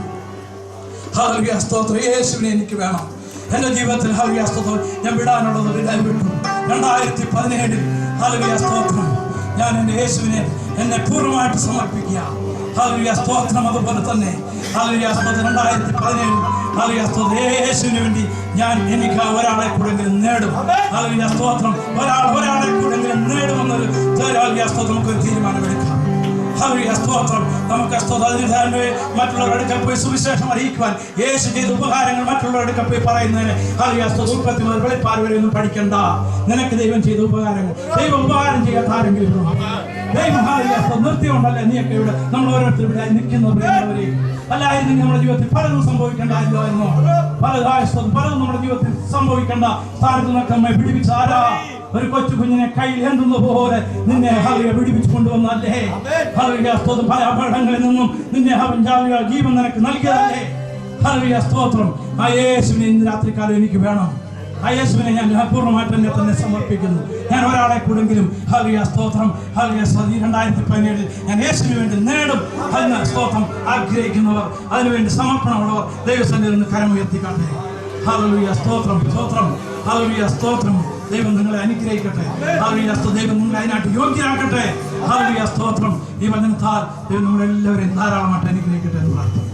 ഹല്ലേലൂയ സ്തോത്രം. യേശുവിനെ എനിക്ക് വേണം എൻ്റെ ജീവിതത്തിൽ. ഹല്ലേലൂയ സ്തോത്രം. ഞാൻ വിടാനുള്ളത് വിടാൻ വിട്ടു. 2017 ഹല്ലേലൂയ സ്തോത്രം ഞാൻ എൻ്റെ യേശുവിനെ എന്നെ പൂർണ്ണമായിട്ട് സമർപ്പിക്കുക. ഹല്ലേലൂയ സ്തോത്രം. അതുപോലെ തന്നെ ഹല്ലേലൂയ സ്തോത്രം 2017 ഹല്ലേലൂയ സ്തോത്രം യേശുവിന് വേണ്ടി എനിക്ക് ഒരാളെ കൂടെങ്കിലും നേടും. ഹല്ലേലൂയ സ്തോത്രം. ഒരാളെ കൂടെങ്കിലും നേടുമെന്നൊരു ഹല്ലേലൂയ സ്തോത്രം നമുക്കൊരു തീരുമാനമെടുക്കാം. ഹല്ലേലൂയ സ്തോത്രം. നമുക്ക് അതിന് മറ്റുള്ളവരുടെ അടുക്കൽ പോയി സുവിശേഷം അറിയിക്കുവാൻ, യേശു ചെയ്ത ഉപകാരങ്ങൾ മറ്റുള്ളവരുടെ അടുക്കൽ പോയി പറയുന്നതിന് ഹല്ലേലൂയ സ്തോത്രം ഉൽപ്പത്തി മുതൽ വെളിപ്പാട് വരെ ഒന്നും പഠിക്കണ്ട. നിനക്ക് ദൈവം ചെയ്ത ഉപകാരങ്ങൾ, ദൈവം ഉപകാരം ചെയ്യാത്ത ആരെങ്കിലും ദൈവം ഹല്ലേലൂയ സ്തോത്രം നിർത്തിയുണ്ടല്ലേ നീയൊക്കെ ഇവിടെ നമ്മൾ ഓരോരുത്തരും ഇവിടെ നിൽക്കുന്നത്. അല്ലായിരുന്നെങ്കിൽ നമ്മുടെ ജീവിതത്തിൽ പലതും സംഭവിക്കണ്ടായിരുന്നോ എന്നോ പലതും നമ്മുടെ ജീവിതത്തിൽ സംഭവിക്കേണ്ട സ്ഥാനത്ത് നിന്നൊക്കെ നമ്മെ വിടിവിച്ച ആരാ? ഒരു കൊച്ചു കുഞ്ഞിനെ കയ്യിൽ എന്തുന്ന പോലെ നിന്നെ ഹല്ലേലൂയ വിടിവിച്ചു കൊണ്ടുവന്നല്ലേ? ഹല്ലേലൂയ സ്തോത്രം. പല അപകടങ്ങളിൽ നിന്നും നിന്നെ ജീവൻ നിനക്ക് നൽകിയതല്ലേ? ഹല്ലേലൂയ സ്തോത്രം. ആ യേശുവിനെ ഇന്ന് രാത്രികാലം എനിക്ക് വേണം. ആ യേശുവിനെ ഞാൻ പൂർണ്ണമായിട്ട് എന്നെ തന്നെ സമർപ്പിക്കുന്നു. ഞാൻ ഒരാളെ കൂടെങ്കിലും ഹല്ലേലൂയ സ്തോത്രം ഹല്ലേലൂയ 2017 ഞാൻ യേശുവിന് വേണ്ടി നേടും ഹല്ലേലൂയ സ്തോത്രം ആഗ്രഹിക്കുന്നവർ, അതിനുവേണ്ടി സമർപ്പണമുള്ളവർ ദൈവസന്നിധിയിൽ നിന്ന് കരമുയർത്തിക്കാട്ടെ. ഹല്ലേലൂയ സ്തോത്രം സ്തോത്രം. ഹല്ലേലൂയ സ്തോത്രം. ദൈവം നിങ്ങളെ അനുഗ്രഹിക്കട്ടെ. ഹല്ലേലൂയ സ്തോത്രം. ദൈവം നിങ്ങളെ അതിനായിട്ട് യോഗ്യരാക്കട്ടെ. ഹല്ലേലൂയ സ്തോത്രം. ഈ വചനത്താൽ ദൈവം നമ്മളെല്ലാവരെയും ധാരാളമായിട്ട് അനുഗ്രഹിക്കട്ടെ എന്ന് പ്രാർത്ഥിക്കുന്നു.